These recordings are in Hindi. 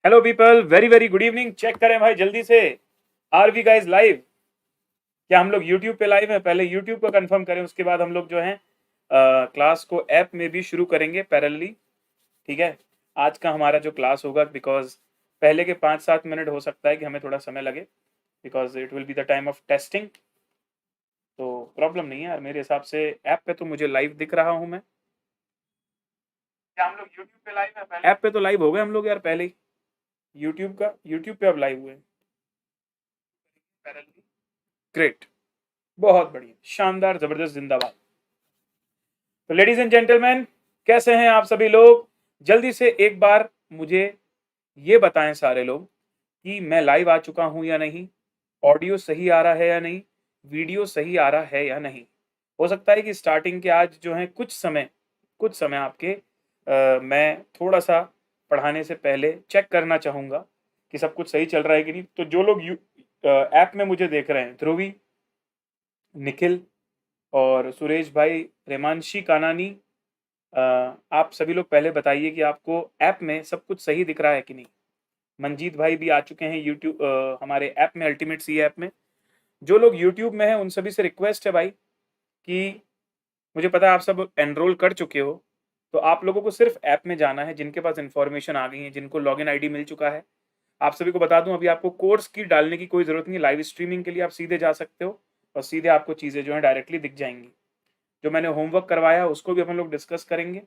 Hello people, very very good evening. Check करें भाई जल्दी से। Are we guys live? क्या हम लोग यूट्यूब पे लाइव हैं? पहले यूट्यूब को कंफर्म करें, उसके बाद हम लोग जो है क्लास को ऐप में भी शुरू करेंगे पैरेलली। ठीक है, आज का हमारा जो क्लास होगा, बिकॉज पहले के 5-7 मिनट हो सकता है कि हमें थोड़ा समय लगे, because it will be the time of testing. तो प्रॉब्लम नहीं है यार, मेरे हिसाब से ऐप पे तो मुझे लाइव दिख रहा हूँ मैं। क्या हम लोग यूट्यूब पे लाइव हैं? पहले ऐप पे तो लाइव हो गए हम लोग यार पहले ही। यूट्यूब पे अब लाइव हुए पैरेलली। ग्रेट, बहुत बढ़िया, शानदार, जबरदस्त, जिंदाबाद। तो लेडीज एंड जेंटलमैन, कैसे हैं आप सभी लोग? जल्दी से एक बार मुझे ये बताएं सारे लोग कि मैं लाइव आ चुका हूं या नहीं, ऑडियो सही आ रहा है या नहीं, वीडियो सही आ रहा है या नहीं। हो सकता है कि स्टार्टिंग के आज जो है कुछ समय आपके मैं थोड़ा सा पढ़ाने से पहले चेक करना चाहूँगा कि सब कुछ सही चल रहा है कि नहीं। तो जो लोग ऐप में मुझे देख रहे हैं, ध्रुवी, निखिल और सुरेश भाई, रेमांशी कानानी, आप सभी लोग पहले बताइए कि आपको ऐप में सब कुछ सही दिख रहा है कि नहीं। मंजीत भाई भी आ चुके हैं यूट्यूब हमारे ऐप में, अल्टीमेट सी ऐप में। जो लोग यूट्यूब में हैं उन सभी से रिक्वेस्ट है भाई कि मुझे पता है आप सब एनरोल कर चुके हो, तो आप लोगों को सिर्फ ऐप में जाना है। जिनके पास इन्फॉर्मेशन आ गई है, जिनको लॉगिन आईडी मिल चुका है, आप सभी को बता दूं, अभी आपको कोर्स की डालने की कोई ज़रूरत नहीं। लाइव स्ट्रीमिंग के लिए आप सीधे जा सकते हो और सीधे आपको चीज़ें जो है डायरेक्टली दिख जाएंगी। जो मैंने होमवर्क करवाया उसको भी अपन लोग डिस्कस करेंगे।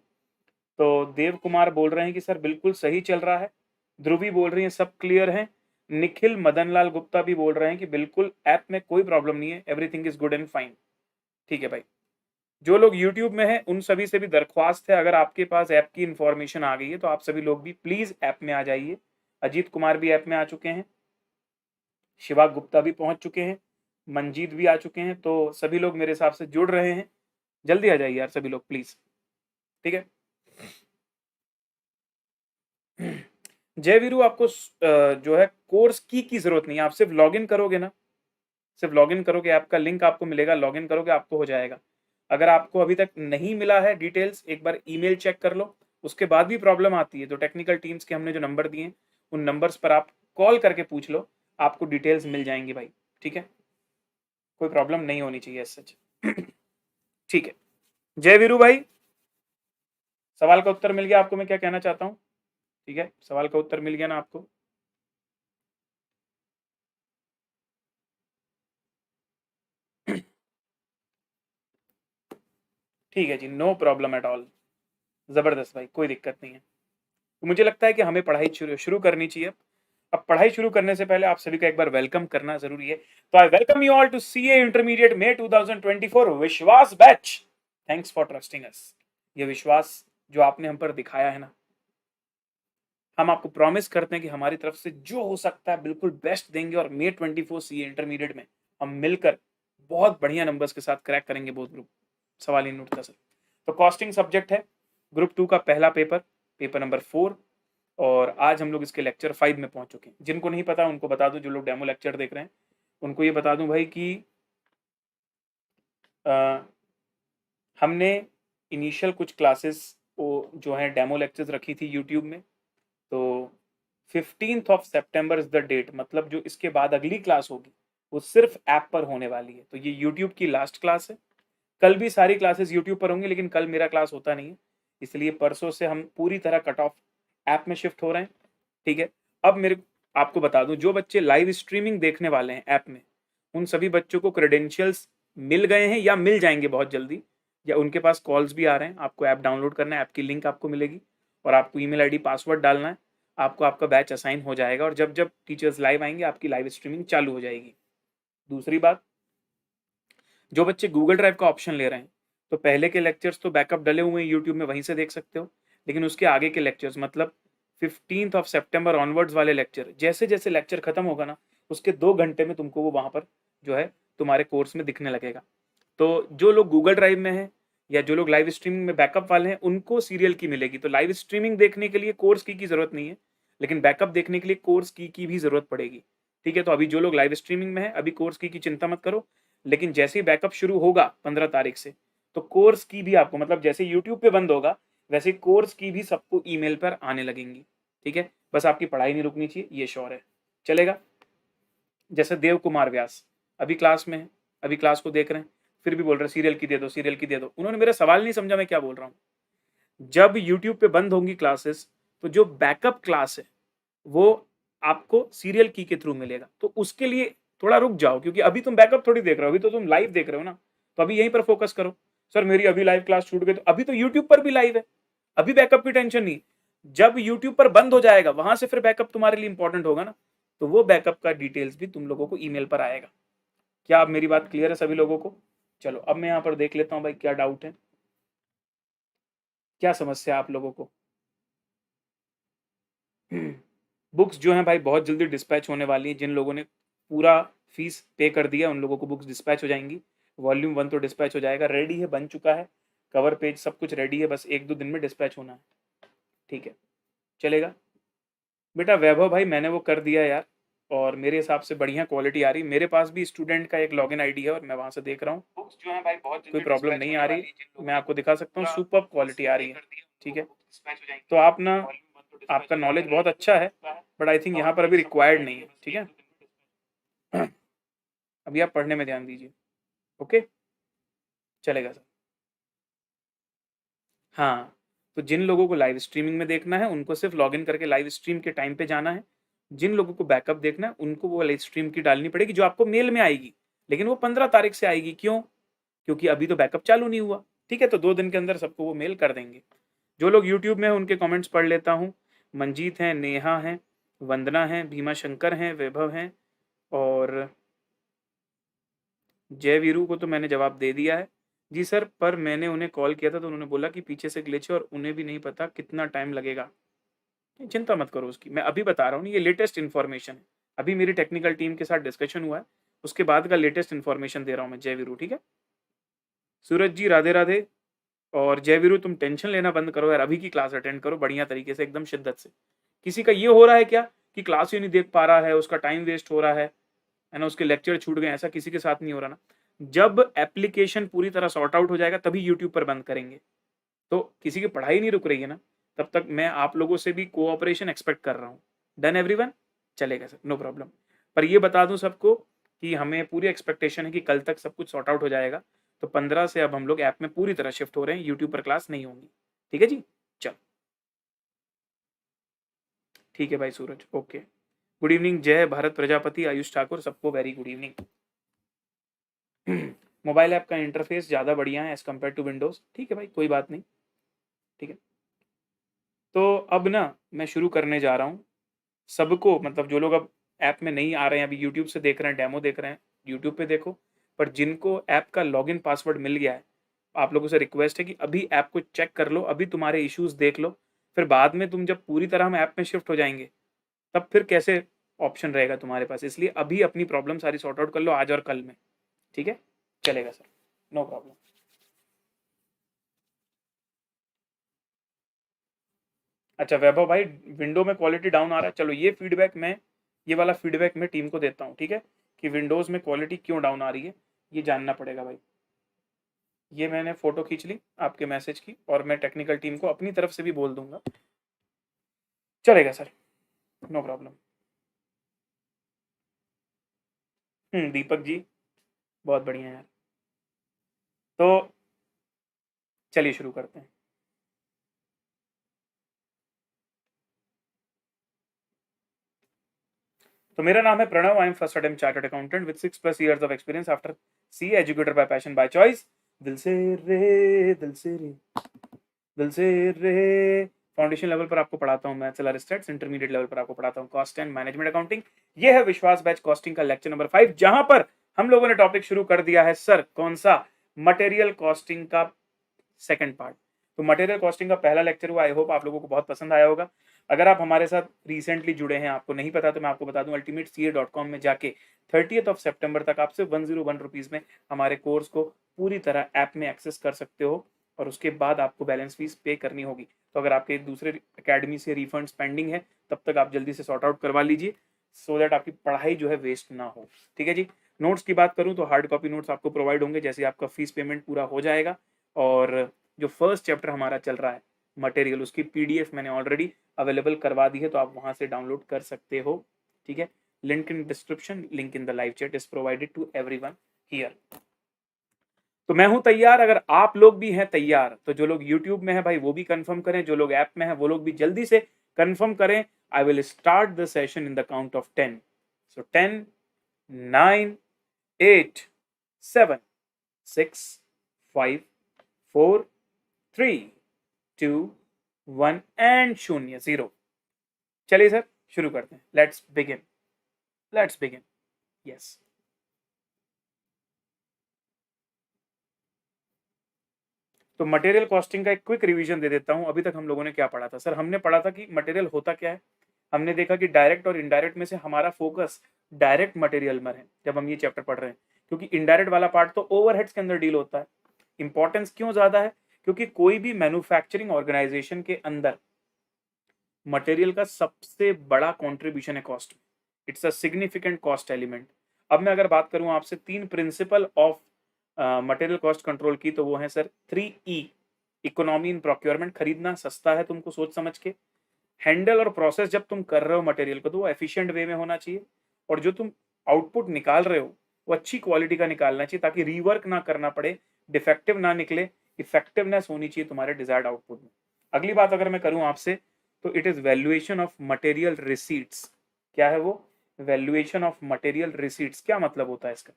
तो देव कुमार बोल रहे हैं कि सर बिल्कुल सही चल रहा है। ध्रुवी बोल रही है सब क्लियर है। निखिल मदनलाल गुप्ता भी बोल रहे हैं कि बिल्कुल ऐप में कोई प्रॉब्लम नहीं है, everything is good and fine. ठीक है भाई। जो लोग यूट्यूब में हैं उन सभी से भी दरख्वास्त है, अगर आपके पास ऐप की इंफॉर्मेशन आ गई है तो आप सभी लोग भी प्लीज ऐप में आ जाइए। अजीत कुमार भी ऐप में आ चुके हैं, शिवा गुप्ता भी पहुंच चुके हैं, मंजीत भी आ चुके हैं। तो सभी लोग मेरे हिसाब से जुड़ रहे हैं। जल्दी आ जाइए यार सभी लोग प्लीज। ठीक है। जय वीरू, आपको जो है कोर्स की जरूरत नहीं है। आप सिर्फ लॉगिन करोगे ना, सिर्फ लॉगिन करोगे, ऐप का लिंक आपको मिलेगा, लॉगिन करोगे आपको हो जाएगा। अगर आपको अभी तक नहीं मिला है डिटेल्स, एक बार ईमेल चेक कर लो। उसके बाद भी प्रॉब्लम आती है तो टेक्निकल टीम्स के हमने जो नंबर दिए हैं उन नंबर्स पर आप कॉल करके पूछ लो, आपको डिटेल्स मिल जाएंगी भाई। ठीक है, कोई प्रॉब्लम नहीं होनी चाहिए सच। ठीक है। जय वीरू भाई, सवाल का उत्तर मिल गया आपको मैं क्या कहना चाहता हूँ? ठीक है, सवाल का उत्तर मिल गया ना आपको? ठीक है जी, नो प्रॉब्लम एट ऑल। जबरदस्त भाई, कोई दिक्कत नहीं है। तो मुझे लगता है कि हमें पढ़ाई शुरू करनी चाहिए। अब पढ़ाई शुरू करने से पहले आप सभी का एक बार वेलकम करना जरूरी है। तो I welcome you all to CA intermediate में 2024 Vishwas batch. Thanks for trusting us. ये विश्वास जो आपने हम पर दिखाया है ना, हम आपको प्रॉमिस करते हैं कि हमारी तरफ से जो हो सकता है बिल्कुल बेस्ट देंगे, और मे 24 सीए इंटरमीडिएट में हम मिलकर बहुत बढ़िया नंबर्स के साथ क्रैक करेंगे बोथ ग्रुप। सवाल ही नहीं उठता सर। तो कॉस्टिंग सब्जेक्ट है, ग्रुप 2 का पहला पेपर, पेपर नंबर 4। और आज हम लोग इसके लेक्चर 5 में पहुंच चुके हैं। जिनको नहीं पता उनको बता दूं, जो लोग डेमो लेक्चर देख रहे हैं उनको ये बता दूं भाई कि आ, हमने इनिशियल कुछ क्लासेस वो जो है डेमो लेक्चर्स रखी थी यूट्यूब में। तो 15 सितंबर इज द डेट, मतलब जो इसके बाद अगली क्लास होगी वो सिर्फ ऐप पर होने वाली है। तो ये यूट्यूब की लास्ट क्लास है। कल भी सारी क्लासेस यूट्यूब पर होंगी, लेकिन कल मेरा क्लास होता नहीं है, इसलिए परसों से हम पूरी तरह कट ऑफ ऐप में शिफ्ट हो रहे हैं। ठीक है। अब मेरे आपको बता दूं, जो बच्चे लाइव स्ट्रीमिंग देखने वाले हैं ऐप में, उन सभी बच्चों को क्रेडेंशियल्स मिल गए हैं या मिल जाएंगे बहुत जल्दी, या उनके पास कॉल्स भी आ रहे हैं। आपको ऐप डाउनलोड करना है, ऐप की लिंक आपको मिलेगी और आपको ईमेल आईडी पासवर्ड डालना है। आपको आपका बैच असाइन हो जाएगा और जब जब टीचर्स लाइव आएंगे आपकी लाइव स्ट्रीमिंग चालू हो जाएगी। दूसरी बात, जो बच्चे गूगल ड्राइव का ऑप्शन ले रहे हैं, तो पहले के लेक्चर्स तो बैकअप डले हुए हैं यूट्यूब में, वहीं से देख सकते हो। लेकिन उसके आगे के लेक्चर्स, मतलब 15 सितंबर ऑनवर्ड्स वाले लेक्चर, जैसे जैसे लेक्चर खत्म होगा ना, उसके 2 घंटे में तुमको वो वहां पर जो है तुम्हारे कोर्स में दिखने लगेगा। तो जो लोग गूगल ड्राइव में हैं या जो लोग लाइव स्ट्रीमिंग में बैकअप वाले हैं उनको सीरियल की मिलेगी। तो लाइव स्ट्रीमिंग देखने के लिए कोर्स की जरूरत नहीं है, लेकिन बैकअप देखने के लिए कोर्स की भी जरूरत पड़ेगी। ठीक है। तो अभी जो लोग लाइव स्ट्रीमिंग में है, अभी कोर्स की चिंता मत करो। लेकिन जैसे ही बैकअप शुरू होगा 15 तारीख से, तो कोर्स की भी आपको, मतलब जैसे यूट्यूब पे बंद होगा वैसे कोर्स की भी सबको ईमेल पर आने लगेंगी। ठीक है। बस आपकी पढ़ाई नहीं रुकनी चाहिए, ये श्योर है। चलेगा। जैसे देव कुमार व्यास अभी क्लास में है, अभी क्लास को देख रहे हैं, फिर भी बोल रहे सीरियल की दे दो, सीरियल की दे दो। उन्होंने मेरा सवाल नहीं समझा मैं क्या बोल रहा हूँ। जब यूट्यूब पे बंद होंगी क्लासेस तो जो बैकअप क्लास है वो आपको सीरियल की के थ्रू मिलेगा। तो उसके लिए थोड़ा रुक जाओ, क्योंकि अभी तुम बैकअप थोड़ी देख रहे हो, अभी तो तुम लाइव देख रहे हो ना। तो अभी यहीं पर फोकस करो। सर मेरी अभी लाइव क्लास छूट गई, तो अभी तो यूट्यूब पर भी लाइव है, अभी बैकअप की टेंशन नहीं। जब यूट्यूब पर बंद हो जाएगा वहां से फिर बैकअप तुम्हारे लिए इंपॉर्टेंट होगा ना, तो वो बैकअप का डिटेल्स भी तुम लोगों को ईमेल पर आएगा। क्या अब मेरी बात क्लियर है सभी लोगों को? चलो अब मैं यहाँ पर देख लेता हूँ भाई क्या डाउट है, क्या समस्या आप लोगों को। बुक्स जो हैं भाई बहुत जल्दी डिस्पैच होने वाली हैं। जिन लोगों ने पूरा फीस पे कर दिया उन लोगों को बुक्स डिस्पैच हो जाएंगी। वॉल्यूम 1 तो डिस्पैच हो जाएगा, रेडी है, बन चुका है, कवर पेज सब कुछ रेडी है, बस 1-2 दिन में डिस्पैच होना है। ठीक है, चलेगा। बेटा वैभव भाई मैंने वो कर दिया यार, और मेरे हिसाब से बढ़िया क्वालिटी आ रही। मेरे पास भी स्टूडेंट का एक लॉगिन आईडी है और मैं वहां से देख रहा हूँ। बुक्स जो है भाई बहुत कोई प्रॉब्लम नहीं आ रही, मैं आपको दिखा सकता हूँ, सुपर क्वालिटी आ रही है। ठीक है, तो आप ना, आपका नॉलेज बहुत अच्छा है, बट आई थिंक यहाँ पर अभी रिक्वायर्ड नहीं है। ठीक है, अभी आप पढ़ने में ध्यान दीजिए। ओके, चलेगा सर। हाँ, तो जिन लोगों को लाइव स्ट्रीमिंग में देखना है उनको सिर्फ लॉगिन करके लाइव स्ट्रीम के टाइम पे जाना है। जिन लोगों को बैकअप देखना है उनको वो लाइव स्ट्रीम की डालनी पड़ेगी, जो आपको मेल में आएगी, लेकिन वो 15 तारीख से आएगी। क्यों? क्योंकि अभी तो बैकअप चालू नहीं हुआ। ठीक है, तो 2 दिन के अंदर सबको वो मेल कर देंगे। जो लोग यूट्यूब में हैं उनके कमेंट्स पढ़ लेता हूँ। मंजीत हैं, नेहा हैं, वंदना हैं, भीमा शंकर हैं, वैभव हैं, और जय वीरू को तो मैंने जवाब दे दिया है। जी सर, पर मैंने उन्हें कॉल किया था तो उन्होंने बोला कि पीछे से ग्लिच है और उन्हें भी नहीं पता कितना टाइम लगेगा। चिंता मत करो उसकी, मैं अभी बता रहा हूँ, ये लेटेस्ट इन्फॉर्मेशन है। अभी मेरी टेक्निकल टीम के साथ डिस्कशन हुआ है, उसके बाद का लेटेस्ट इन्फॉर्मेशन दे रहा हूँ मैं। जय वीरू, ठीक है। सूरज जी राधे राधे। और जय वीरू तुम टेंशन लेना बंद करो यार, अभी की क्लास अटेंड करो बढ़िया तरीके से, एकदम शिद्दत से। किसी का ये हो रहा है क्या कि क्लास ही नहीं देख पा रहा है, उसका टाइम वेस्ट हो रहा है ना, उसके लेक्चर छूट गए, ऐसा किसी के साथ नहीं हो रहा ना। जब एप्लीकेशन पूरी तरह सॉर्ट आउट हो जाएगा तभी यूट्यूब पर बंद करेंगे। तो किसी की पढ़ाई नहीं रुक रही है ना, तब तक मैं आप लोगों से भी कोऑपरेशन एक्सपेक्ट कर रहा हूँ। Done everyone? चलेगा सर, नो प्रॉब्लम। पर ये बता दूं सबको कि हमें पूरी एक्सपेक्टेशन है कि कल तक सब कुछ सॉर्ट आउट हो जाएगा। तो 15 से अब हम लोग ऐप में पूरी तरह शिफ्ट हो रहे हैं, यूट्यूब पर क्लास नहीं होंगी। ठीक है जी, चल ठीक है भाई सूरज, ओके। गुड इवनिंग जय भारत प्रजापति, आयुष ठाकुर, सबको very good evening. Mobile app का इंटरफेस ज़्यादा बढ़िया है एज कम्पेयर टू विंडोज़। ठीक है भाई, कोई बात नहीं। ठीक है, तो अब ना मैं शुरू करने जा रहा हूँ। सबको मतलब जो लोग अब ऐप में नहीं आ रहे हैं, अभी यूट्यूब से देख रहे हैं, डेमो देख रहे हैं, यूट्यूब पे देखो। पर जिनको ऐप का लॉगिन पासवर्ड मिल गया है, आप लोगों से रिक्वेस्ट है कि अभी ऐप को चेक कर लो, अभी तुम्हारे इश्यूज देख लो। फिर बाद में तुम जब पूरी तरह हम ऐप में शिफ्ट हो जाएंगे तब फिर कैसे ऑप्शन रहेगा तुम्हारे पास। इसलिए अभी अपनी प्रॉब्लम सारी सॉर्ट आउट कर लो आज और कल में। ठीक है, चलेगा सर, नो प्रॉब्लम। अच्छा वैभव भाई, विंडो में क्वालिटी डाउन आ रहा है, चलो ये फीडबैक मैं, ये वाला फीडबैक मैं टीम को देता हूँ। ठीक है, कि विंडोज़ में क्वालिटी क्यों डाउन आ रही है, ये जानना पड़ेगा भाई। ये मैंने फोटो खींच ली आपके मैसेज की, और मैं टेक्निकल टीम को अपनी तरफ से भी बोल दूंगा। चलेगा sir, no problem. Deepak ji बहुत बढ़िया यार। तो चलिए शुरू करते हैं। तो मेरा नाम है Pranav, I am first attempt chartered accountant with 6+ years of experience after C educator by passion by choice. दिल से रे, दिल से रे, दिल से रे। फाउंडेशन लेवल पर आपको पढ़ाता हूँ मैं सैलरी स्टैट्स, इंटरमीडिएट लेवल पर आपको पढ़ाता हूँ कॉस्ट एंड मैनेजमेंट अकाउंटिंग। ये है विश्वास बैच कॉस्टिंग का लेक्चर नंबर 5, जहां पर हम लोगों ने टॉपिक शुरू कर दिया है सर, कौन सा? मटेरियल कॉस्टिंग का सेकंड पार्ट। तो मटेरियल कॉस्टिंग का पहला लेक्चर हुआ, आई होप आप लोगों को बहुत पसंद आया होगा। अगर आप हमारे साथ रिसेंटली जुड़े हैं, आपको नहीं पता, तो मैं आपको बता दूं, ultimateca.com में जाके 30 सितंबर तक आप सिर्फ 101 रुपीज़ में हमारे कोर्स को पूरी तरह ऐप में एक्सेस कर सकते हो, और उसके बाद आपको बैलेंस फीस पे करनी होगी। तो अगर आपके दूसरे अकेडमी से रिफंड्स पेंडिंग है, तब तक आप जल्दी से सॉर्ट आउट करवा लीजिए, सो दैट आपकी पढ़ाई जो है वेस्ट ना हो। ठीक है जी। नोट्स की बात करूं तो हार्ड कॉपी नोट्स आपको प्रोवाइड होंगे जैसे आपका फीस पेमेंट पूरा हो जाएगा। और जो फर्स्ट चैप्टर हमारा चल रहा है मटेरियल, उसकी पीडीएफ मैंने ऑलरेडी अवेलेबल करवा दी है, तो आप वहां से डाउनलोड कर सकते हो, ठीक है। Link in description, link in the live chat is provided to everyone here. तो मैं हूं तैयार, अगर आप लोग भी हैं तैयार तो जो लोग YouTube में हैं भाई वो भी कंफर्म करें, जो लोग ऐप में हैं वो लोग भी जल्दी से कंफर्म करें। I will start the session in the count of 10। So 10, 9, 8, 7, 6, 5, 4, 3, 2, 1 and 0 0। चलिए सर शुरू करते हैं। Let's begin, let's begin. Yes, तो मटेरियल कॉस्टिंग का एक क्विक रिवीजन दे देता हूं। अभी तक हम लोगों ने क्या पढ़ा था सर? हमने पढ़ा था कि मटेरियल होता क्या है। हमने देखा कि डायरेक्ट और इनडायरेक्ट में से हमारा फोकस डायरेक्ट मटेरियल में है जब हम ये चैप्टर पढ़ रहे हैं, क्योंकि इनडायरेक्ट वाला पार्ट तो ओवरहेड्स के अंदर डील होता है। इंपॉर्टेंस क्यों ज्यादा है? क्योंकि कोई भी मैन्युफैक्चरिंग ऑर्गेनाइजेशन के अंदर मटेरियल का सबसे बड़ा कॉन्ट्रीब्यूशन है cost. It's a significant cost element. अब मैं अगर बात करूं आपसे तीन principle of material cost control की, तो वो है sir 3E। Economy in procurement, खरीदना सस्ता है तुमको सोच समझ के। हैंडल और प्रोसेस जब तुम कर रहे हो मटेरियल को तो वो एफिशिएंट वे में होना चाहिए, और जो तुम आउटपुट निकाल रहे हो वो अच्छी क्वालिटी का निकालना चाहिए ताकि रीवर्क ना करना पड़े, डिफेक्टिव ना निकले, इफेक्टिवनेस होनी चाहिए तुम्हारे डिजायर्ड आउटपुट में। अगली बात अगर मैं करूं आपसे तो it is valuation of material receipts. क्या है वो? Valuation of material receipts. क्या मतलब होता है इसका?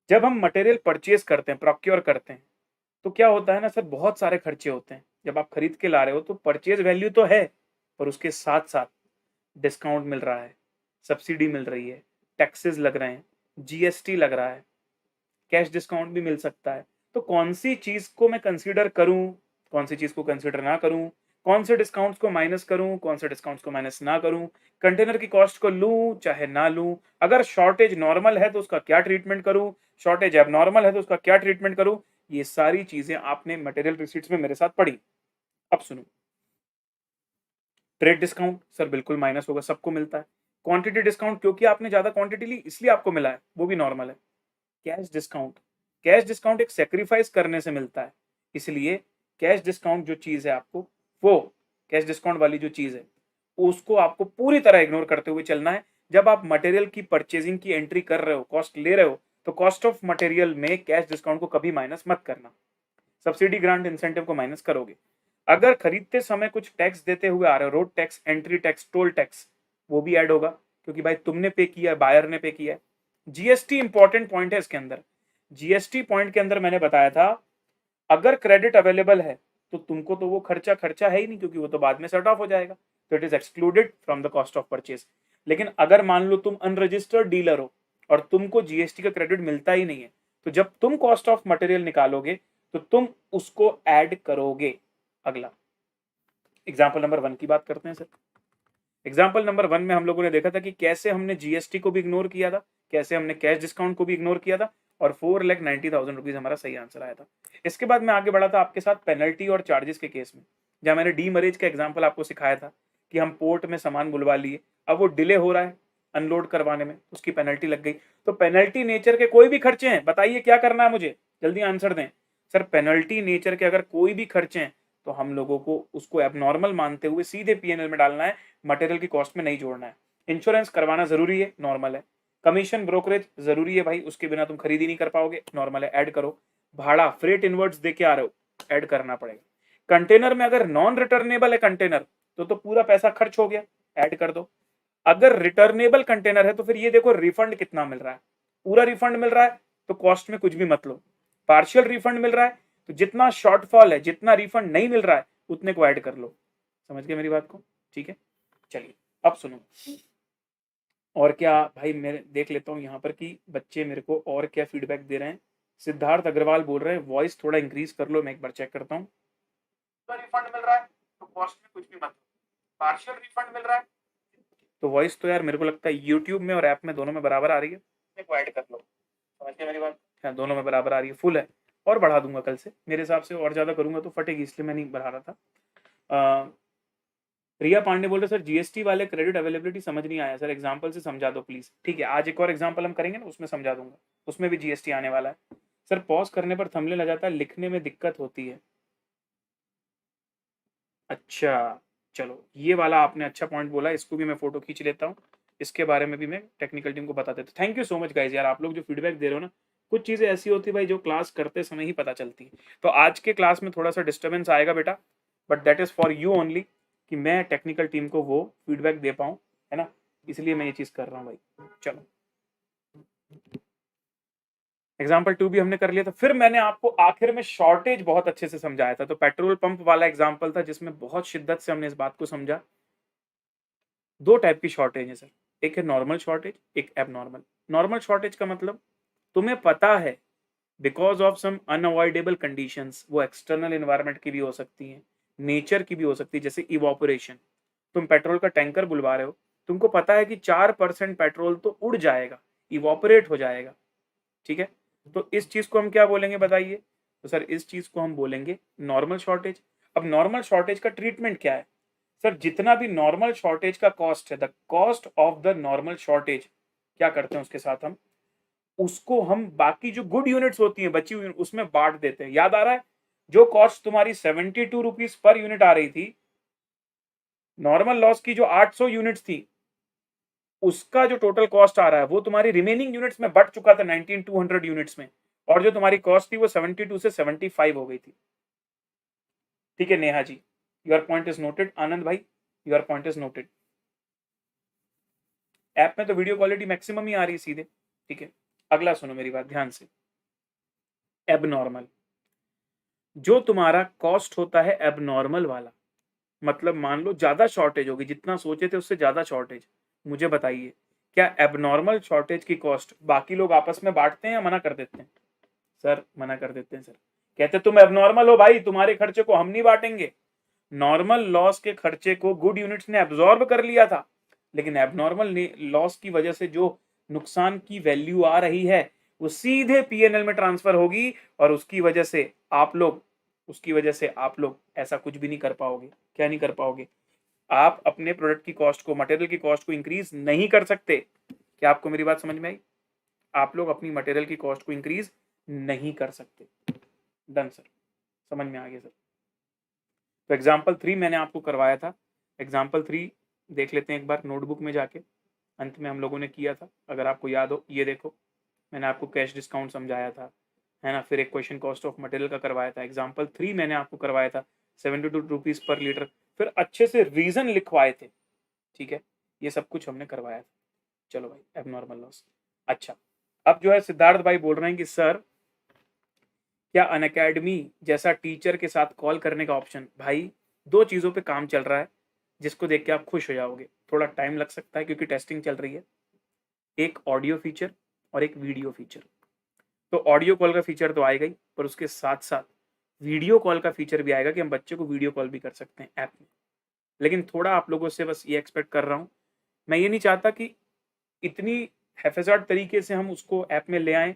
जब हम मटेरियल परचेज करते हैं, प्रोक्योर करते हैं, तो क्या होता है ना सर, बहुत सारे खर्चे होते हैं। जब आप खरीद के ला रहे हो तो परचेज वैल्यू तो है, पर उसके साथ साथ डिस्काउंट मिल रहा है, सब्सिडी मिल रही है, टैक्सेस लग रहे हैं, जीएसटी लग रहा है, कैश डिस्काउंट भी मिल सकता है। तो कौन सी चीज को मैं कंसीडर करूं, कौन सी चीज को कंसीडर ना करूं, कौन से डिस्काउंट्स को माइनस करूं, कौन से डिस्काउंट्स को माइनस ना करूं, कंटेनर की कॉस्ट को लूं चाहे ना लूं, अगर शॉर्टेज नॉर्मल है तो उसका क्या ट्रीटमेंट करूं, शॉर्टेज अब नॉर्मल है तो उसका क्या ट्रीटमेंट करूं, ये सारी चीजें आपने मटेरियल रिसीट्स में मेरे साथ पढ़ी। अब सुनो, ट्रेड डिस्काउंट सर बिल्कुल माइनस होगा, सबको मिलता है। क्वांटिटी डिस्काउंट क्योंकि आपने ज्यादा क्वांटिटी ली इसलिए आपको मिला है, वो भी नॉर्मल है। कैश डिस्काउंट, कैश डिस्काउंट एक सेक्रीफाइस करने से मिलता है, इसलिए कैश डिस्काउंट जो चीज है आपको, वो कैश डिस्काउंट वाली जो चीज है उसको आपको पूरी तरह इग्नोर करते हुए चलना है। जब आप मटेरियल की परचेजिंग की एंट्री कर रहे हो, कॉस्ट ले रहे हो, तो कॉस्ट ऑफ मटेरियल में कैश डिस्काउंट को कभी माइनस मत करना। सब्सिडी ग्रांट इंसेंटिव को माइनस करोगे। अगर खरीदते समय कुछ टैक्स देते हुए आ रहे हो, road tax, entry tax, toll tax, वो भी ऐड होगा क्योंकि भाई तुमने पे किया है, बायर ने पे किया है। जीएसटी इंपॉर्टेंट पॉइंट है इसके अंदर। जीएसटी पॉइंट के अंदर मैंने बताया था, अगर क्रेडिट अवेलेबल है तो तुमको तो वो खर्चा खर्चा है ही नहीं, क्योंकि वो तो बाद में सेट ऑफ हो जाएगा, तो it is excluded from the cost of purchase. लेकिन अगर मान लो तुम अनरजिस्टर्ड डीलर हो और तुमको जीएसटी का क्रेडिट मिलता ही नहीं है, तो जब तुम कॉस्ट ऑफ मटेरियल निकालोगे तो तुम उसको ऐड करोगे। अगला एग्जाम्पल नंबर 1 की बात करते हैं सर। एग्जाम्पल नंबर 1 में हम लोगों ने देखा था कि कैसे हमने जीएसटी को भी इग्नोर किया था, कैसे हमने कैश डिस्काउंट को भी इग्नोर किया था, और 4,90,000 रुपीज हमारा सही आंसर आया था। इसके बाद मैं आगे बढ़ा था आपके साथ पेनल्टी और चार्जेस के केस में, जहां मैंने डीमरेज का एग्जाम्पल आपको सिखाया था कि हम पोर्ट में सामान बुलवा लिए, अब वो डिले हो रहा है अनलोड करवाने में, उसकी पेनल्टी लग गई। तो पेनल्टी नेचर के कोई भी खर्चे हैं, बताइए क्या करना है मुझे, जल्दी आंसर दें सर। पेनल्टी नेचर के अगर कोई भी खर्चे हैं तो हम लोगों को उसको एबनॉर्मल मानते हुए सीधे पीएनएल में डालना है, मटेरियल की कॉस्ट में नहीं जोड़ना है। इंश्योरेंस करवाना जरूरी है, नॉर्मल है। कमीशन ब्रोकरेज जरूरी है भाई, उसके बिना तुम खरीदी नहीं कर पाओगे, नॉर्मल है, ऐड करो। भाड़ा, फ्रेट इनवर्ट्स दे के आ रहे हो, ऐड करना पड़ेगा। कंटेनर में अगर नॉन रिटर्नेबल है कंटेनर तो पूरा पैसा खर्च हो गया, ऐड कर दो। अगर रिटर्नेबल कंटेनर है तो फिर ये देखो रिफंड कितना मिल रहा है, पूरा रिफंड मिल रहा है तो कॉस्ट में कुछ भी मत लो। पार्शियल रिफंड मिल रहा है तो जितना शॉर्टफॉल है, जितना रिफंड नहीं मिल रहा है उतने को ऐड कर लो। समझ गए मेरी बात को? ठीक है, चलिए अब सुनो। और क्या भाई, मैं देख लेता हूँ यहाँ पर कि बच्चे मेरे को और क्या फीडबैक दे रहे हैं। सिद्धार्थ अग्रवाल बोल रहे हैं वॉइस थोड़ा इंक्रीज कर लो, मैं एक बार चेक करता हूँ। रिफंड मिल रहा है तो कॉस्ट में कुछ भी मत, पार्शियल रिफंड मिल रहा है तो वॉइस तो यार मेरे को लगता है यूट्यूब में और ऐप में दोनों में बराबर आ रही है, मेरे को ऐड कर लो। समझ गए मेरी बात? हाँ, दोनों में बराबर आ रही है, फुल है। और बढ़ा दूंगा कल से, मेरे हिसाब से और ज्यादा करूंगा तो फटेगी, इसलिए मैं नहीं बढ़ा रहा था। रिया पांडे बोल रहे सर जीएसटी वाले क्रेडिट अवेलेबिलिटी समझ नहीं आया सर, एग्जांपल से समझा दो प्लीज। ठीक है, आज एक और एग्जांपल हम करेंगे ना, उसमें समझा दूंगा, उसमें भी जीएसटी आने वाला है। सर पॉज करने पर थंबनेल आ जाता है, लिखने में दिक्कत होती है। अच्छा, चलो ये वाला आपने अच्छा पॉइंट बोला, इसको भी मैं फोटो खींच लेता हूँ, इसके बारे में भी मैं टेक्निकल टीम को बता देता हूँ। Thank you so much guys यार, आप लोग जो फीडबैक दे रहे हो ना, कुछ चीज़ें ऐसी होती है भाई जो क्लास करते समय ही पता चलती है। तो आज के क्लास में थोड़ा सा डिस्टर्बेंस आएगा बेटा, but that is for you only, कि मैं टेक्निकल टीम को वो फीडबैक दे पाऊँ, है ना, इसलिए मैं ये चीज़ कर रहा हूँ भाई। चलो, एग्जाम्पल 2 भी हमने कर लिया था। फिर मैंने आपको आखिर में शॉर्टेज बहुत अच्छे से समझाया था, तो पेट्रोल पंप वाला एग्जाम्पल था जिसमें बहुत शिद्दत से हमने इस बात को समझा। दो टाइप की शॉर्टेज है सर, एक है नॉर्मल शॉर्टेज, एक एबनॉर्मल। नॉर्मल शॉर्टेज का मतलब तुम्हें पता है because of some unavoidable conditions, वो एक्सटर्नल एनवायरनमेंट की भी हो सकती है, नेचर की भी हो सकती है, जैसे इवोपोरेशन। तुम पेट्रोल का टैंकर बुलवा रहे हो, तुमको पता है कि 4% पेट्रोल तो उड़ जाएगा, इवोपरेट हो जाएगा, ठीक है। तो इस चीज को हम क्या बोलेंगे बताइए? तो सर इस चीज को हम बोलेंगे नॉर्मल शॉर्टेज। अब नॉर्मल शॉर्टेज का ट्रीटमेंट क्या है? सर जितना भी नॉर्मल शॉर्टेज का कॉस्ट है, the cost of the normal shortage, क्या करते हैं उसके साथ हम, उसको हम बाकी जो गुड यूनिट्स होती हैं बची हुई उसमें बांट देते हैं। याद आ रहा है? जो कॉस्ट तुम्हारी 72 रुपीज पर यूनिट आ रही थी, नॉर्मल लॉस की जो 800 यूनिट्स थी, उसका जो टोटल कॉस्ट आ रहा है वो तुम्हारी रिमेनिंग यूनिट्स में बढ़ चुका था 19200 यूनिट्स में, और जो तुम्हारी कॉस्ट थी वो 72 से 75 हो गई थी। ठीक है Neha ji, your point is noted. आनंद भाई, your point is noted. App में तो वीडियो क्वालिटी मैक्सिमम ही आ रही है सीधे, ठीक है। अगला सुनो मेरी बात ध्यान से, एबनॉर्मल। जो तुम्हारा कॉस्ट होता है एबनॉर्मल वाला, मतलब मान लो ज्यादा शॉर्टेज होगी, जितना सोचे थे उससे ज्यादा शॉर्टेज, मुझे बताइए क्या एबनॉर्मल शॉर्टेज की कॉस्ट बाकी लोग आपस में बांटते हैं या मना कर देते हैं? सर मना कर देते हैं सर, कहते तुम एबनॉर्मल हो भाई, तुम्हारे खर्चे को हम नहीं बांटेंगे। नॉर्मल लॉस के खर्चे को गुड यूनिट्स ने एब्जॉर्ब कर लिया था, लेकिन एबनॉर्मल लॉस की वजह से जो नुकसान की वैल्यू आ रही है वो सीधे पीएनएल में ट्रांसफर होगी, और उसकी वजह से आप लोग ऐसा कुछ भी नहीं कर पाओगे। क्या नहीं कर पाओगे? आप अपने प्रोडक्ट की कॉस्ट को, मटेरियल की कॉस्ट को इंक्रीज नहीं कर सकते। क्या आपको मेरी बात समझ में आई? आप लोग अपनी मटेरियल की कॉस्ट को इंक्रीज नहीं कर सकते। डन सर, समझ में आ गया सर। तो एग्जाम्पल 3 मैंने आपको करवाया था, एग्जाम्पल 3 देख लेते हैं एक बार नोटबुक में जाके, अंत में हम लोगों ने किया था, अगर आपको याद हो। ये देखो, मैंने आपको कैश डिस्काउंट समझाया था, है ना, फिर एक क्वेश्चन कॉस्ट ऑफ मटेरियल का करवाया था। एग्जाम्पल 3 मैंने आपको करवाया था 72 रुपीज पर लीटर, फिर अच्छे से रीजन लिखवाए थे, ठीक है। ये सब कुछ हमने करवाया था। चलो भाई, एबनॉर्मल लॉस। अच्छा, अब जो है सिद्धार्थ भाई बोल रहे हैं कि सर क्या अनअकैडमी जैसा टीचर के साथ कॉल करने का ऑप्शन? भाई दो चीज़ों पे काम चल रहा है जिसको देख के आप खुश हो जाओगे। थोड़ा टाइम लग सकता है क्योंकि टेस्टिंग चल रही है। एक ऑडियो फीचर और एक वीडियो फीचर। तो ऑडियो कॉल का फीचर तो आएगा ही, पर उसके साथ साथ वीडियो कॉल का फीचर भी आएगा कि हम बच्चे को वीडियो कॉल भी कर सकते हैं ऐप में। लेकिन थोड़ा आप लोगों से बस ये एक्सपेक्ट कर रहा हूँ, मैं ये नहीं चाहता कि इतनी हैफेजार्ड तरीके से हम उसको ऐप में ले आएं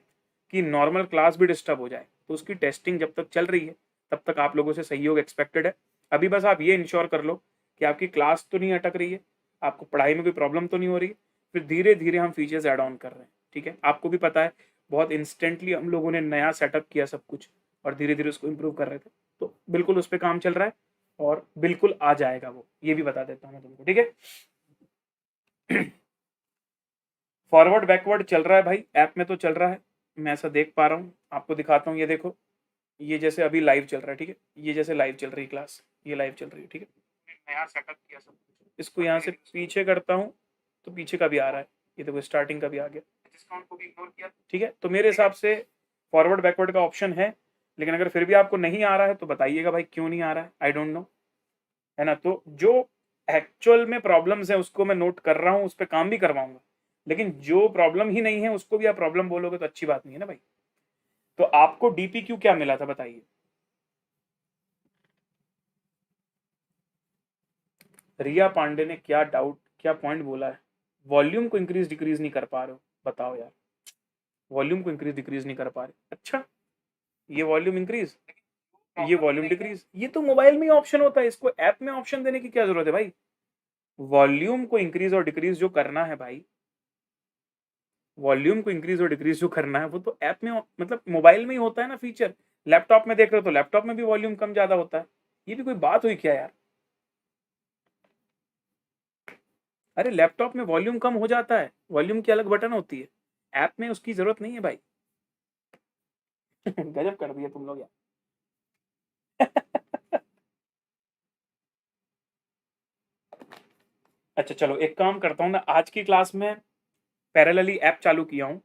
कि नॉर्मल क्लास भी डिस्टर्ब हो जाए। तो उसकी टेस्टिंग जब तक चल रही है तब तक आप लोगों से सहयोग एक्सपेक्टेड है। अभी बस आप ये इंश्योर कर लो कि आपकी क्लास तो नहीं अटक रही है, आपको पढ़ाई में कोई प्रॉब्लम तो नहीं हो रही है। फिर धीरे धीरे हम फीचर्स ऐड ऑन कर रहे हैं, ठीक है। आपको भी पता है बहुत इंस्टेंटली हम लोगों ने नया सेटअप किया सब कुछ, और धीरे धीरे उसको इम्प्रूव कर रहे थे। तो बिल्कुल उस पर काम चल रहा है और बिल्कुल आ जाएगा वो, ये भी बता देता हूँ मैं तुमको, ठीक है। फॉरवर्ड बैकवर्ड चल रहा है भाई, ऐप में तो चल रहा है, मैं ऐसा देख पा रहा हूँ। आपको दिखाता हूँ, ये देखो, ये जैसे अभी लाइव चल रहा है, ठीक है। ये जैसे लाइव चल रही है क्लास, ये लाइव चल रही है, ठीक है। नया सेटअप किया सब, इसको यहाँ से पीछे करता हूँ तो पीछे का भी आ रहा है, ये देखो स्टार्टिंग का भी आ गया, डिस्काउंट को भी इग्नोर किया, ठीक है। तो मेरे हिसाब से फॉरवर्ड बैकवर्ड का ऑप्शन है, लेकिन अगर फिर भी आपको नहीं आ रहा है तो बताइएगा भाई क्यों नहीं आ रहा है, आई डोंट नो, है ना। तो जो एक्चुअल में प्रॉब्लम्स है उसको मैं नोट कर रहा हूँ, उस पर काम भी करवाऊंगा, लेकिन जो प्रॉब्लम ही नहीं है उसको भी आप प्रॉब्लम बोलोगे तो अच्छी बात नहीं है ना भाई। तो आपको डीपीक्यू क्या मिला था बताइए? रिया पांडे ने क्या डाउट, क्या पॉइंट बोला है? वॉल्यूम को इंक्रीज डिक्रीज नहीं कर पा रहे हो, बताओ यार। वॉल्यूम को इंक्रीज डिक्रीज नहीं कर पा रहे, अच्छा। ये वॉल्यूम इंक्रीज, ये वॉल्यूम डिक्रीज, ये तो मोबाइल में ही ऑप्शन होता है, इसको ऐप में ऑप्शन देने की क्या जरूरत है भाई? वॉल्यूम को इंक्रीज और डिक्रीज जो करना है भाई, वॉल्यूम को इंक्रीज और डिक्रीज जो करना है वो तो ऐप में, मतलब मोबाइल में ही होता है ना फीचर। लैपटॉप में देख रहे हो तो लैपटॉप में भी वॉल्यूम कम ज्यादा होता है, ये भी कोई बात हुई क्या यार? अरे लैपटॉप में वॉल्यूम कम हो जाता है, वॉल्यूम की अलग बटन होती है, ऐप में उसकी जरूरत नहीं है भाई। गजब कर दिया तुम लोग यार। अच्छा चलो एक काम करता हूँ ना, आज की क्लास में पैरेलली ऐप चालू किया हूँ,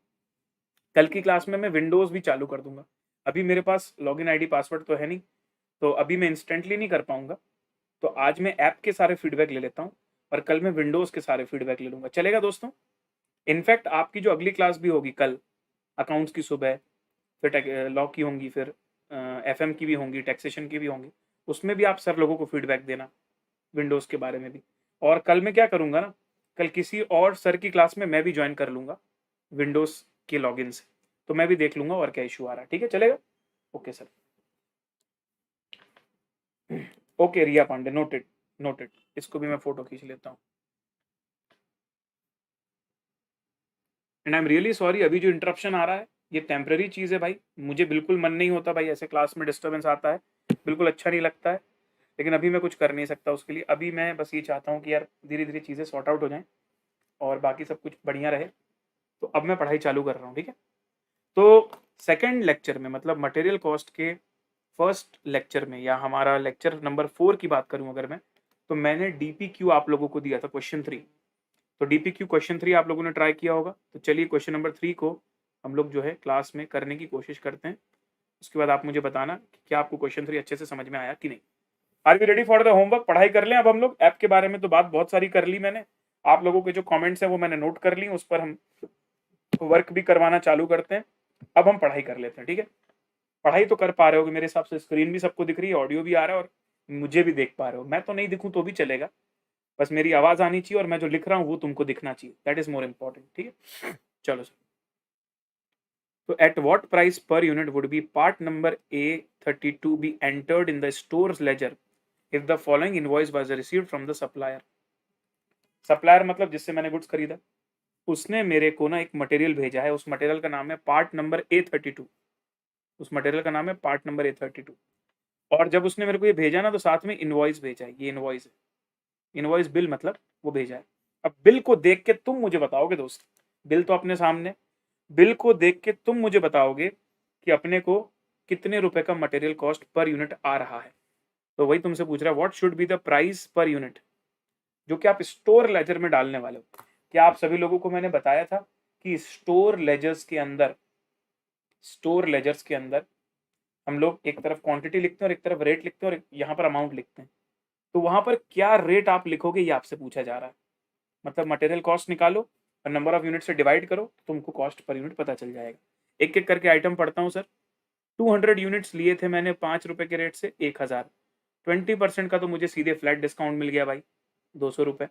कल की क्लास में मैं विंडोज भी चालू कर दूंगा। अभी मेरे पास लॉगिन आईडी पासवर्ड तो है नहीं, तो अभी मैं इंस्टेंटली नहीं कर पाऊंगा। तो आज मैं ऐप के सारे फीडबैक ले लेता हूँ और कल मैं विंडोज के सारे फीडबैक ले लूंगा, चलेगा दोस्तों? इनफैक्ट आपकी जो अगली क्लास भी होगी कल, अकाउंट्स की सुबह, फिर लॉ की होंगी, फिर एफएम की भी होंगी, टैक्सेशन की भी होंगी, उसमें भी आप सर लोगों को फीडबैक देना विंडोज़ के बारे में भी। और कल मैं क्या करूँगा ना, कल किसी और सर की क्लास में मैं भी ज्वाइन कर लूँगा विंडोज़ के लॉगिन से, तो मैं भी देख लूँगा और क्या इशू आ रहा है। ठीक है, चलेगा? Okay sir. ओके रिया पांडे, नोटेड नोटेड। इसको भी मैं फोटो खींच लेता हूँ। And I am really sorry, अभी जो इंटरप्शन आ रहा है ये टेम्पररी चीज़ है भाई, मुझे बिल्कुल मन नहीं होता भाई, ऐसे क्लास में डिस्टर्बेंस आता है, बिल्कुल अच्छा नहीं लगता है, लेकिन अभी मैं कुछ कर नहीं सकता उसके लिए। अभी मैं बस ये चाहता हूँ कि यार धीरे धीरे चीज़ें सॉर्ट आउट हो जाएं और बाकी सब कुछ बढ़िया रहे। तो अब मैं पढ़ाई चालू कर रहा हूँ, ठीक है? तो सेकेंड लेक्चर में, मतलब मटेरियल कॉस्ट के फर्स्ट लेक्चर में, या हमारा लेक्चर नंबर 4 की बात करूँ अगर मैं, तो मैंने डीपीक्यू आप लोगों को दिया था क्वेश्चन 3। तो डीपीक्यू क्वेश्चन 3 आप लोगों ने ट्राई किया होगा, तो चलिए क्वेश्चन नंबर 3 को हम लोग जो है क्लास में करने की कोशिश करते हैं। उसके बाद आप मुझे बताना कि क्या आपको क्वेश्चन 3 अच्छे से समझ में आया कि नहीं। Are we ready for the homework? पढ़ाई कर लें अब हम लोग। ऐप के बारे में तो बात बहुत सारी कर ली मैंने, आप लोगों के जो कमेंट्स हैं वो मैंने नोट कर ली, उस पर हम वर्क भी करवाना चालू करते हैं। अब हम पढ़ाई कर लेते हैं, ठीक है? पढ़ाई तो कर पा रहे हो मेरे हिसाब से, स्क्रीन भी सबको दिख रही है, ऑडियो भी आ रहा है और मुझे भी देख पा रहे हो। मैं तो नहीं दिखूं तो भी चलेगा, बस मेरी आवाज आनी चाहिए और मैं जो लिख रहा हूँ वो तुमको दिखना चाहिए, दैट इज मोर इम्पोर्टेंट। ठीक है, चलो सर। तो at what price per unit would be part number A32 B entered in the stores ledger if the following invoice was received from the supplier? Supplier मतलब जिससे मैंने गुड्स खरीदा, उसने मेरे को ना एक मटेरियल भेजा है, उस मटेरियल का नाम है पार्ट नंबर A32। उस मटेरियल का नाम है पार्ट नंबर A32। और जब उसने मेरे को ये भेजा ना, तो साथ में इनवॉइस भेजा है, ये इनवॉइस है, इनवॉइस बिल मतलब वो भेजा है। अब बिल को देख के तुम मुझे बताओगे दोस्त, बिल तो अपने सामने, बिल को देख के तुम मुझे बताओगे कि अपने को कितने रुपए का मटेरियल कॉस्ट पर यूनिट आ रहा है। तो वही तुमसे पूछ रहा है, what should be the price per unit, जो कि आप स्टोर लेजर में डालने वाले हो। क्या आप सभी लोगों को मैंने बताया था कि स्टोर लेजर्स के अंदर, स्टोर लेजर्स के अंदर हम लोग एक तरफ क्वांटिटी लिखते हैं और एक तरफ रेट लिखते हैं और यहाँ पर अमाउंट लिखते हैं। तो वहां पर क्या रेट आप लिखोगे ये आपसे पूछा जा रहा है। मतलब मटेरियल कॉस्ट निकालो और नंबर ऑफ यूनिट से डिवाइड करो, तो तुमको कॉस्ट पर यूनिट पता चल जाएगा। एक एक करके आइटम पढ़ता हूँ सर। 200 यूनिट्स लिए थे मैंने 5 रुपए के रेट से 1000, 20% का तो मुझे सीधे फ्लैट डिस्काउंट मिल गया भाई, 200 रुपये।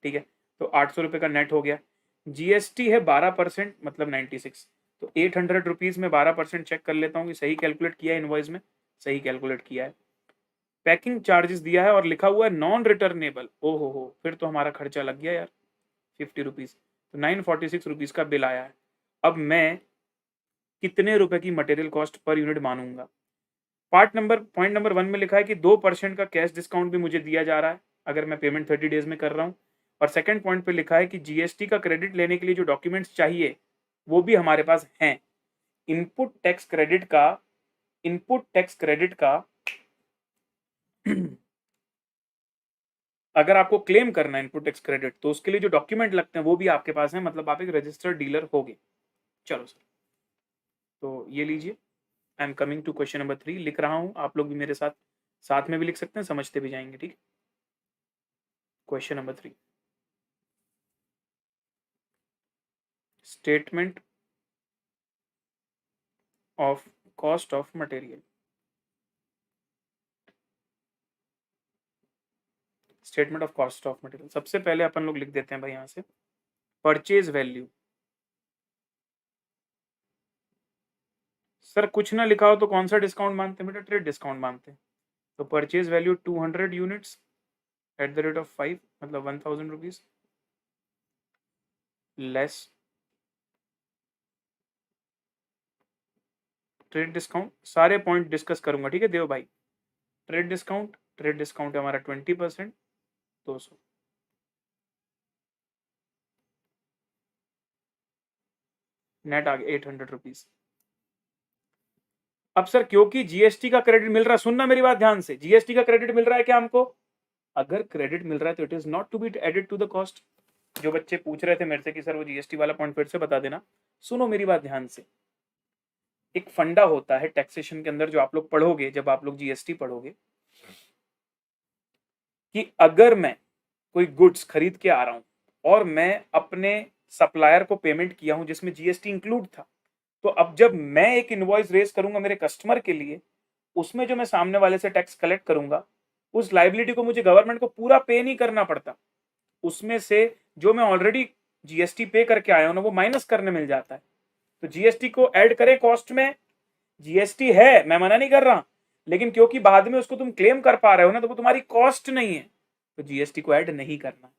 ठीक है, तो 800 रुपये का नेट हो गया। जीएसटी है 12%, मतलब 96। तो 800 रुपीज़ में 12% चेक कर लेता हूँ कि सही कैलकुलेट किया है इनवॉइस में, सही कैलकुलेट किया है। पैकिंग चार्जेस दिया है और लिखा हुआ है नॉन रिटर्नेबल, ओहो हो, फिर तो हमारा खर्चा लग गया यार 50 रुपीज़। तो 946 रुपीज़ का बिल आया है। अब मैं कितने रुपए की मटेरियल कॉस्ट पर यूनिट मानूंगा? पॉइंट नंबर 1 में लिखा है कि 2% का कैश डिस्काउंट भी मुझे दिया जा रहा है अगर मैं पेमेंट 30 डेज में कर रहा हूँ। और सेकंड पॉइंट पे लिखा है कि जीएसटी का क्रेडिट लेने के लिए जो डॉक्यूमेंट्स चाहिए वो भी हमारे पास हैं। इनपुट टैक्स क्रेडिट का, इनपुट टैक्स क्रेडिट का अगर आपको क्लेम करना है इनपुट टैक्स क्रेडिट, तो उसके लिए जो डॉक्यूमेंट लगते हैं वो भी आपके पास है, मतलब आप एक रजिस्टर्ड डीलर होगे। चलो सर, तो ये लीजिए, I am coming to question number 3, लिख रहा हूं, आप लोग भी मेरे साथ साथ में भी लिख सकते हैं, समझते भी जाएंगे। ठीक, question number 3, statement of cost of material. Statement of cost of material, सबसे पहले अपन लोग लिख देते हैं भाई यहां से परचेज वैल्यू। सर कुछ ना लिखा हो तो कौन सा डिस्काउंट मानते हैं बेटा? ट्रेड डिस्काउंट मानते हैं। तो purchase value 200 units at the rate of 5, मतलब 1000 रुपीज, लेस ट्रेड डिस्काउंट। सारे पॉइंट डिस्कस करूंगा, ठीक है देव भाई? ट्रेड डिस्काउंट, ट्रेड डिस्काउंट है हमारा 20%, 200। नेट आ गया 800 रुपीज। अब सर क्योंकि जीएसटी का क्रेडिट मिल रहा है, सुनना मेरी बात ध्यान से, जीएसटी का क्रेडिट मिल रहा है क्या हमको? अगर क्रेडिट मिल रहा है तो it is not to be added to the cost. जो बच्चे पूछ रहे थे मेरे से कि सर वो जीएसटी वाला पॉइंट फिर से बता देना, सुनो मेरी बात ध्यान से। एक फंडा होता है टैक्सेशन के अंदर जो आप लोग पढ़ोगे जब आप लोग जीएसटी पढ़ोगे, कि अगर मैं कोई गुड्स खरीद के आ रहा हूं और मैं अपने सप्लायर को पेमेंट किया हूं जिसमें जीएसटी इंक्लूड था, तो अब जब मैं एक इनवॉइस रेज करूंगा मेरे कस्टमर के लिए, उसमें जो मैं सामने वाले से टैक्स कलेक्ट करूंगा, उस लाइबिलिटी को मुझे गवर्नमेंट को पूरा पे नहीं करना पड़ता, उसमें से जो मैं ऑलरेडी जीएसटी पे करके आया हूं ना वो माइनस करने मिल जाता है। तो जीएसटी को ऐड करें कॉस्ट में, जीएसटी है, मैं मना नहीं कर रहा, लेकिन क्योंकि बाद में उसको तुम क्लेम कर पा रहे हो ना, तो वो तुम्हारी कॉस्ट नहीं है, तो जीएसटी को ऐड नहीं करना।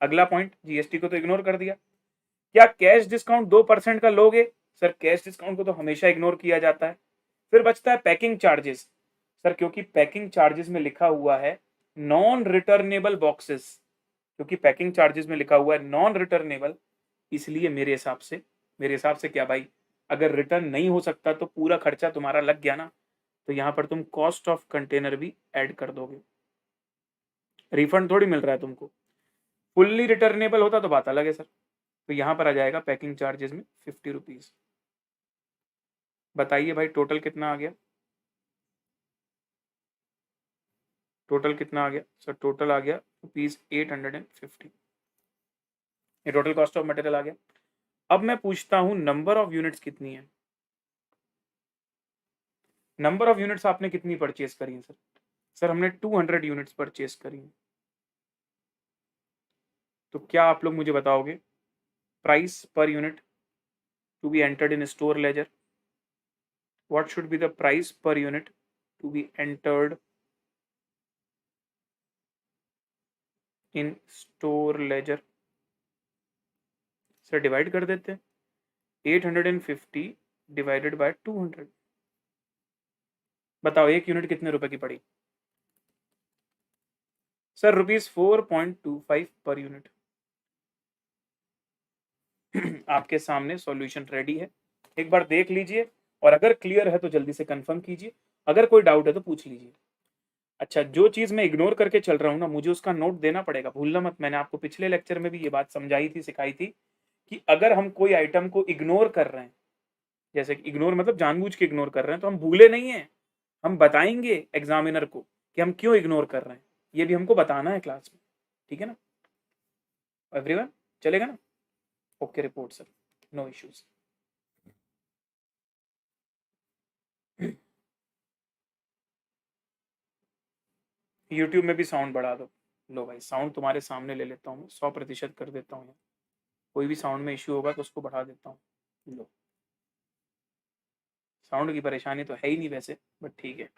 अगला पॉइंट, जीएसटी को तो इग्नोर कर दिया। क्या कैश डिस्काउंट 2% का लोगे? सर कैश डिस्काउंट को तो हमेशा इग्नोर किया जाता है। फिर बचता है पैकिंग चार्जेस। सर क्योंकि पैकिंग चार्जेस में लिखा हुआ है नॉन रिटर्नेबल बॉक्सेस, क्योंकि पैकिंग चार्जेस में लिखा हुआ है नॉन रिटर्नेबल, इसलिए मेरे हिसाब से क्या भाई, अगर रिटर्न नहीं हो सकता तो पूरा खर्चा तुम्हारा लग गया ना, तो यहां पर तुम कॉस्ट ऑफ कंटेनर भी ऐड कर दोगे, रिफंड थोड़ी मिल रहा है तुमको। फुल्ली रिटर्नेबल होता तो बात अलग है सर। तो यहां पर आ जाएगा पैकिंग चार्जेस में 50 रुपीज। बताइए भाई टोटल कितना आ गया? टोटल कितना आ गया सर? टोटल आ गया ₹850। ये टोटल कॉस्ट ऑफ मटेरियल आ गया। अब मैं पूछता हूं नंबर ऑफ यूनिट्स कितनी है? नंबर ऑफ यूनिट्स आपने कितनी परचेस करी है सर? सर हमने 200 यूनिट्स परचेस करी है। तो क्या आप लोग मुझे बताओगे price per unit to be entered in store ledger? What should be the price per unit to be entered in store ledger? Sir divide कर देते हैं, 850 डिवाइडेड बाय 200। बताओ एक यूनिट कितने रुपए की पड़ी? Sir ₹4.25 per unit. आपके सामने सॉल्यूशन रेडी है, एक बार देख लीजिए, और अगर क्लियर है तो जल्दी से कंफर्म कीजिए, अगर कोई डाउट है तो पूछ लीजिए। अच्छा, जो चीज मैं इग्नोर करके चल रहा हूँ ना, मुझे उसका नोट देना पड़ेगा, भूलना मत। मैंने आपको पिछले लेक्चर में भी ये बात समझाई थी, सिखाई थी, कि अगर हम कोई आइटम को इग्नोर कर रहे हैं, जैसे कि इग्नोर मतलब जानबूझ के इग्नोर कर रहे हैं, तो हम भूले नहीं है, हम बताएंगे एग्जामिनर को कि हम क्यों इग्नोर कर रहे हैं, ये भी हमको बताना है क्लास में। ठीक है ना एवरीवन? चलेगा ना? Okay report sir, no issues. YouTube में भी साउंड बढ़ा दो। लो भाई साउंड तुम्हारे सामने ले लेता हूँ मैं, 100% कर देता हूँ। कोई भी साउंड में इश्यू होगा तो उसको बढ़ा देता हूँ। लो, साउंड की परेशानी तो है ही नहीं वैसे, बट ठीक है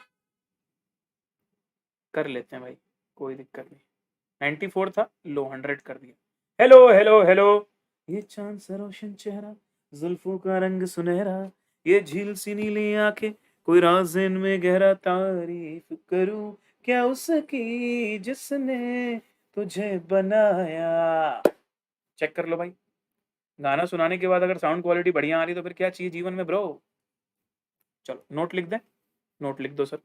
कर लेते हैं भाई, कोई दिक्कत नहीं। 94 था, लो 100 कर दिया। हेलो हेलो हेलो, ये चांद सा रोशन चेहरा, जुल्फों का रंग सुनहरा, ये झील सी नीली आंखें, कोई राज इनमें गहरा, तारीफ करूं क्या उसकी जिसने तुझे बनाया। चेक कर लो भाई, गाना सुनाने के बाद अगर साउंड क्वालिटी बढ़िया आ रही तो फिर क्या चाहिए जीवन में ब्रो। चलो नोट लिख दें, नोट लिख दो sir.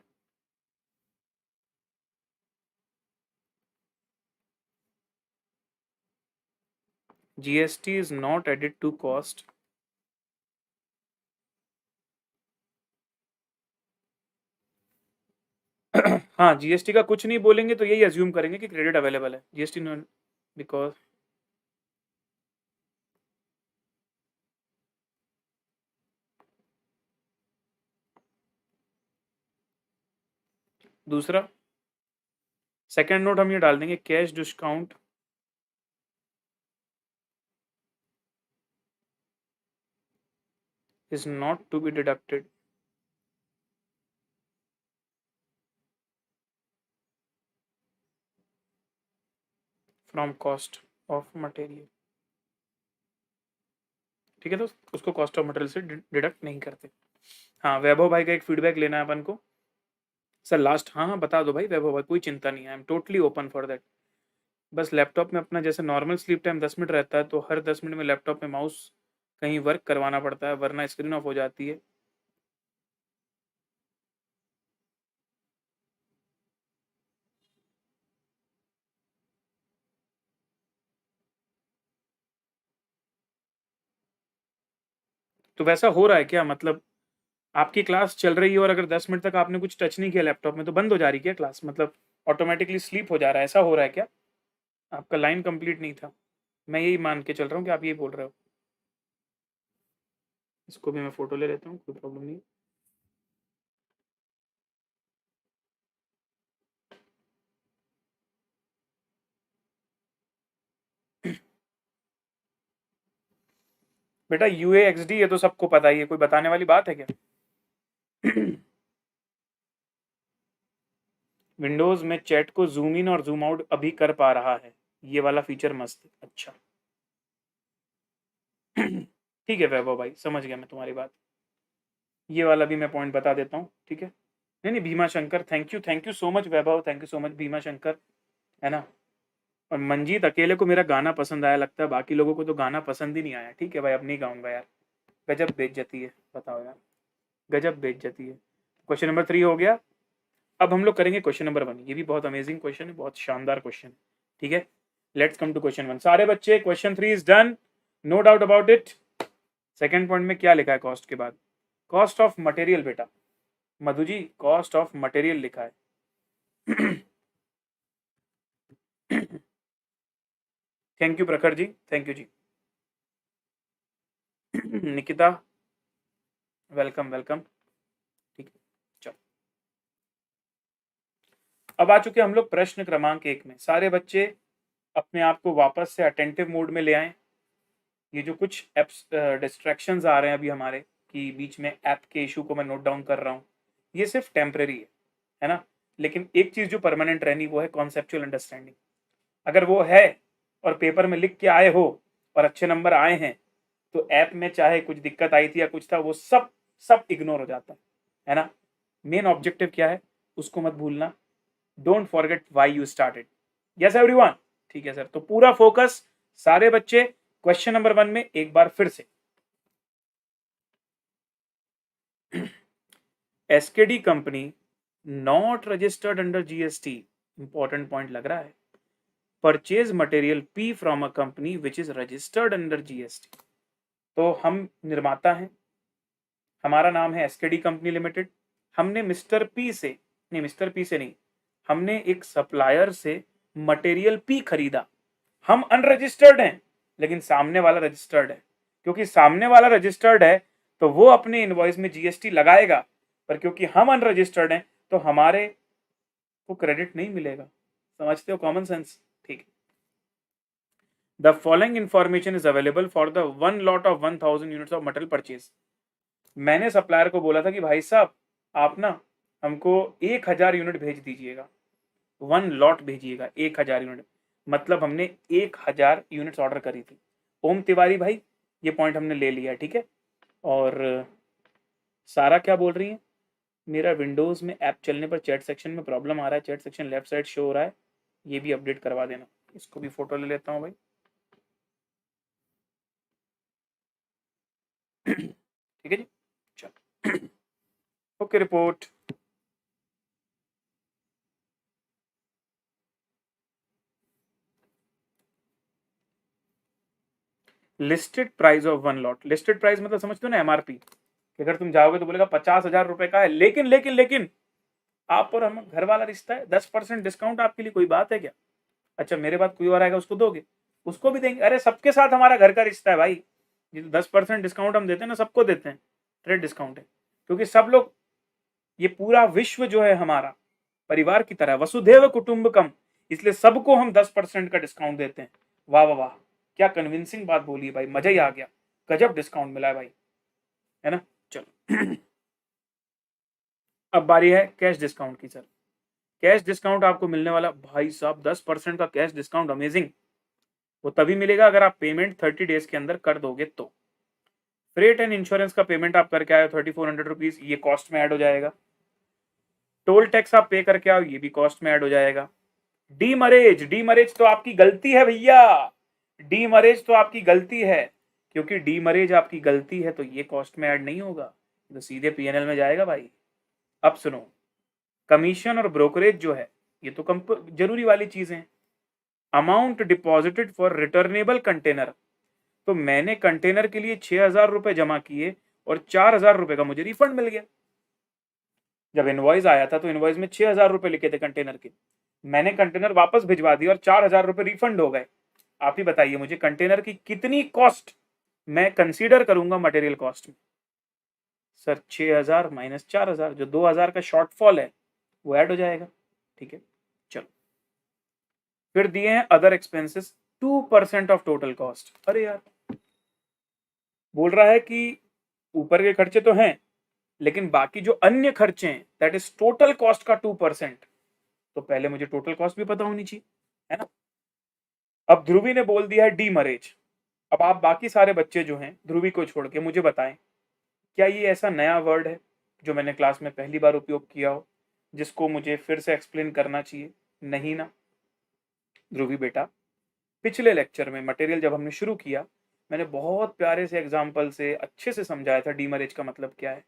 GST is not added to cost हाँ, जीएसटी का कुछ नहीं बोलेंगे तो यही अज्यूम करेंगे कि क्रेडिट अवेलेबल है, जीएसटी नॉट, बिकॉज दूसरा सेकेंड नोट हम ये डाल देंगे, cash discount is not to be deducted from cost of material. ठीक है दोस्त, उसको कॉस्ट ऑफ मटेरियल से डिडक्ट नहीं करते। हाँ वैभव भाई का एक फीडबैक लेना है अपन को सर लास्ट। हाँ हाँ बता दो भाई वैभव भाई, कोई चिंता नहीं है, I am totally open for that. बस लैपटॉप में अपना जैसे नॉर्मल स्लीप टाइम 10 मिनट रहता है, तो हर 10 मिनट में लैपटॉप में माउस कहीं वर्क करवाना पड़ता है वरना स्क्रीन ऑफ हो जाती है। तो वैसा हो रहा है क्या? मतलब आपकी क्लास चल रही है और अगर 10 मिनट तक आपने कुछ टच नहीं किया लैपटॉप में तो बंद हो जा रही है क्या क्लास? मतलब ऑटोमेटिकली स्लीप हो जा रहा है, ऐसा हो रहा है क्या? आपका लाइन कंप्लीट नहीं था, मैं यही मान के चल रहा हूँ कि आप यही बोल रहे हो। इसको भी मैं फोटो ले लेता हूँ, कोई प्रॉब्लम नहीं। बेटा UAXD ये तो सबको पता ही है, कोई बताने वाली बात है क्या? विंडोज में चैट को जूम इन और जूम आउट अभी कर पा रहा है, ये वाला फीचर मस्त है। अच्छा ठीक है वैभव भाई, समझ गया मैं तुम्हारी बात। ये वाला भी मैं पॉइंट बता देता हूँ, ठीक है। नहीं नहीं, Bhima Shankar, thank you so much Vaibhav, thank you so much Bhima Shankar, है ना। और मंजीत, अकेले को मेरा गाना पसंद आया लगता है, बाकी लोगों को तो गाना पसंद ही नहीं आया। ठीक है भाई, अब नहीं गाऊंगा यार, गजब बेइज्जती है, बताओ यार, गजब बेइज्जती है। क्वेश्चन नंबर 3 हो गया। अब हम लोग करेंगे क्वेश्चन नंबर 1, ये भी बहुत अमेजिंग क्वेश्चन है, बहुत शानदार क्वेश्चन है, ठीक है। Let's come to question 1। सारे बच्चे, question 3 is done, no doubt about it. Second point में क्या लिखा है कॉस्ट के बाद? कॉस्ट ऑफ मटेरियल बेटा, Madhu ji cost of material लिखा है। Thank you Prakhar ji, thank you ji. Nikita welcome welcome, ठीक है। चलो अब आ चुके हम लोग प्रश्न क्रमांक 1 में। सारे बच्चे अपने आप को वापस से अटेंटिव मोड में ले आए। ये जो कुछ एप्स डिस्ट्रैक्शंस आ रहे हैं अभी हमारे कि बीच में ऐप के इशू को मैं नोट डाउन कर रहा हूँ, ये सिर्फ टेम्परेरी है ना। लेकिन एक चीज जो परमानेंट रहनी वो है कॉन्सेप्चुअल अंडरस्टैंडिंग। अगर वो है और पेपर में लिख के आए हो और अच्छे नंबर आए हैं तो ऐप में चाहे कुछ दिक्कत आई थी या कुछ था वो सब सब इग्नोर हो जाता है ना। मेन ऑब्जेक्टिव क्या है उसको मत भूलना। Don't forget why you started. Yes everyone, ठीक है सर। तो पूरा फोकस सारे बच्चे क्वेश्चन नंबर 1 में एक बार फिर से। SKD company not registered under GST, important point लग रहा है। Purchase material P from a company which is registered under GST. तो हम निर्माता हैं, हमारा नाम है एसकेडी कंपनी लिमिटेड। हमने मिस्टर पी से नहीं, हमने एक सप्लायर से मटेरियल पी खरीदा। हम अनरजिस्टर्ड हैं लेकिन सामने वाला रजिस्टर्ड है। क्योंकि सामने वाला रजिस्टर्ड है तो वो अपने इनवॉइस में जीएसटी लगाएगा, पर क्योंकि हम अनरजिस्टर्ड हैं तो हमारे को क्रेडिट नहीं मिलेगा। समझते हो कॉमन सेंस? ठीक। The following information is available for the one lot of 1000 units of material purchase. मैंने सप्लायर को बोला था कि भाई साहब आप ना हमको 1000 यूनिट भेज दीजिएगा, 1 लॉट भेजिएगा 1000 यूनिट। मतलब हमने 1000 यूनिट्स ऑर्डर करी थी। ओम तिवारी भाई ये पॉइंट हमने ले लिया, ठीक है। और सारा क्या बोल रही है? मेरा विंडोज में ऐप चलने पर चैट सेक्शन में प्रॉब्लम आ रहा है, chat section left side show हो रहा है, ये भी अपडेट करवा देना। इसको भी फोटो ले लेता हूँ भाई। ठीक है जी, चलो। Okay report. Listed price of 1 lot. Listed price मतलब समझते हो ना, एमआरपी। अगर तुम जाओगे तो बोलेगा 50,000 रुपए का है, लेकिन लेकिन लेकिन आप और हम घर वाला रिश्ता है, 10% डिस्काउंट आपके लिए कोई बात है क्या? अच्छा मेरे बाद कोई और आएगा उसको दोगे? उसको भी देंगे। अरे सबके साथ हमारा घर का रिश्ता है भाई। ये 10% डिस्काउंट हम देते हैं ना, सबको देते हैं, ट्रेड डिस्काउंट है। क्योंकि सब लोग, ये पूरा विश्व जो है हमारा परिवार की तरह, वसुधैव कुटुंबकम, इसलिए सबको हम 10% का डिस्काउंट देते हैं। वाह वाह वाह, क्या कन्विंसिंग बात बोली है भाई, मजा ही आ गया। गजब डिस्काउंट मिला है भाई, है ना। चलो अब बारी है कैश डिस्काउंट की। सर कैश डिस्काउंट आपको मिलने वाला भाई साहब 10% का कैश डिस्काउंट, अमेजिंग। वो तभी मिलेगा अगर आप पेमेंट 30 डेज के अंदर कर दोगे तो। फ्रेट एंड इंश्योरेंस का पेमेंट आप करके आए 3400 रुपीज, ये कॉस्ट में ऐड हो जाएगा। टोल टैक्स आप पे करके आओ, ये भी कॉस्ट में ऐड हो जाएगा। डीमरेज, डीमरेज तो आपकी गलती है भैया, डीमरेज तो आपकी गलती है। क्योंकि डीमरेज आपकी गलती है तो ये कॉस्ट में ऐड नहीं होगा, तो सीधे पीएनएल में जाएगा भाई। अब सुनो, कमीशन और ब्रोकरेज जो है ये तो जरूरी वाली चीजें हैं। Amount deposited for returnable container, तो मैंने कंटेनर के लिए 6,000 रुपए जमा किए और 4,000 रुपए का मुझे रिफंड मिल गया। जब इनवॉइस आया था तो इनवॉइस में 6,000 रुपए लिखे थे कंटेनर के, मैंने कंटेनर वापस भिजवा दिया और 4,000 रुपए रिफंड हो गए। आप ही बताइए मुझे कंटेनर की कितनी कॉस्ट मैं कंसीडर करूंगा मटेरियल कॉस्ट में? सर 6,000 माइनस 4,000, जो 2,000 का शॉर्टफॉल है वो ऐड हो जाएगा। ठीक है, चलो फिर दिए हैं other expenses 2% of total cost. अरे यार, बोल रहा है कि ऊपर के खर्चे तो हैं लेकिन बाकी जो अन्य खर्चे हैं दैट इज टोटल कॉस्ट का 2%, तो पहले मुझे टोटल कॉस्ट भी पता होनी चाहिए, है ना। अब ध्रुवी ने बोल दिया है डीमरेज। अब आप बाकी सारे बच्चे जो हैं ध्रुवी को छोड़ के मुझे बताएं, क्या ये ऐसा नया वर्ड है जो मैंने क्लास में पहली बार उपयोग किया हो, जिसको मुझे फिर से एक्सप्लेन करना चाहिए? नहीं ना ध्रुवी बेटा, पिछले लेक्चर में मटेरियल जब हमने शुरू किया मैंने बहुत प्यारे से एग्जाम्पल से अच्छे से समझाया था डीमरेज का मतलब क्या है।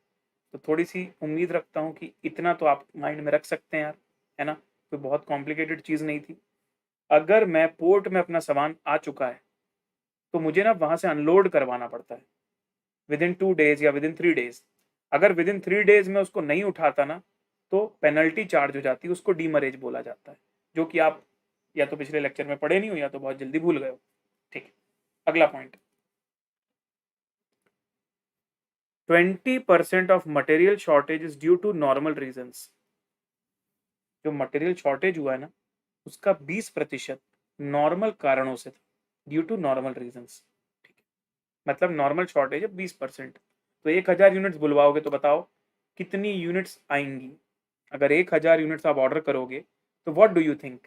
तो थोड़ी सी उम्मीद रखता हूँ कि इतना तो आप माइंड में रख सकते हैं यार, है ना। कोई बहुत कॉम्प्लिकेटेड चीज़ नहीं थी। अगर मैं पोर्ट में अपना सामान आ चुका है तो मुझे ना वहां से अनलोड करवाना पड़ता है विद इन 2 डेज या विद इन 3 डेज। अगर विद इन 3 डेज में उसको नहीं उठाता ना तो पेनल्टी चार्ज हो जाती है, उसको डीमरेज बोला जाता है, जो कि आप या तो पिछले लेक्चर में पढ़े नहीं हो या तो बहुत जल्दी भूल गए हो। ठीक है, अगला point, 20% of material shortage is due to normal reasons. जो मटेरियल शॉर्टेज हुआ है ना उसका 20% नॉर्मल कारणों से था, ड्यू टू नॉर्मल रीजंस। ठीक है, मतलब नॉर्मल शॉर्टेज है 20%। तो 1,000 यूनिट्स बुलवाओगे तो बताओ कितनी यूनिट्स आएंगी? अगर 1,000 यूनिट्स आप ऑर्डर करोगे तो व्हाट डू यू थिंक?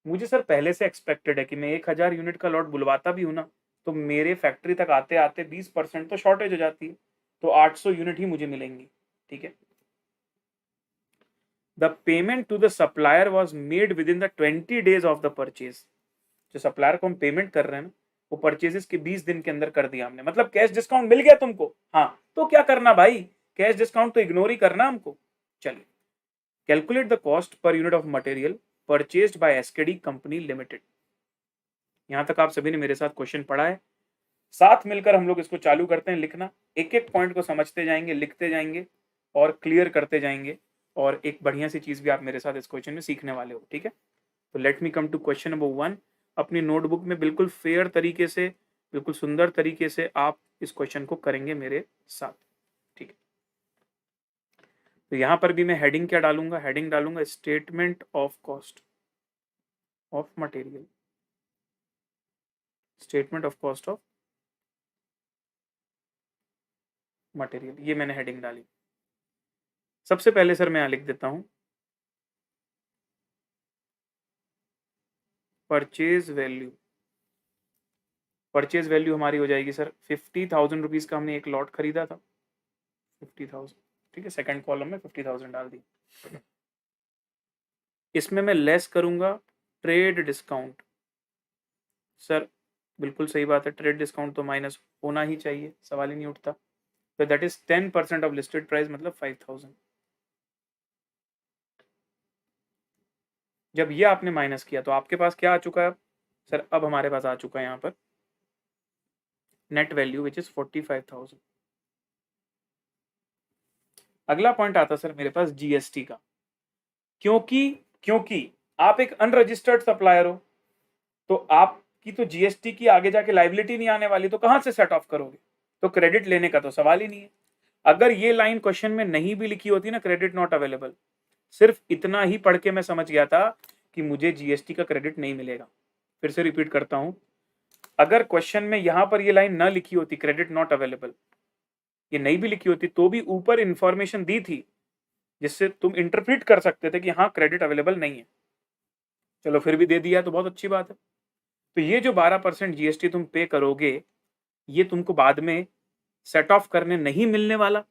मुझे सर पहले से एक्सपेक्टेड है कि मैं 1,000 यूनिट का लॉट बुलवाता भी हूँ ना तो मेरे फैक्ट्री तक आते आते 20% तो शॉर्टेज हो जाती है, तो 800 यूनिट ही मुझे मिलेंगी। ठीक है, the payment to the supplier was made within the 20 days of the purchase. जो सप्लायर को हम पेमेंट कर रहे हैं ना वो परचेजेस के 20 दिन के अंदर कर दिया हमने, मतलब कैश डिस्काउंट मिल गया तुमको। हाँ तो क्या करना भाई, कैश डिस्काउंट तो इग्नोर ही करना हमको। चलिए, calculate the cost per unit of material purchased bye SKD company limited. यहां तक आप सभी ने मेरे साथ क्वेश्चन पढ़ा है, साथ मिलकर हम लोग इसको चालू करते हैं लिखना। एक एक पॉइंट को समझते जाएंगे, लिखते जाएंगे और क्लियर करते जाएंगे, और एक बढ़िया सी चीज भी आप मेरे साथ इस क्वेश्चन में सीखने वाले हो। ठीक है, तो let me come to question number 1। अपनी नोटबुक में बिल्कुल फेयर तरीके से, बिल्कुल सुंदर तरीके से आप इस क्वेश्चन को करेंगे मेरे साथ। ठीक है, तो यहां पर भी मैं हेडिंग क्या डालूंगा? हेडिंग डालूंगा statement of cost of material, statement of cost of material, ये मैंने हेडिंग डाली। सबसे पहले सर मैं यहां लिख देता हूं परचेज वैल्यू। परचेज वैल्यू हमारी हो जाएगी सर 50,000 रुपीज का हमने एक लॉट खरीदा था, 50,000। ठीक है, सेकंड कॉलम में 50,000 डाल दी। इसमें मैं लेस करूंगा ट्रेड डिस्काउंट। सर बिल्कुल सही बात है, ट्रेड डिस्काउंट तो माइनस होना ही चाहिए, सवाल ही नहीं उठता। तो that is 10% of listed price, मतलब 5,000। जब ये आपने माइनस किया तो आपके पास क्या आ चुका है? सर अब हमारे पास आ चुका है यहाँ पर नेट वैल्यू विच इज 45,000। अगला पॉइंट आता सर मेरे पास जीएसटी का। क्योंकि आप एक अनरजिस्टर्ड सप्लायर हो तो आपकी तो जीएसटी की आगे जाके लाइबिलिटी नहीं आने वाली, तो कहां से सेट ऑफ करोगे? तो क्रेडिट लेने का तो सवाल ही नहीं है। अगर ये लाइन क्वेश्चन में नहीं भी लिखी होती ना, क्रेडिट नॉट अवेलेबल, सिर्फ इतना ही पढ़ के मैं समझ गया था कि मुझे जीएसटी का क्रेडिट नहीं मिलेगा। फिर से रिपीट करता हूं, अगर क्वेश्चन में यहां पर ये लाइन ना लिखी होती क्रेडिट नॉट अवेलेबल, ये नहीं भी लिखी होती तो भी ऊपर इंफॉर्मेशन दी थी जिससे तुम इंटरप्रिट कर सकते थे कि हाँ क्रेडिट अवेलेबल नहीं है। चलो फिर भी दे दिया तो बहुत अच्छी बात है। तो ये जो 12% जीएसटी तुम पे करोगे ये तुमको बाद में सेट ऑफ करने नहीं मिलने वाला,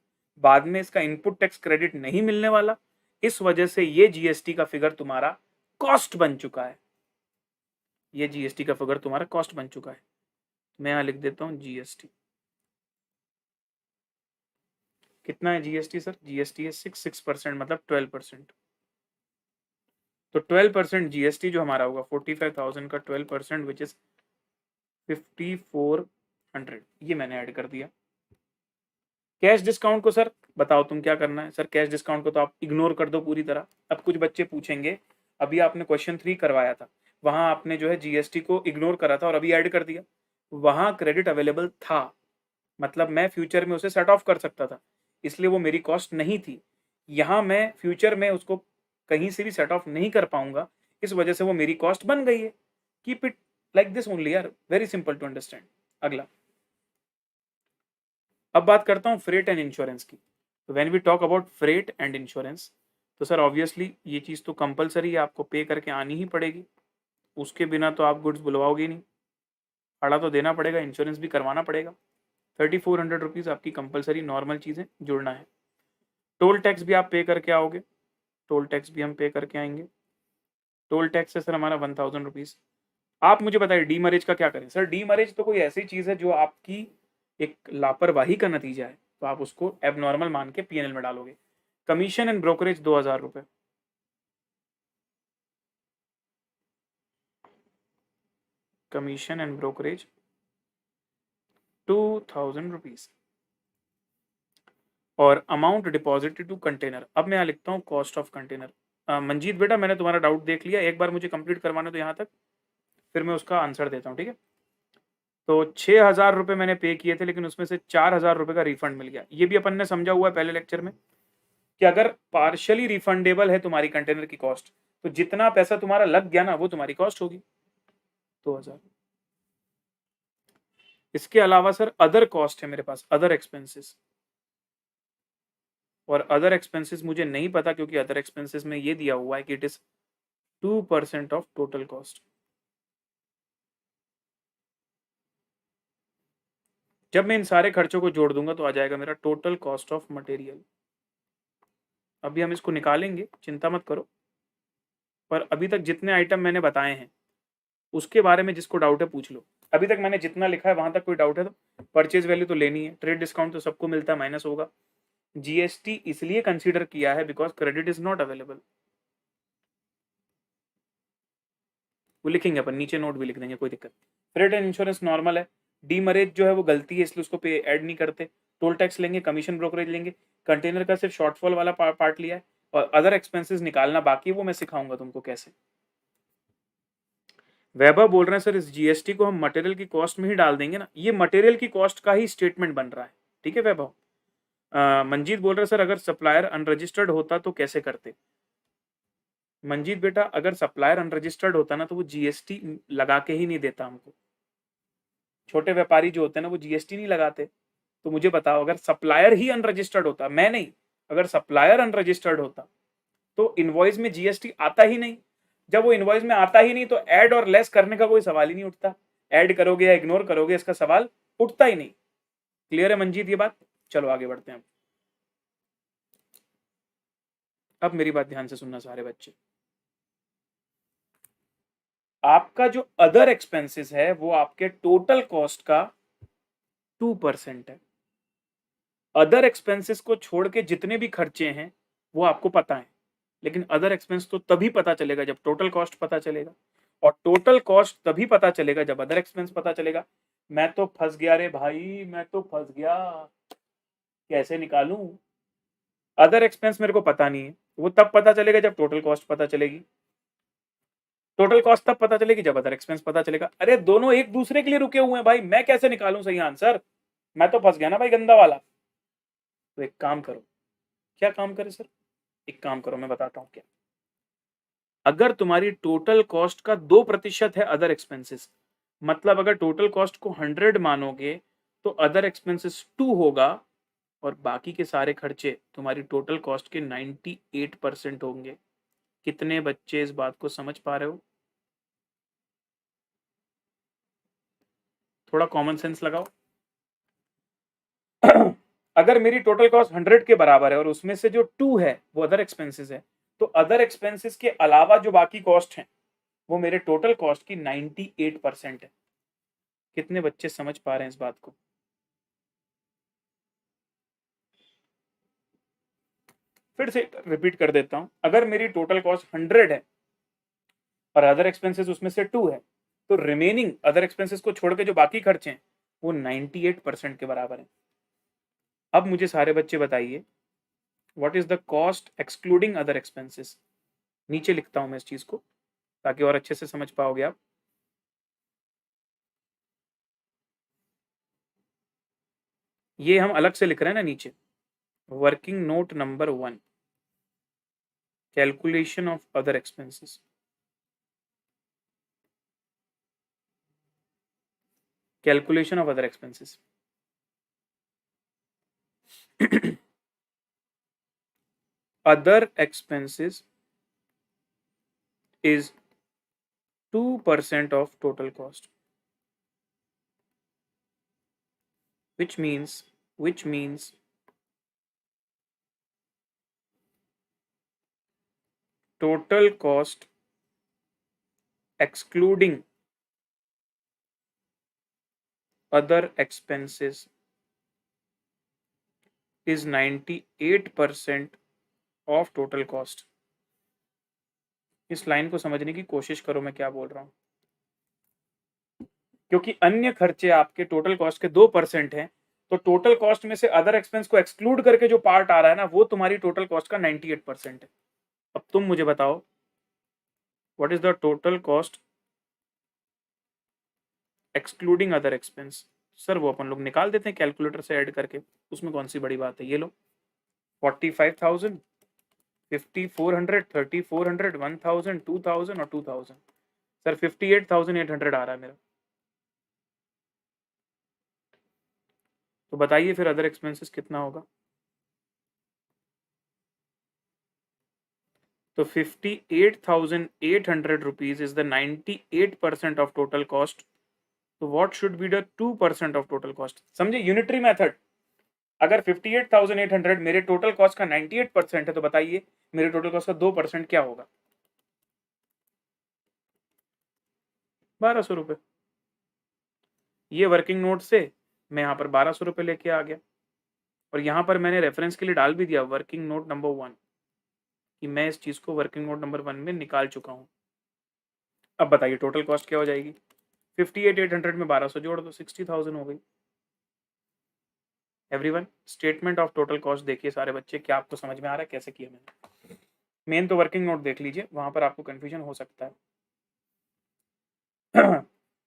बाद में इसका इनपुट टैक्स क्रेडिट नहीं मिलने वाला। इस वजह से ये जीएसटी का फिगर तुम्हारा कॉस्ट बन चुका है, ये जीएसटी का फिगर तुम्हारा कॉस्ट बन चुका है। मैं यहाँ लिख देता हूँ जीएसटी। कितना है जीएसटी सर? जीएसटी है 6% मतलब 12%। तो 12% जीएसटी जो हमारा होगा 45,000 का 12% विच इज 5400, ये मैंने ऐड कर दिया। कैश डिस्काउंट को सर बताओ तुम क्या करना है? सर कैश डिस्काउंट को तो आप इग्नोर कर दो पूरी तरह। अब कुछ बच्चे पूछेंगे अभी आपने क्वेश्चन 3 करवाया था, वहां आपने जो है जीएसटी को इग्नोर करा था और अभी ऐड कर दिया। वहां क्रेडिट अवेलेबल था, मतलब मैं फ्यूचर में उसे सेट ऑफ कर सकता था, इसलिए वो मेरी कॉस्ट नहीं थी। यहां मैं फ्यूचर में उसको कहीं से भी सेट ऑफ नहीं कर पाऊंगा, इस वजह से वो मेरी कॉस्ट बन गई है। Keep it like this only यार, वेरी सिंपल टू अंडरस्टैंड। अगला, अब बात करता हूँ फ्रेट एंड इंश्योरेंस की। तो when we talk about freight and insurance, तो सर ऑब्वियसली ये चीज़ तो कंपलसरी है, आपको पे करके आनी ही पड़ेगी, उसके बिना तो आप गुड्स बुलवाओगे नहीं, भाड़ा तो देना पड़ेगा, इंश्योरेंस भी करवाना पड़ेगा। 3400 रुपीज़ आपकी कंपलसरी नॉर्मल चीज़ें जुड़ना है। टोल टैक्स भी आप पे करके आओगे, टोल टैक्स भी हम पे करके आएंगे। टोल टैक्स है सर हमारा 1000 रुपीज़। आप मुझे बताइए डीमरेज का क्या करें? सर डीमरेज तो कोई ऐसी चीज़ है जो आपकी एक लापरवाही का नतीजा है, तो आप उसको एबनॉर्मल मान के पीएनएल में डालोगे। कमीशन एंड ब्रोकरेज 2000 रुपये, कमीशन एंड ब्रोकरेज 2000 रुपीज़, और अमाउंट डिपॉजिटेड टू कंटेनर। अब मैं यहाँ लिखता हूँ कॉस्ट ऑफ कंटेनर। मंजीत बेटा मैंने तुम्हारा डाउट देख लिया, एक बार मुझे कंप्लीट करवाना तो यहाँ तक, फिर मैं उसका आंसर देता हूँ, ठीक है? तो 6000 रुपये मैंने पे किए थे, लेकिन उसमें से 4000 रुपये का रिफंड मिल गया। ये भी अपन ने समझा हुआ है पहले लेक्चर में कि अगर पार्शियली रिफंडेबल है तुम्हारी कंटेनर की कॉस्ट, तो जितना पैसा तुम्हारा लग गया ना वो तुम्हारी कॉस्ट होगी 2000। इसके अलावा सर अदर कॉस्ट है मेरे पास, अदर एक्सपेंसेस, और अदर एक्सपेंसेस मुझे नहीं पता क्योंकि अदर एक्सपेंसेस में ये दिया हुआ है कि it is 2% of total cost. जब मैं इन सारे खर्चों को जोड़ दूंगा तो आ जाएगा मेरा टोटल कॉस्ट ऑफ मटेरियल। अभी हम इसको निकालेंगे, चिंता मत करो, पर अभी तक जितने आइटम मैंने बताए हैं उसके बारे में जिसको डाउट है पूछ लो। अभी तक मैंने जितना लिखा है वहां तक कोई डाउट है तो? परचेज वैल्यू तो लेनी है, ट्रेड डिस्काउंट तो सबको मिलता है, माइनस होगा। जीएसटी इसलिए कंसीडर किया है because credit is not available, वो लिखेंगे अपन, नीचे नोट भी लिख देंगे, कोई दिक्कत। फ्रेट एंड इंश्योरेंस नॉर्मल है, डीमरेज जो है वो गलती है इसलिए उसको पे ऐड नहीं करते। टोल टैक्स लेंगे, कमीशन ब्रोकरेज लेंगे, कंटेनर का सिर्फ शॉर्टफॉल वाला पार्ट लिया है, और अदर एक्सपेंसेस निकालना बाकी है, वो मैं सिखाऊंगा तुमको कैसे। वैभव बोल रहे हैं सर इस जीएसटी को हम मटेरियल की कॉस्ट में ही डाल देंगे ना, ये मटेरियल की कॉस्ट का ही स्टेटमेंट बन रहा है, ठीक है वैभव। मंजीत बोल रहे सर अगर सप्लायर अनरजिस्टर्ड होता तो कैसे करते? मंजीत बेटा अगर सप्लायर अनरजिस्टर्ड होता ना तो वो जीएसटी लगा के ही नहीं देता हमको। छोटे व्यापारी जो होते हैं ना वो जीएसटी नहीं लगाते। तो मुझे बताओ अगर सप्लायर ही अनरजिस्टर्ड होता, मैं नहीं, अगर सप्लायर अनरजिस्टर्ड होता तो इनवॉइस में जीएसटी आता ही नहीं। जब वो इनवॉइस में आता ही नहीं तो ऐड और लेस करने का कोई सवाल ही नहीं उठता। ऐड करोगे या इग्नोर करोगे इसका सवाल उठता ही नहीं। क्लियर है मंजीत ये बात? चलो आगे बढ़ते हैं। अब मेरी बात ध्यान से सुनना सारे बच्चे। आपका जो अदर एक्सपेंसेस है वो आपके टोटल कॉस्ट का 2% है। अदर एक्सपेंसेस को छोड़ के जितने भी खर्चे हैं वो आपको पता है, लेकिन अदर एक्सपेंस तो तभी पता चलेगा जब टोटल कॉस्ट पता चलेगा, और टोटल कॉस्ट तभी पता चलेगा जब अदर एक्सपेंस पता चलेगा। मैं तो फंस गया रे भाई, मैं तो फंस गया, कैसे निकालूं? अदर एक्सपेंस मेरे को पता नहीं है, वो तब पता चलेगा जब टोटल कॉस्ट पता चलेगी। टोटल कॉस्ट तब पता चलेगी जब अदर एक्सपेंस पता चलेगा। अरे दोनों एक दूसरे के लिए रुके हुए हैं भाई, मैं कैसे निकालूं सही आंसर? मैं तो फंस गया ना भाई, गंदा वाला। तो एक काम करो। क्या काम करे सर? एक काम करो, मैं बताता हूं क्या। अगर तुम्हारी टोटल कॉस्ट का 2% है अदर एक्सपेंसेस, मतलब अगर टोटल कॉस्ट को 100 मानोगे तो अदर एक्सपेंसेस 2 होगा, और बाकी के सारे खर्चे तुम्हारी टोटल कॉस्ट के 98% होंगे। कितने बच्चे इस बात को समझ पा रहे हो? थोड़ा कॉमन सेंस लगाओ। अगर मेरी टोटल कॉस्ट 100 के बराबर है और उसमें से जो 2 है वो अदर एक्सपेंसेस है, तो अदर एक्सपेंसेस के अलावा जो बाकी कॉस्ट हैं वो मेरे टोटल कॉस्ट की 98% है। कितने बच्चे समझ पा रहे हैं इस बात को? फिर से रिपीट कर देता हूं, अगर मेरी टोटल कॉस्ट 100 है और अदर एक्सपेंसेस उसमें से 2 है, तो रिमेनिंग अदर एक्सपेंसेस को छोड़ के जो बाकी खर्चे हैं वो 98% के बराबर है। अब मुझे सारे बच्चे बताइए, what is the cost excluding other expenses? नीचे लिखता हूं मैं इस चीज को ताकि और अच्छे से समझ पाओगे आप। ये हम अलग से लिख रहे हैं ना नीचे, working note number 1, calculation of other expenses. Calculation of other expenses other expenses is 2% of total cost, which means total cost excluding other expenses is 98% of total cost। इस लाइन को समझने की कोशिश करो मैं क्या बोल रहा हूं, क्योंकि अन्य खर्चे आपके टोटल कॉस्ट के 2% हैं, तो टोटल कॉस्ट में से अदर एक्सपेंस को एक्सक्लूड करके जो पार्ट आ रहा है ना, वो तुम्हारी टोटल कॉस्ट का 98% है। अब तुम मुझे बताओ, what is the total cost excluding other expense? Sir वो अपन लोग निकाल देते हैं कैलकुलेटर से ऐड करके, उसमें कौन सी बड़ी बात है। ये लो, 45,000, 5,400, 3,400, 1,000, 2,000 और 2,000। सर 58,800 आ रहा है मेरा। तो बताइए फिर अदर एक्सपेंसेस कितना होगा? तो 58,800 rupees is the 98% of total cost. तो what should be the 2% of total cost? समझे यूनिटरी मेथड। अगर 58,800 मेरे टोटल कॉस्ट का 98% है, तो बताइए मेरे टोटल कॉस्ट का 2% क्या होगा? 1,200 रुपए। ये वर्किंग नोट से मैं यहाँ पर 1,200 रुपए लेके आ गया, और यहाँ पर मैंने रेफरेंस के लिए डाल भी दिया वर्किंग नोट नंबर 1 कि मैं इस चीज को वर्किंग नोट नंबर 1 में निकाल चुका हूँ। अब बताइए टोटल कॉस्ट क्या हो जाएगी? 58,800 में 1,200 जोड़ दो, 60,000 हो गई। Everyone, statement of total cost देखिए सारे बच्चे, क्या आपको समझ में आ रहा है कैसे किया मैंने? मेन तो वर्किंग नोट देख लीजिए, वहां पर आपको कंफ्यूजन हो सकता है।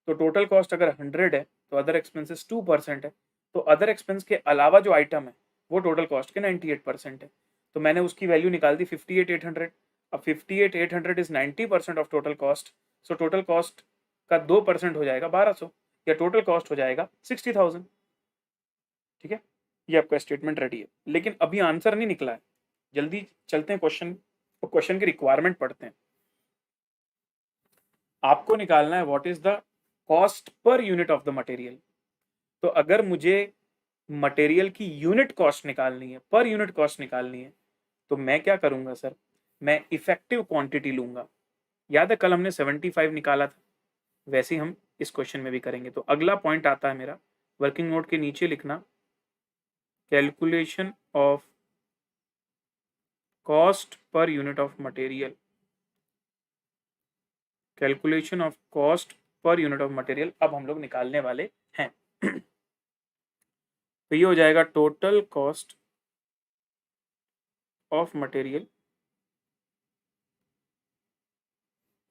तो टोटल कॉस्ट अगर 100 है तो अदर एक्सपेंसेस 2% है, तो अदर एक्सपेंस के अलावा जो आइटम है वो टोटल कॉस्ट के 98% है। तो मैंने उसकी वैल्यू निकाल दी 58,800। अब 58,800 is 90% of total cost, so total cost का 2% हो जाएगा 1,200, या टोटल कॉस्ट हो जाएगा 60,000। ठीक है, ये आपका स्टेटमेंट रेडी है, लेकिन अभी आंसर नहीं निकला है। जल्दी चलते हैं क्वेश्चन, तो क्वेश्चन की रिक्वायरमेंट पढ़ते हैं। आपको निकालना है what is the cost per unit of the material. तो अगर मुझे मटेरियल की यूनिट कॉस्ट निकालनी है, पर यूनिट कॉस्ट निकालनी है, तो मैं क्या करूंगा सर? मैं इफेक्टिव क्वांटिटी लूंगा। याद है कल हमने 75 निकाला था, वैसे ही हम इस क्वेश्चन में भी करेंगे। तो अगला पॉइंट आता है मेरा, वर्किंग नोट के नीचे लिखना, calculation of cost per unit of material. Calculation of cost per unit of material अब हम लोग निकालने वाले हैं। तो ये हो जाएगा total cost of material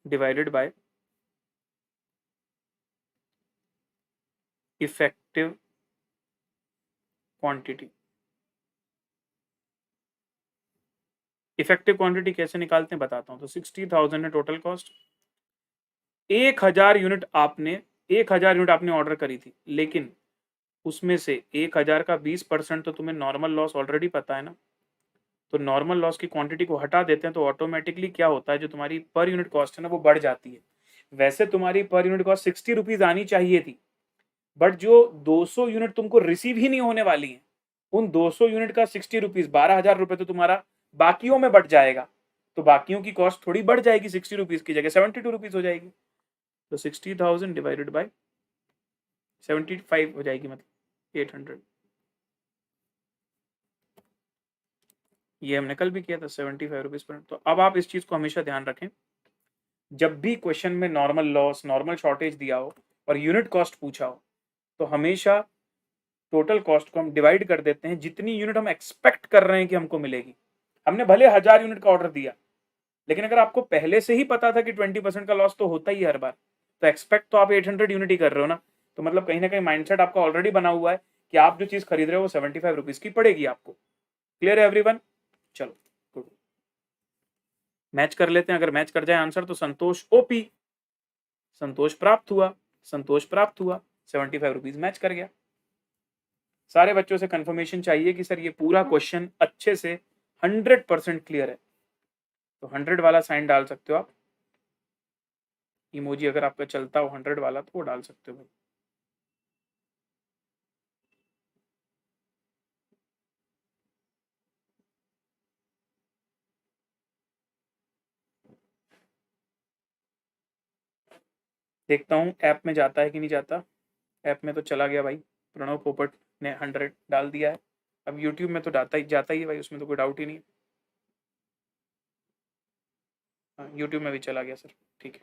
divided by effective quantity. Effective quantity कैसे निकालते हैं बताता हूं। तो 60,000 है टोटल कॉस्ट, 1,000 यूनिट आपने ऑर्डर करी थी, लेकिन उसमें से 1,000 का 20% तो तुम्हें नॉर्मल लॉस ऑलरेडी पता है ना। तो नॉर्मल लॉस की क्वांटिटी को हटा देते हैं, तो ऑटोमेटिकली क्या होता है, जो तुम्हारी पर यूनिट कॉस्ट है ना वो बढ़ जाती है। वैसे तुम्हारी पर यूनिट कॉस्ट 60 रुपीज आनी चाहिए थी, बट जो 200 यूनिट तुमको रिसीव ही नहीं होने वाली है, उन 200 यूनिट का 60 रुपीज, 12,000 रुपए तो तुम्हारा बाकियों में बढ़ जाएगा। तो बाकियों की कॉस्ट थोड़ी बढ़ जाएगी, 60 रुपीज की जगह 72 रुपीज हो जाएगी। तो 60,000 डिवाइडेड बाय 75 हो जाएगी, मतलब 800। ये हमने कल भी किया था 75 रुपीज पर। तो अब आप इस चीज को हमेशा ध्यान रखें, जब भी क्वेश्चन में नॉर्मल लॉस, नॉर्मल शॉर्टेज दिया हो और यूनिट कॉस्ट पूछा हो, तो हमेशा टोटल कॉस्ट को हम डिवाइड कर देते हैं जितनी यूनिट हम एक्सपेक्ट कर रहे हैं कि हमको मिलेगी। हमने भले 1000 यूनिट का ऑर्डर दिया, लेकिन अगर आपको पहले से ही पता था कि 20% का लॉस तो होता ही है हर बार, तो एक्सपेक्ट तो आप 800 यूनिट ही कर रहे हो ना। तो मतलब कहीं ना कहीं माइंडसेट आपका ऑलरेडी बना हुआ है कि आप जो चीज खरीद रहे हो वो 75 रुपीज की पड़ेगी आपको। क्लियर है एवरीवन? चलो गुड, मैच कर लेते हैं। अगर मैच कर जाए आंसर तो संतोष ओपी, संतोष प्राप्त हुआ, संतोष प्राप्त हुआ, 75 रुपीज मैच कर गया। सारे बच्चों से कंफर्मेशन चाहिए कि सर ये पूरा क्वेश्चन अच्छे से 100% क्लियर है, तो 100 वाला साइन डाल सकते हो आप। इमोजी अगर आपका चलता हो 100 वाला तो वो डाल सकते हो भाई। देखता हूँ ऐप में जाता है कि नहीं जाता। ऐप में तो चला गया भाई, प्रणव पोपट ने 100 डाल दिया है। अब यूट्यूब में तो जाता ही है भाई, उसमें तो कोई डाउट ही नहीं है। हाँ यूट्यूब में भी चला गया सर, ठीक है।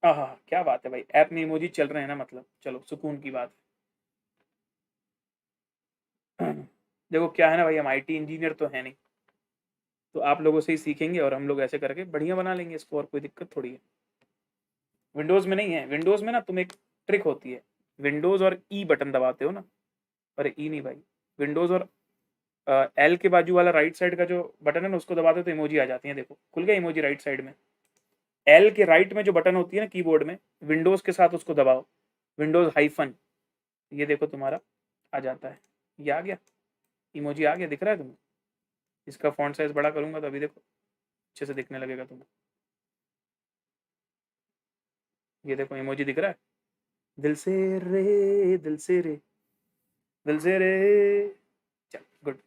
हाँ हाँ हाँ, क्या बात है भाई, ऐप में इमोजी चल रहे हैं ना, मतलब चलो सुकून की बात है। देखो क्या है ना भाई, हम आईटी इंजीनियर तो है नहीं, तो आप लोगों से ही सीखेंगे और हम लोग ऐसे करके बढ़िया बना लेंगे इसको, और कोई दिक्कत थोड़ी है। विंडोज में नहीं है, विंडोज में ना तुम एक ट्रिक होती है, विंडोज और ई बटन दबाते हो ना, अरे ई नहीं भाई, विंडोज और एल के बाजू वाला राइट साइड का जो बटन है ना उसको दबाते हो तो इमोजी आ जाती है। देखो खुल गया इमोजी राइट साइड में। एल के राइट में जो बटन होती है ना कीबोर्ड में, विंडोज के साथ उसको दबाओ, विंडोज हाइफन, ये देखो तुम्हारा आ जाता है। ये आ गया, इमोजी आ गया, दिख रहा है तुम्हें? इसका फॉन्ट साइज बड़ा करूंगा तो अभी देखो अच्छे से दिखने लगेगा तुम्हें। ये देखो इमोजी दिख रहा है, दिल से रे, दिल से रे, दिल से रे। चल गुड।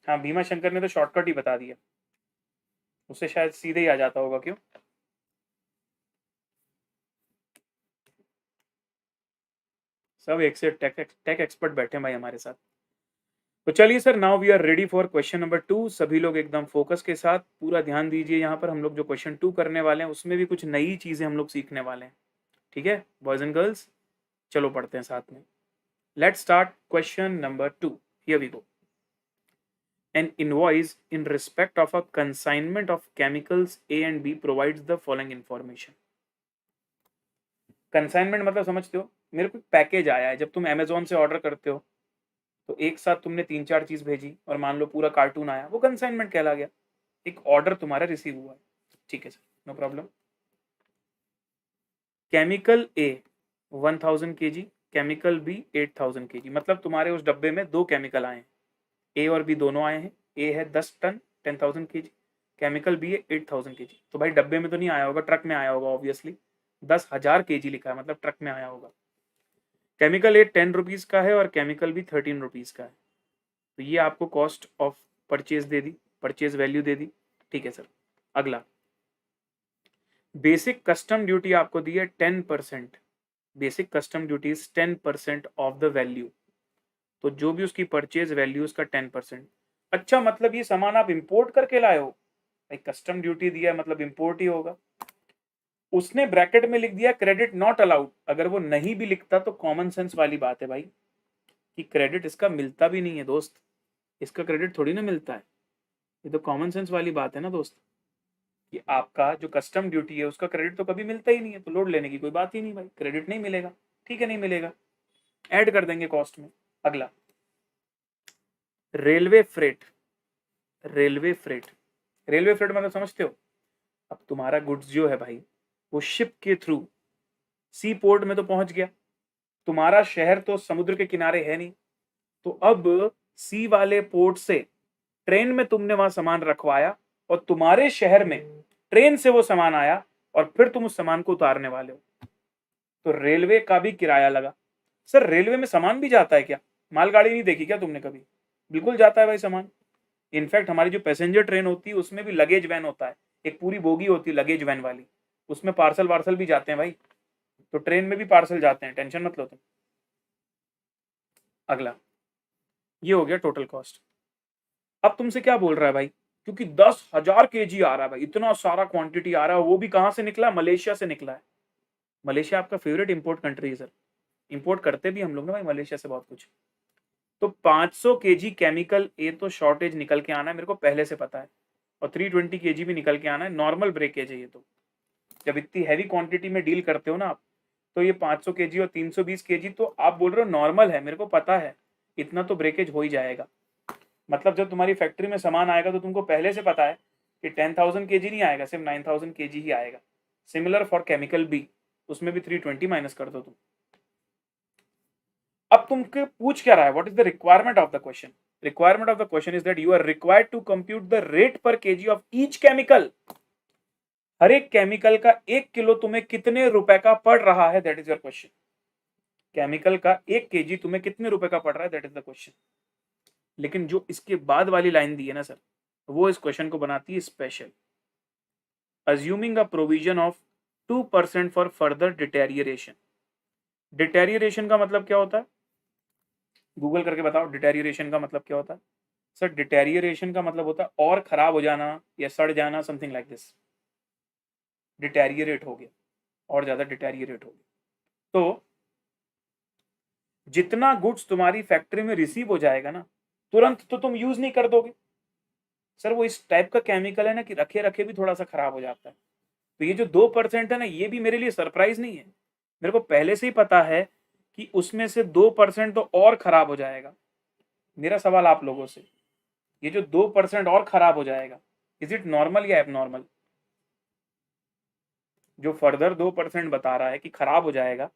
हाँ भीमा शंकर ने तो शॉर्टकट ही बता दिया, उससे शायद सीधे ही आ जाता होगा। क्यों? सब एक से टेक एक्सपर्ट बैठे हैं भाई हमारे साथ। तो चलिए sir, now we are ready for question number 2। सभी लोग एकदम फोकस के साथ पूरा ध्यान दीजिए। यहाँ पर हम लोग जो क्वेश्चन 2 करने वाले हैं उसमें भी कुछ नई चीजें हम लोग सीखने वाले हैं, ठीक है बॉयज एंड गर्ल्स? चलो पढ़ते हैं साथ में। Let's start question number 2। Here we go. An invoice in respect of a consignment of chemicals A and B provides the following information. Consignment मतलब समझते हो, मेरे को पैकेज आया है, जब तुम अमेजोन से ऑर्डर करते हो तो एक साथ तुमने 3-4 चीज भेजी और मान लो पूरा कार्टून आया, वो कंसाइनमेंट कहला गया। एक ऑर्डर तुम्हारा रिसीव हुआ है, ठीक है सर, नो प्रॉब्लम। केमिकल ए 1000 kg, केमिकल बी 8000 kg, मतलब तुम्हारे उस डब्बे में 2 केमिकल आए हैं, ए और बी दोनों आए हैं। ए है 10 टन 10,000 kg, केमिकल बी है 8000 kg। तो भाई डब्बे में तो नहीं आया होगा, ट्रक में आया होगा ऑब्वियसली, 10,000 kg लिखा है मतलब ट्रक में आया होगा। केमिकल ए 10 रुपीज का है और केमिकल बी 13 रुपीज का है, तो ये आपको कॉस्ट ऑफ परचेज दे दी, परचेज वैल्यू दे दी, ठीक है सर। अगला, बेसिक कस्टम ड्यूटी आपको दी है 10%, basic custom duty is 10% of the value, तो जो भी उसकी परचेज वैल्यू उसका 10%। अच्छा, मतलब ये सामान आप इंपोर्ट करके लाए हो, भाई कस्टम ड्यूटी दिया है मतलब इंपोर्ट ही होगा। उसने ब्रैकेट में लिख दिया क्रेडिट नॉट अलाउड, अगर वो नहीं भी लिखता तो कॉमन सेंस वाली बात है भाई कि क्रेडिट इसका मिलता भी नहीं है दोस्त, इसका क्रेडिट थोड़ी ना मिलता है, ये तो कॉमन सेंस वाली बात है ना दोस्त, कि आपका जो कस्टम ड्यूटी है उसका क्रेडिट तो कभी मिलता ही नहीं है, तो लोड लेने की कोई बात ही नहीं भाई, क्रेडिट नहीं मिलेगा, ठीक है नहीं मिलेगा, ऐड कर देंगे कॉस्ट में। अगला, railway freight, railway freight, railway freight मतलब समझते हो, अब तुम्हारा गुड्स जो है भाई वो शिप के थ्रू सी पोर्ट में तो पहुंच गया, तुम्हारा शहर तो समुद्र के किनारे है नहीं, तो अब सी वाले पोर्ट से ट्रेन में तुमने वहां सामान रखवाया और तुम्हारे शहर में ट्रेन से वो सामान आया और फिर तुम उस सामान को उतारने वाले हो, तो रेलवे का भी किराया लगा। सर रेलवे में सामान भी जाता है क्या? मालगाड़ी नहीं देखी क्या तुमने कभी? बिल्कुल जाता है भाई सामान, इनफैक्ट हमारी जो पैसेंजर ट्रेन होती है उसमें भी लगेज वैन होता है, एक पूरी बोगी होती है लगेज वैन वाली, उसमें पार्सल वार्सल भी जाते हैं भाई, तो ट्रेन में भी पार्सल जाते हैं, टेंशन मत लो तुम। अगला, ये हो गया टोटल कॉस्ट। अब तुमसे क्या बोल रहा है भाई, क्योंकि 10,000 kg आ रहा है भाई, इतना सारा क्वांटिटी आ रहा है, वो भी कहां से निकला, मलेशिया से निकला है। मलेशिया आपका फेवरेट इंपोर्ट कंट्री है सर, इंपोर्ट करते भी हम लोग ना भाई मलेशिया से बहुत कुछ। तो 500 kg केमिकल ए तो शॉर्टेज निकल के आना है, मेरे को पहले से पता है, और 320 kg भी निकल के आना है, नॉर्मल ब्रेकेज है ये तो। जब इतनी हैवी क्वांटिटी में डील करते हो ना आप, तो ये 500 kg और 320 kg तो आप बोल रहे हो नॉर्मल है, मेरे को पता है इतना तो ब्रेकेज हो ही जाएगा। मतलब जब तुम्हारी फैक्ट्री में सामान आएगा तो तुमको पहले से पता है कि 10,000 kg नहीं आएगा, सिर्फ 9,000 kg ही आएगा। सिमिलर फॉर केमिकल बी, उसमें भी 320 माइनस कर दो तुम। अब तुमके पूछ क्या रहा है, what is the requirement of the question? Requirement of the question is that you are required to compute the rate per kg of each chemical. हर एक केमिकल का 1 किलो तुम्हें कितने रुपए का पड़ रहा है, that is your question. Chemical का 1 kg तुम्हें कितने रुपए का पड़ रहा है, दैट इज द क्वेश्चन। लेकिन जो इसके बाद वाली लाइन दी है ना सर, वो इस क्वेश्चन को बनाती है special. Assuming a provision of 2% for further deterioration. Deterioration का मतलब क्या होता है, गूगल करके बताओ डिटेरियरेशन का मतलब क्या होता है। सर डिटेरियरेशन का मतलब होता है और खराब हो जाना या सड़ जाना, समथिंग लाइक दिस। डिटेरियरेट हो गया, और ज्यादा डिटेरियरेट हो गया। तो जितना गुड्स तुम्हारी फैक्ट्री में रिसीव हो जाएगा ना, तुरंत तो तुम यूज नहीं कर दोगे सर, वो इस टाइप का केमिकल है ना कि रखे रखे भी थोड़ा सा खराब हो जाता है। तो ये जो 2% है ना, ये भी मेरे लिए सरप्राइज नहीं है, मेरे को पहले से ही पता है कि उसमें से 2% तो और खराब हो जाएगा। मेरा सवाल आप लोगों से, ये जो 2% और खराब हो जाएगा, इज इट नॉर्मल या एबनॉर्मल? जो फर्दर 2% बता रहा है कि खराब हो जाएगा,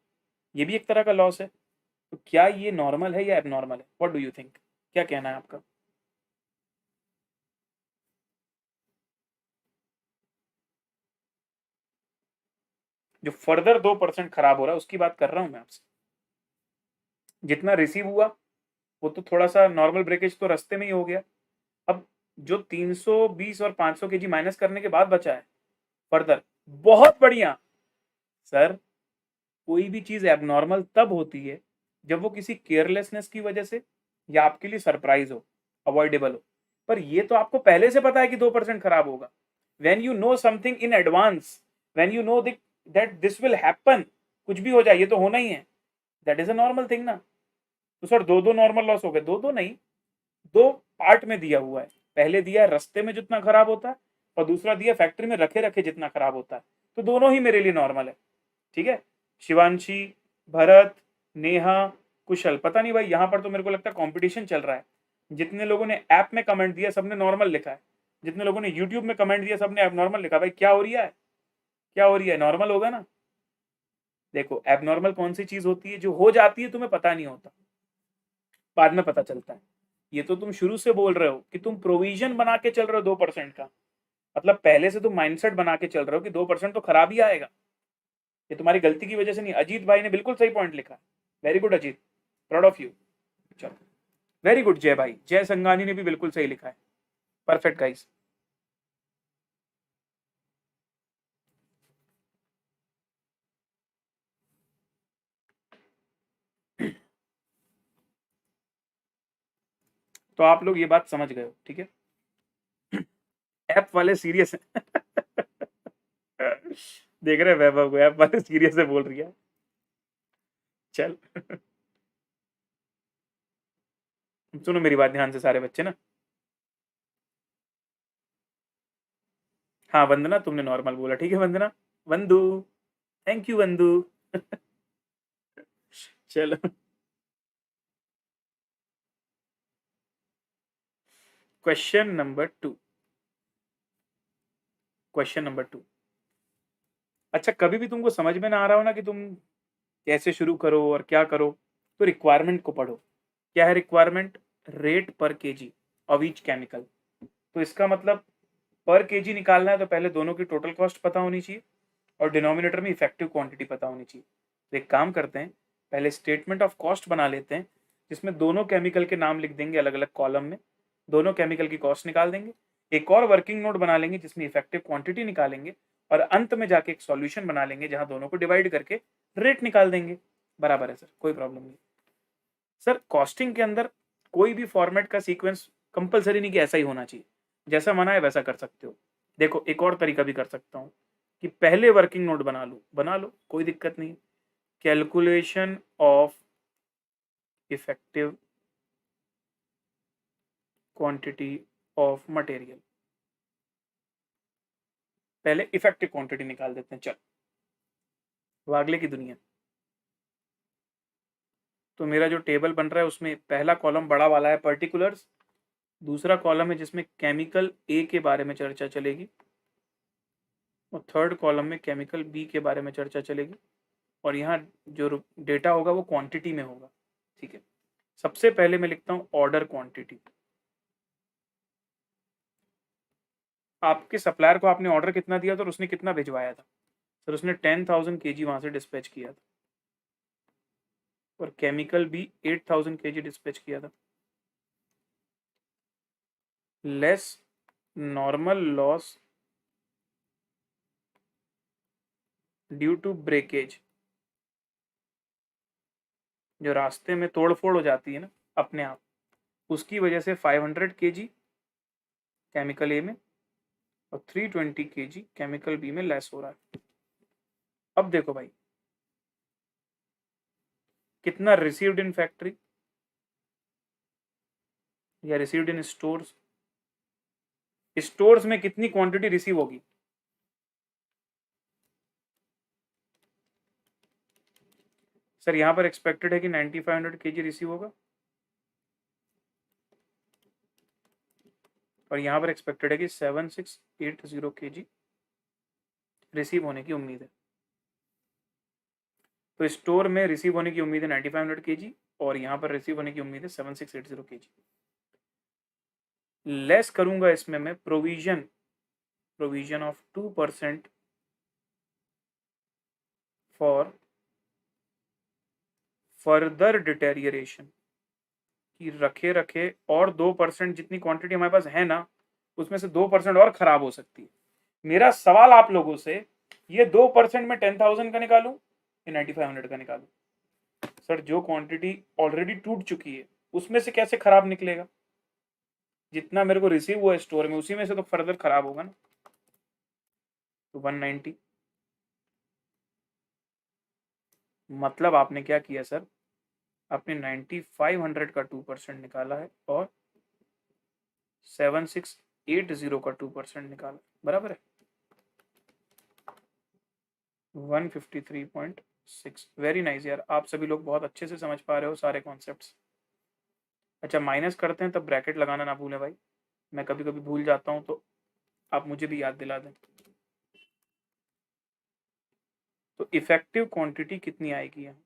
ये भी एक तरह का लॉस है, तो क्या ये नॉर्मल है या एबनॉर्मल है? व्हाट डू यू थिंक, क्या कहना है आपका? जो फर्दर 2% खराब हो रहा है उसकी बात कर रहा हूं मैं आपसे। जितना रिसीव हुआ वो तो थोड़ा सा नॉर्मल ब्रेकेज तो रास्ते में ही हो गया। अब जो 320 और 500 kg माइनस करने के बाद बचा है फर्दर, बहुत बढ़िया। सर कोई भी चीज एबनॉर्मल तब होती है जब वो किसी केयरलेसनेस की वजह से या आपके लिए सरप्राइज हो, अवॉइडेबल हो। पर ये तो आपको पहले से पता है कि 2% खराब होगा। When you know something in advance, when you know that this will happen, कुछ भी हो जाए ये तो होना ही है, that is a normal thing ना। तो सर दो दो नॉर्मल लॉस हो गए, दो दो नहीं, दो पार्ट में दिया हुआ है। पहले दिया है रास्ते में जितना खराब होता है, और दूसरा दिया फैक्ट्री में रखे रखे जितना खराब होता है, तो दोनों ही मेरे लिए नॉर्मल है। ठीक है, शिवांशी, भरत, नेहा, कुशल, पता नहीं भाई यहाँ पर तो मेरे को लगता है कंपटीशन चल रहा है। जितने लोगों ने ऐप में कमेंट दिया सबने नॉर्मल लिखा है, जितने लोगों ने यूट्यूब में कमेंट दिया सबने एबनॉर्मल लिखा। भाई क्या हो रही है, क्या हो रही है, नॉर्मल होगा ना। देखो एबनॉर्मल कौन सी चीज होती है, जो हो जाती है तुम्हें पता नहीं होता, बाद में पता चलता है। ये तो तुम शुरू से बोल रहे हो कि तुम प्रोविजन बना के चल रहे हो 2% का, मतलब पहले से तुम माइंडसेट बना के चल रहे हो कि 2% तो खराब ही आएगा। ये तुम्हारी गलती की वजह से नहीं। अजीत भाई ने बिल्कुल सही पॉइंट लिखा, very good Ajit, proud of you. चलो वेरी गुड जय भाई, जय संगानी ने भी बिल्कुल सही लिखा है, परफेक्ट गाइस। तो आप लोग ये बात समझ गए हो, ठीक है। ऐप वाले सीरियस है। देख रहे वैभव को, ऐप वाले सीरियस से बोल रही है। चल सुनो मेरी बात ध्यान से सारे बच्चे ना। हाँ वंदना, तुमने नॉर्मल बोला, ठीक है वंदना, वंदू, थैंक यू वंदू। चलो क्वेश्चन नंबर 2, क्वेश्चन नंबर 2। अच्छा कभी भी तुमको समझ में ना आ रहा हो ना कि तुम कैसे शुरू करो और क्या करो, तो रिक्वायरमेंट को पढ़ो। क्या है requirement? Rate per kg of each chemical. तो इसका मतलब पर केजी निकालना है तो पहले दोनों की टोटल कॉस्ट पता होनी चाहिए, और डिनोमिनेटर में इफेक्टिव क्वांटिटी पता होनी चाहिए। तो एक काम करते हैं, पहले स्टेटमेंट ऑफ कॉस्ट बना लेते हैं, जिसमें दोनों केमिकल के नाम लिख देंगे अलग अलग कॉलम में, दोनों केमिकल की कॉस्ट निकाल देंगे, एक और वर्किंग नोट बना लेंगे जिसमें इफेक्टिव क्वांटिटी निकालेंगे, और अंत में जाके एक सॉल्यूशन बना लेंगे जहां दोनों को डिवाइड करके रेट निकाल देंगे। बराबर है सर, कोई प्रॉब्लम नहीं। सर कॉस्टिंग के अंदर कोई भी फॉर्मेट का सीक्वेंस कंपलसरी नहीं कि ऐसा ही होना चाहिए, जैसा मना है वैसा कर सकते हो। देखो एक और तरीका भी कर सकता हूँ कि पहले वर्किंग नोट बना लो, कोई दिक्कत नहीं। Calculation of effective quantity of material, पहले इफेक्टिव क्वांटिटी निकाल देते हैं। चल वागले की दुनिया। तो मेरा जो टेबल बन रहा है उसमें पहला कॉलम बड़ा वाला है पर्टिकुलर्स, दूसरा कॉलम है जिसमें केमिकल ए के बारे में चर्चा चलेगी, और थर्ड कॉलम में केमिकल बी के बारे में चर्चा चलेगी, और यहाँ जो डेटा होगा वो क्वांटिटी में होगा। ठीक है, सबसे पहले मैं लिखता हूँ ऑर्डर क्वांटिटी। आपके सप्लायर को आपने ऑर्डर कितना दिया था और उसने कितना भिजवाया था? सर उसने 10,000 kg वहां से डिस्पैच किया था, और केमिकल भी 8,000 kg डिस्पैच किया था। Less normal loss due to breakage, जो रास्ते में तोड़फोड़ हो जाती है ना अपने आप, उसकी वजह से 500 kg केमिकल ए में और 320 kg केमिकल बी में लेस हो रहा है। अब देखो भाई, कितना रिसीव्ड इन फैक्ट्री या रिसीव्ड इन स्टोर्स, स्टोर्स में कितनी क्वांटिटी रिसीव होगी? सर यहां पर एक्सपेक्टेड है कि 9500 kg रिसीव होगा, और यहां पर एक्सपेक्टेड है कि 7680 kg रिसीव होने की उम्मीद है। तो स्टोर में रिसीव होने की उम्मीद है 9500 kg, और यहां पर रिसीव होने की उम्मीद है 7680 kg। लेस करूंगा इसमें मैं प्रोविजन ऑफ 2% फॉर फर्दर डिटेरियरेशन, कि रखे रखे और 2% जितनी क्वांटिटी हमारे पास है ना, उसमें से 2% और खराब हो सकती है। मेरा सवाल आप लोगों से, ये 2% में 10,000 का निकालूं या 9500 का निकालूं? सर जो क्वांटिटी ऑलरेडी टूट चुकी है उसमें से कैसे खराब निकलेगा? जितना मेरे को रिसीव हुआ है स्टोर में उसी में से तो फर्दर खराब होगा ना। तो 190, मतलब आपने क्या किया सर, आपने 9500 का 2% निकाला है और 7680 का 2% निकाला, बराबर है 153.6। वेरी नाइस यार, आप सभी लोग बहुत अच्छे से समझ पा रहे हो सारे कॉन्सेप्ट्स। अच्छा माइनस करते हैं तब ब्रैकेट लगाना ना भूलें भाई, मैं कभी कभी भूल जाता हूं तो आप मुझे भी याद दिला दें। तो इफेक्टिव क्वांटिटी कितनी आएगी यहाँ?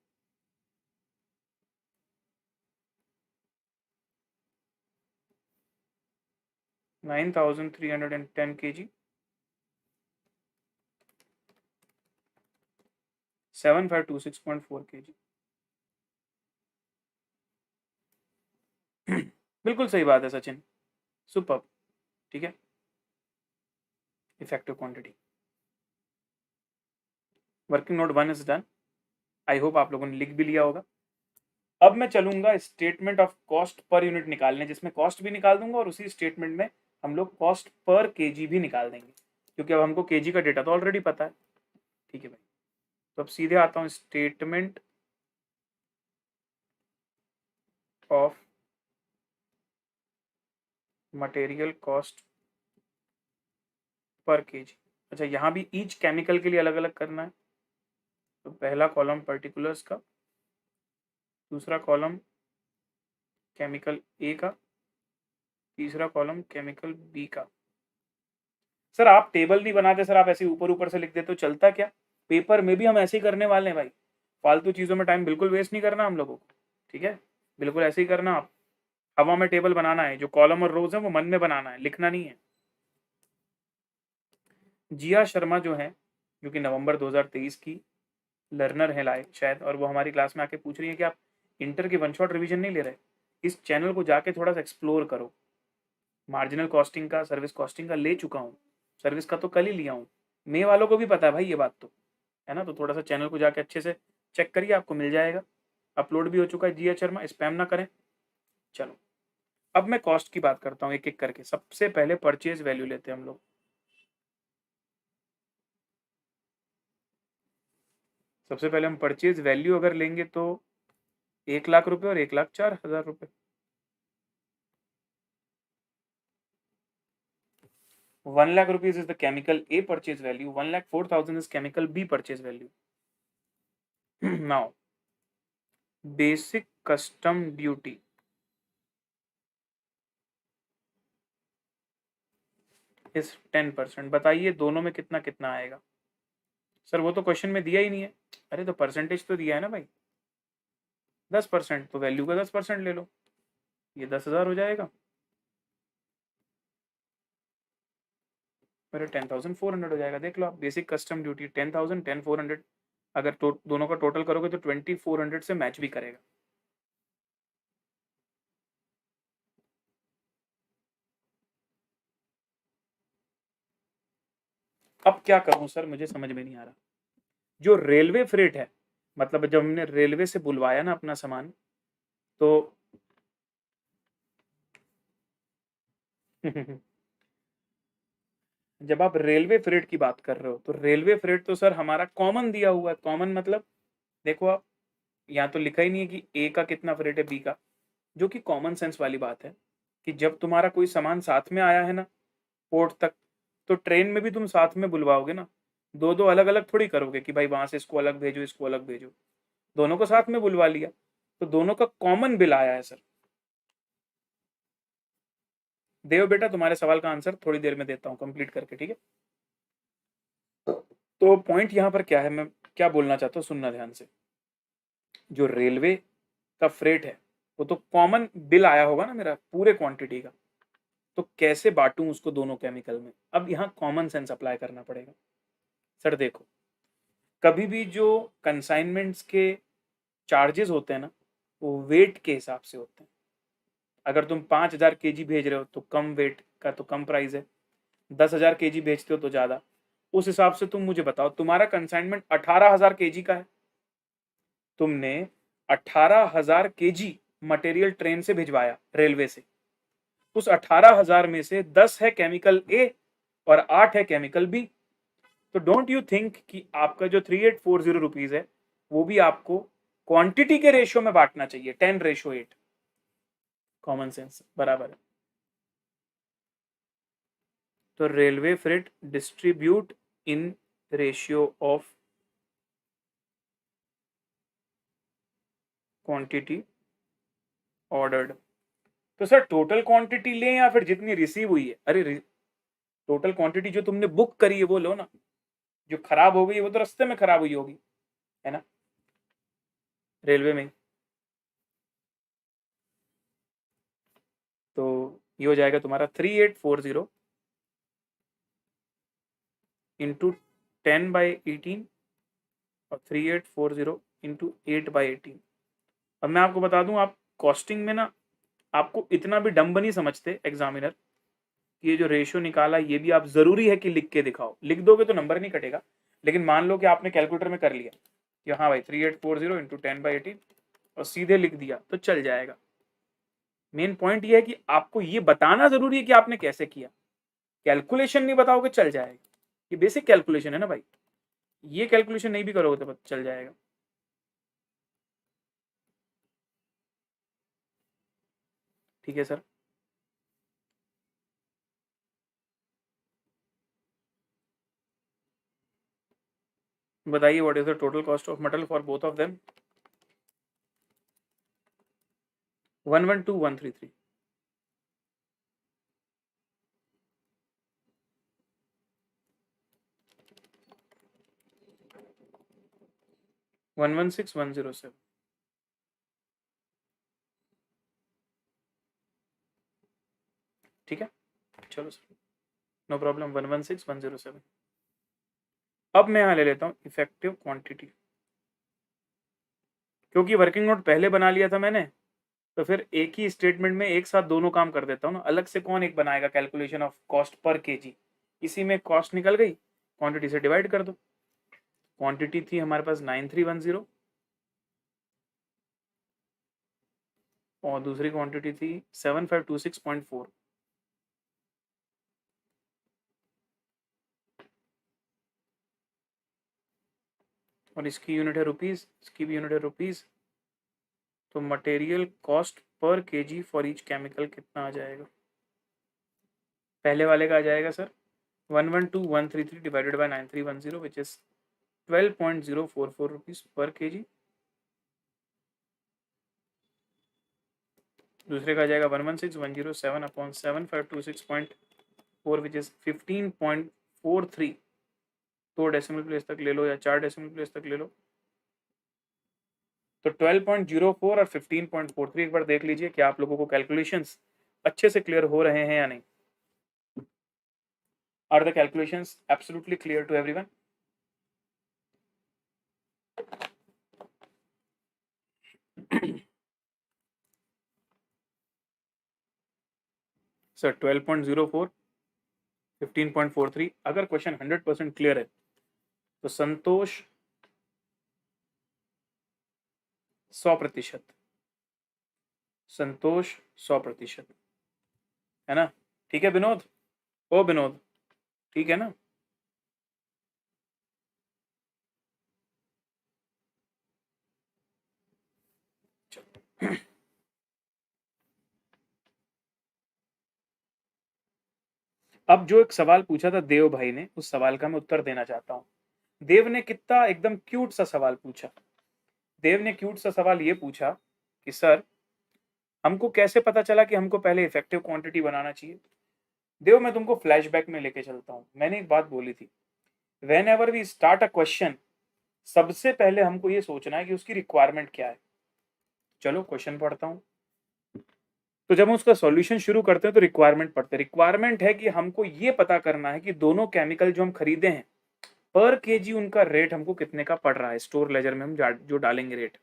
$9,310 kg, 7526.4 kg। बिल्कुल सही बात है सचिन, सुपर। ठीक है, effective quantity working note 1 is done. I hope आप लोगों ने लिख भी लिया होगा। अब मैं चलूंगा statement of cost per unit निकालने, जिसमें कॉस्ट भी निकाल दूंगा और उसी स्टेटमेंट में हम लोग कॉस्ट पर केजी भी निकाल देंगे, क्योंकि अब हमको केजी का डेटा तो ऑलरेडी पता है। ठीक है भाई, तो अब सीधे आता हूं statement of material cost per KG. अच्छा यहाँ भी ईच केमिकल के लिए अलग अलग करना है। तो पहला कॉलम पर्टिकुलर्स का, दूसरा कॉलम केमिकल ए का, तीसरा कॉलम केमिकल बी का। सर आप टेबल नहीं बनाते सर, आप ऐसे ऊपर ऊपर से लिख देते तो चलता क्या? पेपर में भी हम ऐसे ही करने वाले हैं भाई, फालतू चीजों में टाइम बिल्कुल वेस्ट नहीं करना हम लोगों को। ठीक है, बिल्कुल ऐसे ही करना। आप हवा में टेबल बनाना है, जो कॉलम और रोज है वो मन में बनाना है, लिखना नहीं है। जिया शर्मा जो है, जो कि नवंबर 2023 की लर्नर है लाइक शायद, और वो हमारी क्लास में आके पूछ रही है कि आप इंटर की वन शॉट रिवीजन नहीं ले रहे, इस चैनल को जाके थोड़ा सा एक्सप्लोर करो। मार्जिनल कॉस्टिंग का, सर्विस कॉस्टिंग का ले चुका हूँ, सर्विस का तो कल ही लिया हूँ। मे वालों को भी पता है भाई ये बात तो, है ना। तो थोड़ा सा चैनल को जाके अच्छे से चेक करिए, आपको मिल जाएगा। अपलोड भी हो चुका है जी शर्मा, स्पैम ना करें। चलो अब मैं कॉस्ट की बात करता हूँ एक एक करके। सबसे पहले परचेज वैल्यू लेते हैं हम लोग। सबसे पहले हम परचेज वैल्यू अगर लेंगे तो 1 लाख रुपए और 1,04,000 रुपए। 1 lakh rupees is the chemical A purchase value. 1,04,000 is chemical B purchase value. Now, basic custom duty is 10%. बताइए दोनों में कितना कितना आएगा। सर वो तो क्वेश्चन में दिया ही नहीं है। अरे तो परसेंटेज तो दिया है ना भाई, 10%, तो वैल्यू का 10% ले लो, ये 10,000 हो जाएगा। मेरे 10,400 हो जाएगा। देख लो आप, बेसिक कस्टम ड्यूटी 10,000, 10,400, अगर दोनों का टोटल करोगे तो 2,400 से मैच भी करेगा। अब क्या करूं सर, मुझे समझ में नहीं आ रहा। जो रेलवे फ्रेट है, मतलब जब हमने रेलवे से बुलवाया ना अपना सामान, तो जब आप रेलवे फ्रेट की बात कर रहे हो तो रेलवे फ्रेट तो सर हमारा कॉमन दिया हुआ है। कॉमन मतलब देखो आप, यहाँ तो लिखा ही नहीं है कि ए का कितना फ्रेट है बी का, जो कि कॉमन सेंस वाली बात है कि जब तुम्हारा कोई सामान साथ में आया है ना पोर्ट तक, तो ट्रेन में भी तुम साथ में बुलवाओगे ना, दो दो अलग अलग थोड़ी करोगे कि भाई वहां से इसको अलग भेजो इसको अलग भेजो। दोनों को साथ में बुलवा लिया, तो दोनों का कॉमन बिल आया है सर। देव बेटा तुम्हारे सवाल का आंसर थोड़ी देर में देता हूँ कंप्लीट करके, ठीक है। तो पॉइंट यहाँ पर क्या है, मैं क्या बोलना चाहता हूँ, सुनना ध्यान से। जो रेलवे का फ्रेट है वो तो कॉमन बिल आया होगा ना मेरा पूरे क्वांटिटी का, तो कैसे बांटूं उसको दोनों केमिकल में। अब यहाँ कॉमन सेंस अप्लाई करना पड़ेगा। सर देखो, कभी भी जो कंसाइनमेंट्स के चार्जेस होते हैं ना, वो वेट के हिसाब से होते हैं। अगर तुम 5,000 केजी भेज रहे हो तो कम वेट का तो कम प्राइस है, 10,000 केजी भेजते हो तो ज्यादा। उस हिसाब से तुम मुझे बताओ, तुम्हारा कंसाइनमेंट 18,000 केजी का है, तुमने 18,000 केजी मटेरियल ट्रेन से भिजवाया रेलवे से, उस 18,000 में से 10 है केमिकल ए और 8 है केमिकल बी। तो डोंट यू थिंक कि आपका जो 3,840 रुपीज है वो भी आपको क्वांटिटी के रेशियो में बांटना चाहिए, 10:8। कॉमन सेंस बराबर है। तो railway freight distribute in ratio of quantity ordered. तो सर टोटल क्वांटिटी लें या फिर जितनी रिसीव हुई है। अरे टोटल क्वांटिटी जो तुमने बुक करी है वो लो ना, जो खराब हो गई है वो तो रास्ते में खराब हुई होगी, है ना, रेलवे में। तो ये हो जाएगा तुम्हारा 3,840 इंटू 10/18 और 3,840 इंटू 8/18। अब मैं आपको बता दूं, आप कॉस्टिंग में ना आपको इतना भी डम्ब नहीं समझते एग्जामिनर, ये जो रेशियो निकाला ये भी आप जरूरी है कि लिख के दिखाओ। लिख दोगे तो नंबर नहीं कटेगा, लेकिन मान लो कि आपने कैलकुलेटर में कर लिया कि हाँ भाई 3,840 इंटू 10/18 और सीधे लिख दिया तो चल जाएगा। मेन पॉइंट ये है कि आपको ये बताना जरूरी है कि आपने कैसे किया। कैलकुलेशन नहीं बताओगे चल जाएगा, ये बेसिक कैलकुलेशन है ना भाई, ये कैलकुलेशन नहीं भी करोगे तो चल जाएगा। ठीक है सर। बताइए what is the total cost of material for both of them. 112,133। One 116,107। ठीक है, चलो सर, नो प्रॉब्लम। 116,107। अब मैं यहाँ ले लेता हूँ इफेक्टिव क्वांटिटी, क्योंकि वर्किंग नोट पहले बना लिया था मैंने, तो फिर एक ही स्टेटमेंट में एक साथ दोनों काम कर देता हूँ ना, अलग से कौन एक बनाएगा calculation of cost per KG. इसी में कॉस्ट निकल गई, क्वांटिटी से डिवाइड कर दो। क्वांटिटी थी हमारे पास 9310 और दूसरी क्वांटिटी थी 7526.4। और इसकी यूनिट है रुपीज, इसकी भी यूनिट है रुपीज। तो material cost per KG for each chemical कितना आ जाएगा? पहले वाले का आ जाएगा sir 112133 divided by 9310 which is 12.044 rupees per KG. दूसरे का आ जाएगा 116107 upon 7526.4 which is 15.43। 2 decimal place तक ले लो या 4 डेसिमल प्लेस तक ले लो। तो 12.04 और 15.43 एक बार देख लीजिए कि आप लोगों को कैलकुलेशंस अच्छे से क्लियर हो रहे हैं या नहीं। Are the calculations absolutely clear to everyone? Sir 12.04 15.43 अगर क्वेश्चन 100% क्लियर है तो संतोष 100%, संतोष 100% है ना? ठीक है विनोद, ओ विनोद, ठीक है ना? अब जो एक सवाल पूछा था देव भाई ने, उस सवाल का मैं उत्तर देना चाहता हूं। देव ने कितना एकदम क्यूट सा सवाल पूछा। देव ने क्यूट सा सवाल ये पूछा कि सर हमको कैसे पता चला कि हमको पहले इफेक्टिव क्वांटिटी बनाना चाहिए। देव मैं तुमको फ्लैशबैक में लेके चलता हूं। मैंने एक बात बोली थी, whenever we start a question सबसे पहले हमको ये सोचना है कि उसकी रिक्वायरमेंट क्या है। चलो क्वेश्चन पढ़ता हूं। तो जब हम उसका सॉल्यूशन शुरू करते हैं तो रिक्वायरमेंट पढ़ते हैं। रिक्वायरमेंट है कि हमको ये पता करना है कि दोनों केमिकल जो हम खरीदे हैं पर केजी उनका रेट हमको कितने का पड़ रहा है, स्टोर लेजर में हम जो डालेंगे रेट।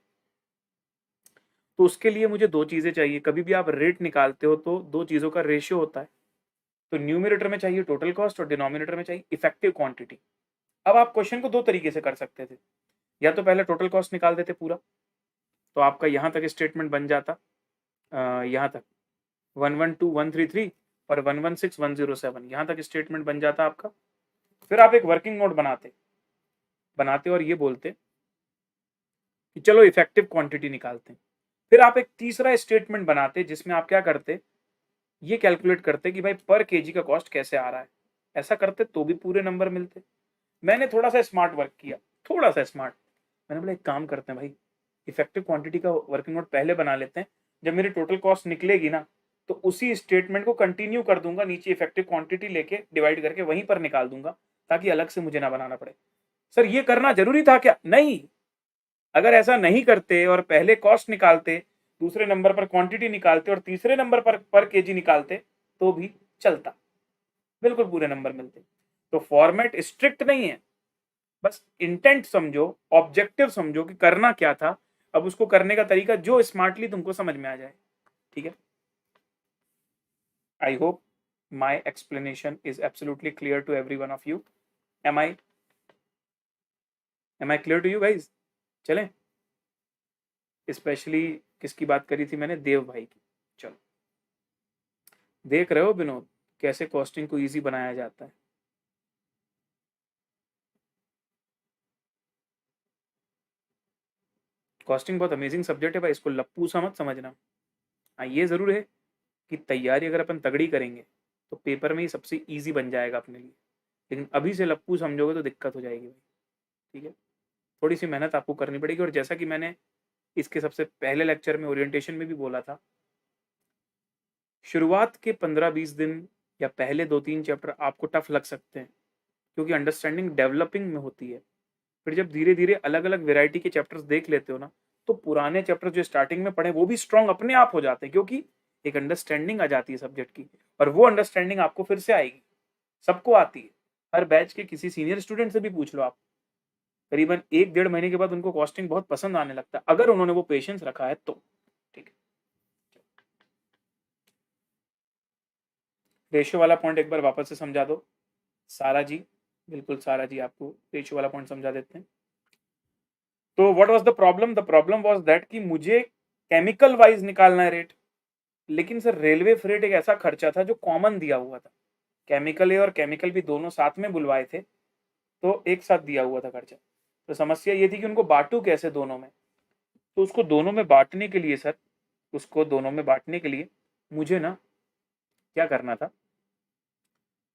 तो उसके लिए मुझे दो चीजें चाहिए। कभी भी आप रेट निकालते हो तो दो चीजों का रेशियो होता है। तो न्यूमिनेटर में चाहिए टोटल कॉस्ट और डिनोमिनेटर में चाहिए इफेक्टिव क्वांटिटी। अब आप क्वेश्चन को दो तरीके से कर सकते थे, या तो पहले टोटल कॉस्ट निकाल देते पूरा, तो आपका यहां तक स्टेटमेंट बन जाता, यहां तक 112133 और 116107 यहां तक स्टेटमेंट बन जाता आपका। फिर आप एक वर्किंग नोट बनाते और ये बोलते कि चलो इफेक्टिव क्वांटिटी निकालते हैं। फिर आप एक तीसरा स्टेटमेंट बनाते जिसमें आप क्या करते, ये कैलकुलेट करते कि भाई पर केजी का कॉस्ट कैसे आ रहा है। ऐसा करते तो भी पूरे नंबर मिलते। मैंने थोड़ा सा स्मार्ट वर्क किया, थोड़ा सा स्मार्ट। मैंने बोला एक काम करते हैं भाई, इफेक्टिव क्वांटिटी का वर्किंग नोट पहले बना लेते हैं। जब मेरी टोटल कॉस्ट निकलेगी ना तो उसी स्टेटमेंट को कंटिन्यू कर दूंगा, नीचे इफेक्टिव क्वांटिटी लेके डिवाइड करके वहीं पर निकाल दूंगा, ताकि अलग से मुझे ना बनाना पड़े। सर ये करना जरूरी था क्या? नहीं। अगर ऐसा नहीं करते और पहले कॉस्ट निकालते, दूसरे नंबर पर क्वांटिटी निकालते और तीसरे नंबर पर केजी निकालते तो भी चलता, बिल्कुल पूरे नंबर मिलते। तो फॉर्मेट स्ट्रिक्ट नहीं है, बस इंटेंट समझो, ऑब्जेक्टिव समझो कि करना क्या था। अब उसको करने का तरीका जो स्मार्टली तुमको समझ में आ जाए। ठीक है, I hope my explanation is absolutely clear to every one of you. Am I clear to you guys? चलें, स्पेशली किसकी बात करी थी मैंने? देव भाई की। चलो, देख रहे हो विनोद कैसे कॉस्टिंग को इजी बनाया जाता है। कॉस्टिंग बहुत अमेजिंग सब्जेक्ट है भाई, इसको लप्पू सा मत समझना। हाँ ये जरूर है कि तैयारी अगर अपन तगड़ी करेंगे तो पेपर में ही सबसे इजी बन जाएगा अपने लिए, लेकिन अभी से लप्पू समझोगे तो दिक्कत हो जाएगी भाई। ठीक है, थोड़ी सी मेहनत आपको करनी पड़ेगी। और जैसा कि मैंने इसके सबसे पहले लेक्चर में ओरिएंटेशन में भी बोला था, शुरुआत के 15-20 दिन या पहले 2-3 चैप्टर आपको टफ लग सकते हैं, क्योंकि अंडरस्टैंडिंग डेवलपिंग में होती है। फिर जब धीरे धीरे अलग अलग वेराइटी के चैप्टर्स देख लेते हो ना, तो पुराने चैप्टर जो स्टार्टिंग में पढ़े वो भी स्ट्रॉन्ग अपने आप हो जाते हैं, क्योंकि एक अंडरस्टैंडिंग आ जाती है सब्जेक्ट की। और वो अंडरस्टैंडिंग आपको फिर से आएगी, सबको आती है। हर बैच के किसी सीनियर स्टूडेंट से भी पूछ लो आप, करीबन 1-1.5 महीने के बाद उनको कॉस्टिंग बहुत पसंद आने लगता है, अगर उन्होंने वो पेशेंस रखा है तो। ठीक है, रेशियो वाला पॉइंट एक बार वापस से समझा दो सारा जी, बिल्कुल सारा जी आपको रेशियो वाला पॉइंट समझा देते हैं। तो what was the problem was that कि मुझे केमिकल वाइज निकालना है रेट, लेकिन सर रेलवे फ्रेट एक ऐसा खर्चा था जो कॉमन दिया हुआ था, केमिकल ए और केमिकल भी दोनों साथ में बुलवाए थे, तो एक साथ दिया हुआ था खर्चा। तो समस्या ये थी कि उनको बांटू कैसे दोनों में। तो उसको दोनों में बांटने के लिए सर, उसको दोनों में बांटने के लिए मुझे ना क्या करना था,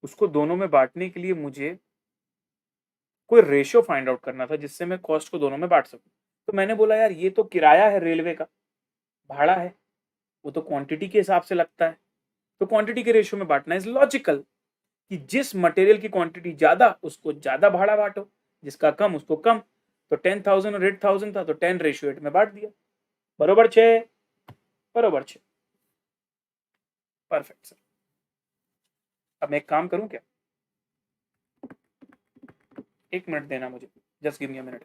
उसको दोनों में बांटने के लिए मुझे कोई रेशियो फाइंड आउट करना था जिससे मैं कॉस्ट को दोनों में बांट सकूं। तो मैंने बोला यार ये तो किराया है रेलवे का, भाड़ा है, वो तो क्वांटिटी के हिसाब से लगता है, तो क्वांटिटी के रेशियो में बांटना इज लॉजिकल कि जिस मटेरियल की क्वांटिटी ज्यादा उसको ज्यादा भाड़ा बांटो, जिसका कम उसको कम। तो 10,000 और 8,000 था तो 10:8 में बांट दिया, बरोबर 6, बरोबर 6, परफेक्ट सर। अब मैं एक काम करूं क्या, 1 मिनट देना मुझे, just give me a minute.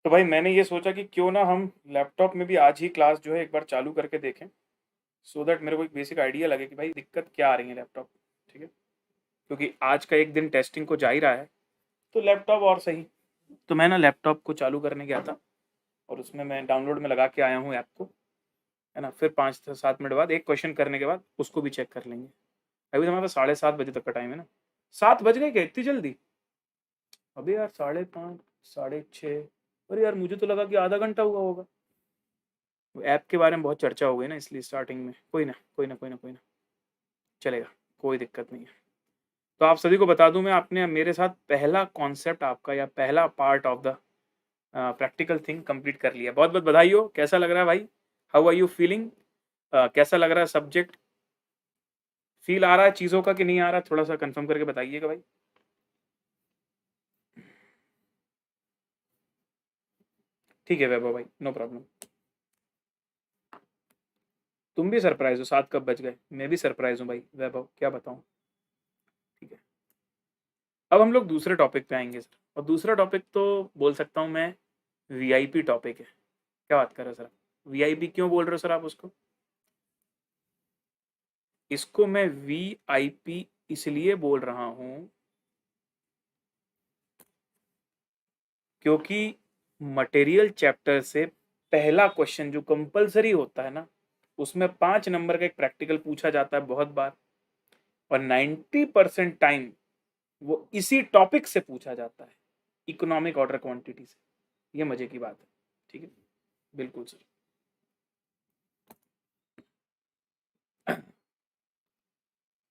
तो भाई मैंने ये सोचा कि क्यों ना हम लैपटॉप में भी आज ही क्लास जो है एक बार चालू करके देखें, सो दैट मेरे को एक बेसिक आइडिया लगे कि भाई दिक्कत क्या आ रही है लैपटॉप। ठीक है, क्योंकि आज का एक दिन टेस्टिंग को जा ही रहा है, तो लैपटॉप और सही। तो मैं ना लैपटॉप को चालू करने गया था और उसमें मैं डाउनलोड में लगा के आया हूँ ऐप को, है ना। फिर 5 से 7 मिनट बाद एक क्वेश्चन करने के बाद उसको भी चेक कर लेंगे। अभी तो हमारे पास 7:30 बजे तक का टाइम है ना। 7 बज गए क्या इतनी जल्दी? अबे यार 5:30, 6:30। अरे यार मुझे तो लगा कि आधा घंटा हुआ होगा। ऐप के बारे में बहुत चर्चा हो गई ना इसलिए स्टार्टिंग में। कोई ना कोई ना कोई ना कोई ना, चलेगा, कोई दिक्कत नहीं है। तो आप सभी को बता दूं, मैं आपने मेरे साथ पहला कॉन्सेप्ट आपका या पहला part of the practical thing complete कर लिया। बहुत बहुत बधाई हो। कैसा लग रहा है भाई? How are you feeling? कैसा लग रहा है सब्जेक्ट? फील आ रहा है चीज़ों का कि नहीं आ रहा? थोड़ा सा कंफर्म करके बताइएगा भाई। ठीक है वैभव भाई, नो प्रॉब्लम। तुम भी सरप्राइज हो, 7 कब बज गए? मैं भी सरप्राइज हूँ भाई वैभव, क्या बताऊँ। ठीक है, अब हम लोग दूसरे टॉपिक पे आएंगे सर। और दूसरा टॉपिक तो बोल सकता हूँ मैं वीआईपी टॉपिक है। क्या बात कर रहे हो सर? वीआईपी क्यों बोल रहे हो सर आप उसको? इसको मैं वीआईपी इसलिए बोल रहा हूं क्योंकि मटेरियल चैप्टर से पहला क्वेश्चन जो कंपलसरी होता है ना, उसमें 5 नंबर का एक प्रैक्टिकल पूछा जाता है बहुत बार, और 90% टाइम वो इसी टॉपिक से पूछा जाता है, इकोनॉमिक ऑर्डर क्वांटिटी से। ये मजे की बात है। ठीक है, बिल्कुल sir.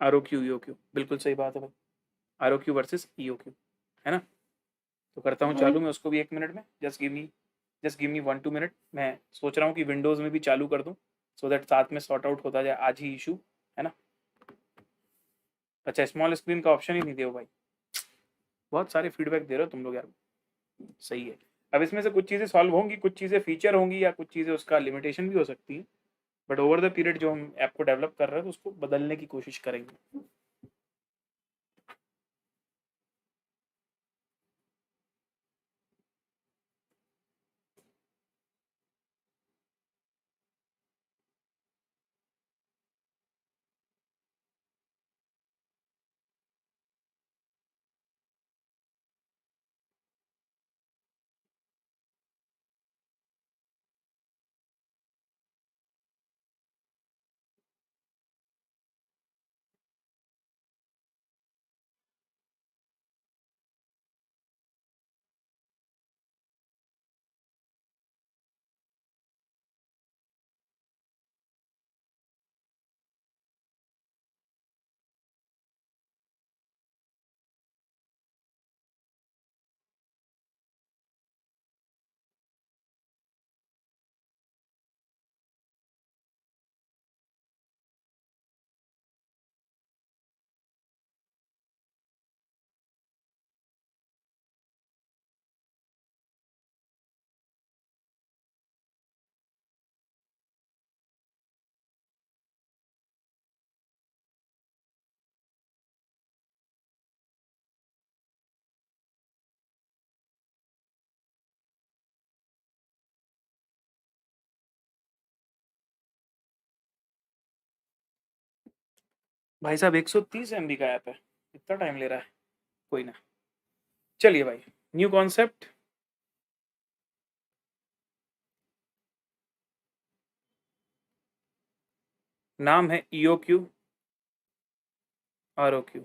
R O Q E O Q, बिल्कुल सही बात है भाई। R O Q versus E O Q, है ना। तो करता हूँ चालू मैं उसको भी 1 मिनट में। Just give me 1-2 minute. मैं सोच रहा हूँ कि विंडोज में भी चालू कर दूँ सो दैट साथ में सॉर्ट आउट होता जाए आज ही इशू, है ना। अच्छा, स्मॉल स्क्रीन का ऑप्शन ही नहीं दे भाई। बहुत सारे फीडबैक दे रहे हो तुम लोग यार, सही है। अब इसमें से कुछ चीज़ें सॉल्व होंगी, कुछ चीज़ें फीचर होंगी या कुछ चीज़ें उसका लिमिटेशन भी हो सकती है, बट ओवर द पीरियड जो हम ऐप को डेवलप कर रहे हैं तो उसको बदलने की कोशिश करेंगे। भाई साहब 130 MB का ऐप है, इतना टाइम ले रहा है। कोई ना, चलिए भाई, न्यू कॉन्सेप्ट। नाम है EOQ ROQ।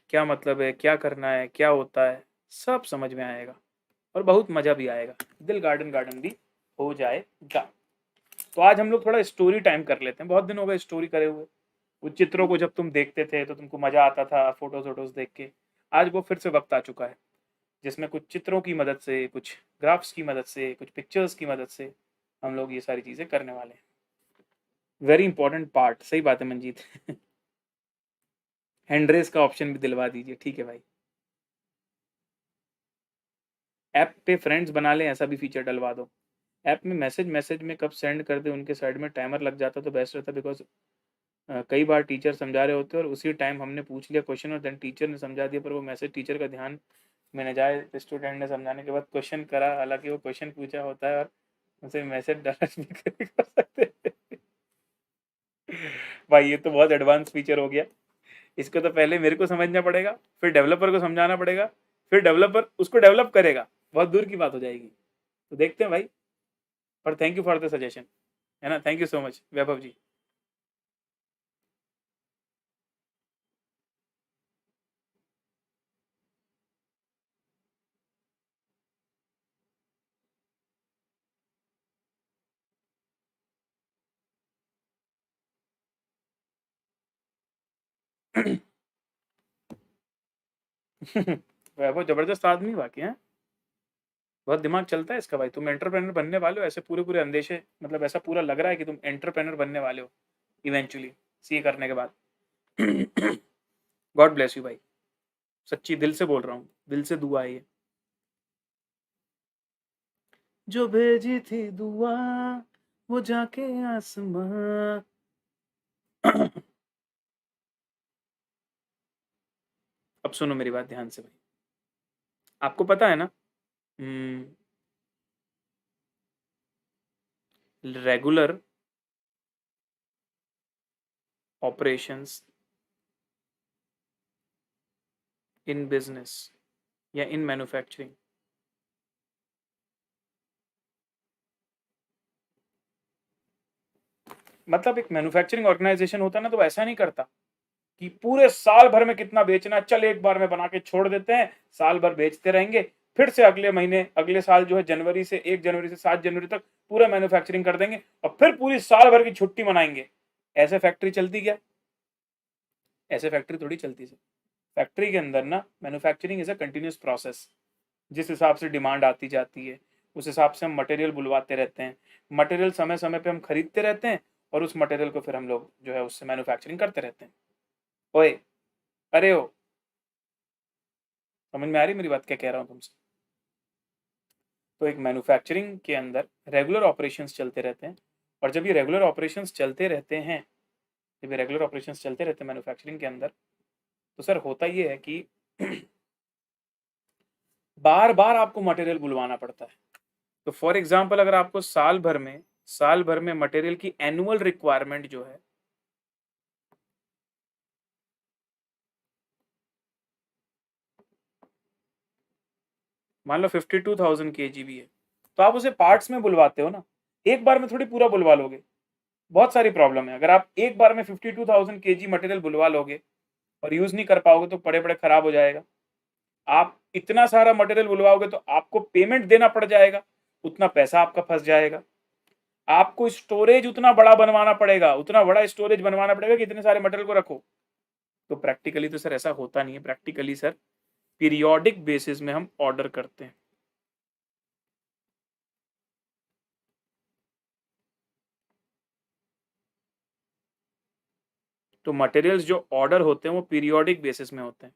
क्या मतलब है, क्या करना है, क्या होता है, सब समझ में आएगा और बहुत मजा भी आएगा, दिल गार्डन गार्डन भी हो जाएगा। तो आज हम लोग थोड़ा स्टोरी टाइम कर लेते हैं, बहुत दिन हो गए स्टोरी करे हुए। उस चित्रों को जब तुम देखते थे तो तुमको मजा आता था फोटोज वोटोज देख के, आज वो फिर से वक्त आ चुका है जिसमें कुछ चित्रों की मदद से, कुछ ग्राफ्स की मदद से, कुछ पिक्चर्स की मदद से हम लोग ये सारी चीजें करने वाले हैं। वेरी इंपॉर्टेंट पार्ट, सही बात है मंजीत। हैंड रेस का ऑप्शन भी दिलवा दीजिए, ठीक है भाई। ऐप पे फ्रेंड्स बना लें ऐसा भी फीचर डलवा दो। ऐप में मैसेज में कब सेंड कर दे उनके साइड में टाइमर लग जाता तो बेस्ट रहता, बिकॉज कई बार टीचर समझा रहे होते हैं और उसी टाइम हमने पूछ लिया क्वेश्चन और देन टीचर ने समझा दिया, पर वो मैसेज टीचर का ध्यान में न जाए, स्टूडेंट ने समझाने के बाद क्वेश्चन करा, हालांकि वो क्वेश्चन पूछा होता है और उसे मैसेज डाला भी कर सकते हैं। भाई ये तो बहुत एडवांस फीचर हो गया। इसको तो पहले मेरे को समझना पड़ेगा, फिर डेवलपर को समझाना पड़ेगा, फिर डेवलपर उसको डेवलप करेगा, बहुत दूर की बात हो जाएगी। तो देखते हैं भाई, पर thank you for the suggestion, है ना। थैंक यू सो मच वैभव जी। वैभव जबरदस्त आदमी बाकी है, बहुत दिमाग चलता है इसका भाई। तुम एंटरप्रेनर बनने वाले हो, ऐसे पूरे पूरे अंदेशे, मतलब ऐसा पूरा लग रहा है कि तुम एंटरप्रेनर बनने वाले हो इवेंचुअली सीए करने के बाद। गॉड ब्लेस यू भाई, सच्ची दिल से बोल रहा हूँ, दिल से दुआ है ये। जो भेजी थी दुआ वो जाके आसमां। अब सुनो मेरी बात ध्यान से भाई, आपको पता है ना, रेगुलर ऑपरेशंस इन बिजनेस या इन मैन्युफैक्चरिंग, मतलब एक मैन्युफैक्चरिंग ऑर्गेनाइजेशन होता है ना, तो ऐसा नहीं करता कि पूरे साल भर में कितना बेचना है, चल एक बार में बना के छोड़ देते हैं, साल भर बेचते रहेंगे, फिर से अगले महीने अगले साल जो है जनवरी से 1 जनवरी से 7 जनवरी तक पूरा मैन्युफैक्चरिंग कर देंगे और फिर पूरी साल भर की छुट्टी मनाएंगे। ऐसे फैक्ट्री चलती क्या? ऐसे फैक्ट्री थोड़ी चलती है। फैक्ट्री के अंदर ना manufacturing is a continuous process. जिस हिसाब से डिमांड आती जाती है उस हिसाब से हम मटेरियल बुलवाते रहते हैं, मटेरियल समय समय पे हम खरीदते रहते हैं और उस मटेरियल को फिर हम लोग जो है उससे मैन्युफैक्चरिंग करते रहते हैं। ओए, अरे हो, समझ में आ रही मेरी बात, क्या कह रहा हूँ तुमसे? तो एक मैन्युफैक्चरिंग के अंदर रेगुलर ऑपरेशंस चलते रहते हैं, और जब ये रेगुलर ऑपरेशंस चलते रहते हैं, जब ये रेगुलर ऑपरेशंस चलते रहते हैं मैन्युफैक्चरिंग के अंदर, तो सर होता ये है कि बार बार आपको मटेरियल बुलवाना पड़ता है। तो फॉर एग्जाम्पल अगर आपको साल भर में मटेरियल की एनुअल रिक्वायरमेंट जो है, मान लो 52,000 kg भी है, तो आप उसे पार्ट्स में बुलवाते हो ना, एक बार में थोड़ी पूरा बुलवा लोगे। बहुत सारी प्रॉब्लम है, अगर आप एक बार में 52,000 kg मटेरियल बुलवा लोगे और यूज नहीं कर पाओगे तो पड़े पड़े खराब हो जाएगा। आप इतना सारा मटेरियल बुलवाओगे तो आपको पेमेंट देना पड़ जाएगा, उतना पैसा आपका फंस जाएगा। आपको स्टोरेज उतना बड़ा बनवाना पड़ेगा, उतना बड़ा स्टोरेज बनवाना पड़ेगा कि इतने सारे मटेरियल को रखो। तो प्रैक्टिकली तो सर ऐसा होता नहीं है, प्रैक्टिकली सर पीरियोडिक बेसिस में हम ऑर्डर करते हैं। तो मटेरियल्स जो ऑर्डर होते हैं वो पीरियोडिक बेसिस में होते हैं।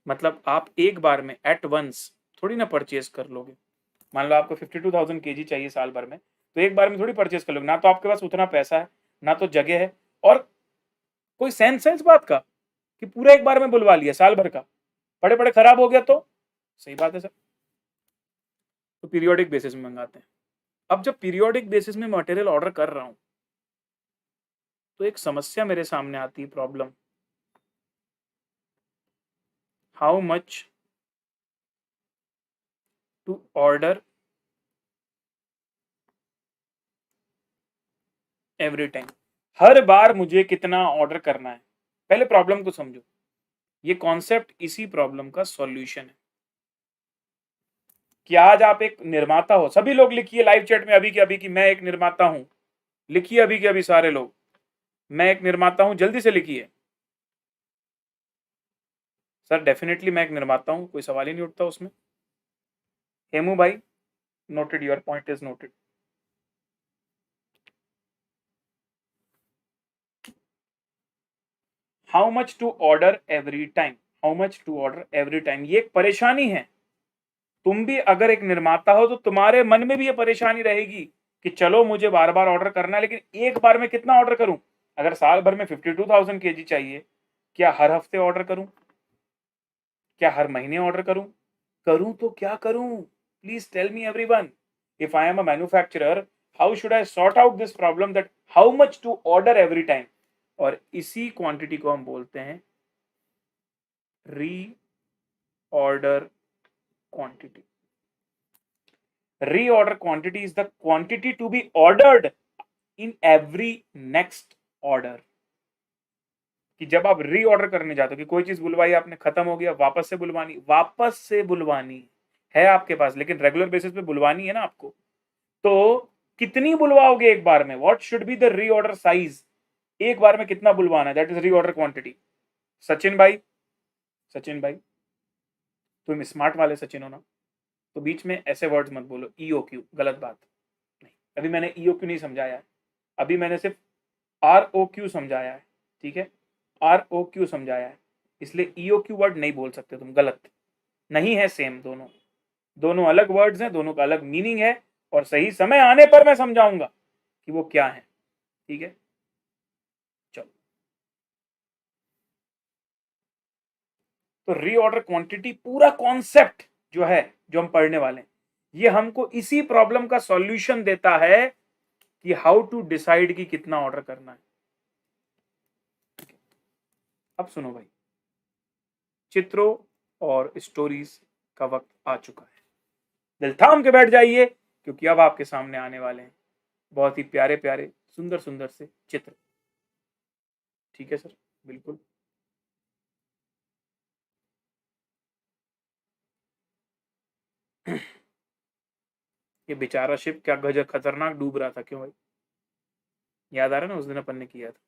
मतलब आप एक बार में एट वंस थोड़ी ना परचेज कर लोगे। मान लो आपको 52,000 kg चाहिए साल भर में, तो एक बार में थोड़ी परचेज कर लोगे, ना तो आपके पास उतना पैसा है, ना तो जगह है, और कोई सेंस है इस बात का कि पूरा एक बार में बुलवा लिया साल भर का, पड़े पड़े खराब हो गया तो? सही बात है सर। तो पीरियोडिक बेसिस में मंगाते हैं। अब जब पीरियोडिक बेसिस में मटेरियल ऑर्डर कर रहा हूं तो एक समस्या मेरे सामने आती है, problem, how much to order every time. हर बार मुझे कितना ऑर्डर करना है? पहले प्रॉब्लम को समझो, ये कॉन्सेप्ट इसी प्रॉब्लम का सॉल्यूशन है। कि आज आप एक निर्माता हो, सभी लोग लिखिए लाइव चैट में अभी के अभी कि मैं एक निर्माता हूं। लिखिए अभी के अभी सारे लोग, मैं एक निर्माता हूं, जल्दी से लिखिए। सर डेफिनेटली मैं एक निर्माता हूं, कोई सवाल ही नहीं उठता उसमें। हेमू भाई, noted, your point is noted. How much to order every time, how much to order every time, ये एक परेशानी है। तुम भी अगर एक निर्माता हो तो तुम्हारे मन में भी ये परेशानी रहेगी कि चलो मुझे बार बार ऑर्डर करना है, लेकिन एक बार में कितना ऑर्डर करूं? अगर साल भर में 52,000 kg चाहिए, क्या हर हफ्ते ऑर्डर करूं? क्या हर महीने ऑर्डर करूं? करूं तो क्या करूं? Please tell me everyone, if I am a manufacturer, how should I sort out this problem that how much to order every time? और इसी क्वांटिटी को हम बोलते हैं reorder quantity. Reorder quantity is the quantity to be ordered in every next order। कि जब आप रीऑर्डर करने जाते हो कि कोई चीज बुलवाई आपने, खत्म हो गया, वापस से बुलवानी है आपके पास, लेकिन रेगुलर बेसिस पे बुलवानी है ना आपको, तो कितनी बुलवाओगे एक बार में? What should be the reorder size? एक बार में कितना बुलवाना है, that is reorder quantity. Sachin भाई, सचिन भाई, तुम स्मार्ट वाले सचिन हो ना, तो बीच में ऐसे वर्ड्स मत बोलो ईओ क्यू, गलत बात। नहीं, अभी मैंने ईओ क्यू नहीं समझाया है, अभी मैंने सिर्फ आर ओ क्यू समझाया है। ठीक है, आर ओ क्यू समझाया है, इसलिए ईओ क्यू वर्ड नहीं बोल सकते तुम, गलत नहीं है। सेम, दोनों दोनों अलग वर्ड्स हैं, दोनों का अलग मीनिंग है, और सही समय आने पर मैं समझाऊंगा कि वो क्या है। ठीक है, चलो। तो रीऑर्डर क्वांटिटी पूरा कॉन्सेप्ट जो है, जो हम पढ़ने वाले हैं, ये हमको इसी प्रॉब्लम का सॉल्यूशन देता है कि हाउ टू डिसाइड कि कितना ऑर्डर करना है। अब सुनो भाई, चित्रों और स्टोरीज का वक्त आ चुका है। दिल थाम के बैठ जाइए, क्योंकि अब आपके सामने आने वाले हैं बहुत ही प्यारे प्यारे, सुंदर सुंदर से चित्र। ठीक है सर, बिल्कुल। ये बेचारा शिप क्या गजब खतरनाक डूब रहा था, क्यों भाई? याद आ रहा है ना, उस दिन अपन ने किया था।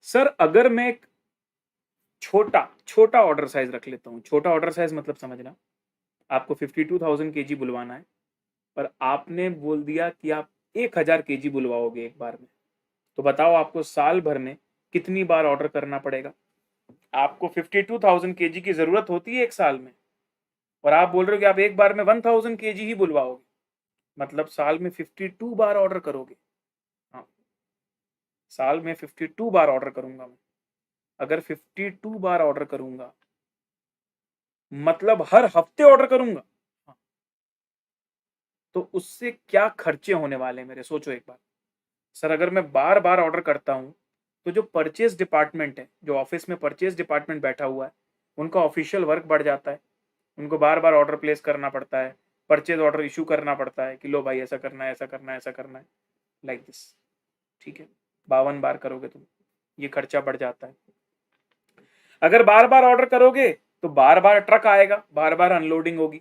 सर अगर मैं एक छोटा छोटा ऑर्डर साइज रख लेता हूँ, छोटा ऑर्डर साइज मतलब समझना, आपको 52,000 केजी बुलवाना है, पर आपने बोल दिया कि आप 1000 केजी बुलवाओगे एक बार में, तो बताओ आपको साल भर में कितनी बार ऑर्डर करना पड़ेगा? आपको 52,000 केजी की जरूरत होती है एक साल में, और आप बोल रहे हो कि आप एक बार में 1000 केजी ही बुलवाओगे, मतलब साल में 52 बार ऑर्डर करोगे। हाँ, साल में 52 बार ऑर्डर करूंगा मैं। अगर 52 बार ऑर्डर करूंगा मतलब हर हफ्ते ऑर्डर करूंगा। हाँ, तो उससे क्या खर्चे होने वाले हैं मेरे, सोचो एक बार। सर अगर मैं बार बार ऑर्डर करता हूं तो जो परचेज डिपार्टमेंट है, जो ऑफिस में परचेज डिपार्टमेंट बैठा हुआ है, उनका ऑफिशियल वर्क बढ़ जाता है। उनको बार बार ऑर्डर प्लेस करना पड़ता है, परचेज ऑर्डर इशू करना पड़ता है कि लो भाई ऐसा करना है, ऐसा करना है, ऐसा करना है, लाइक दिस। ठीक है, 52 बार करोगे तुम, ये खर्चा बढ़ जाता है। अगर बार बार ऑर्डर करोगे तो बार बार ट्रक आएगा, बार बार अनलोडिंग होगी।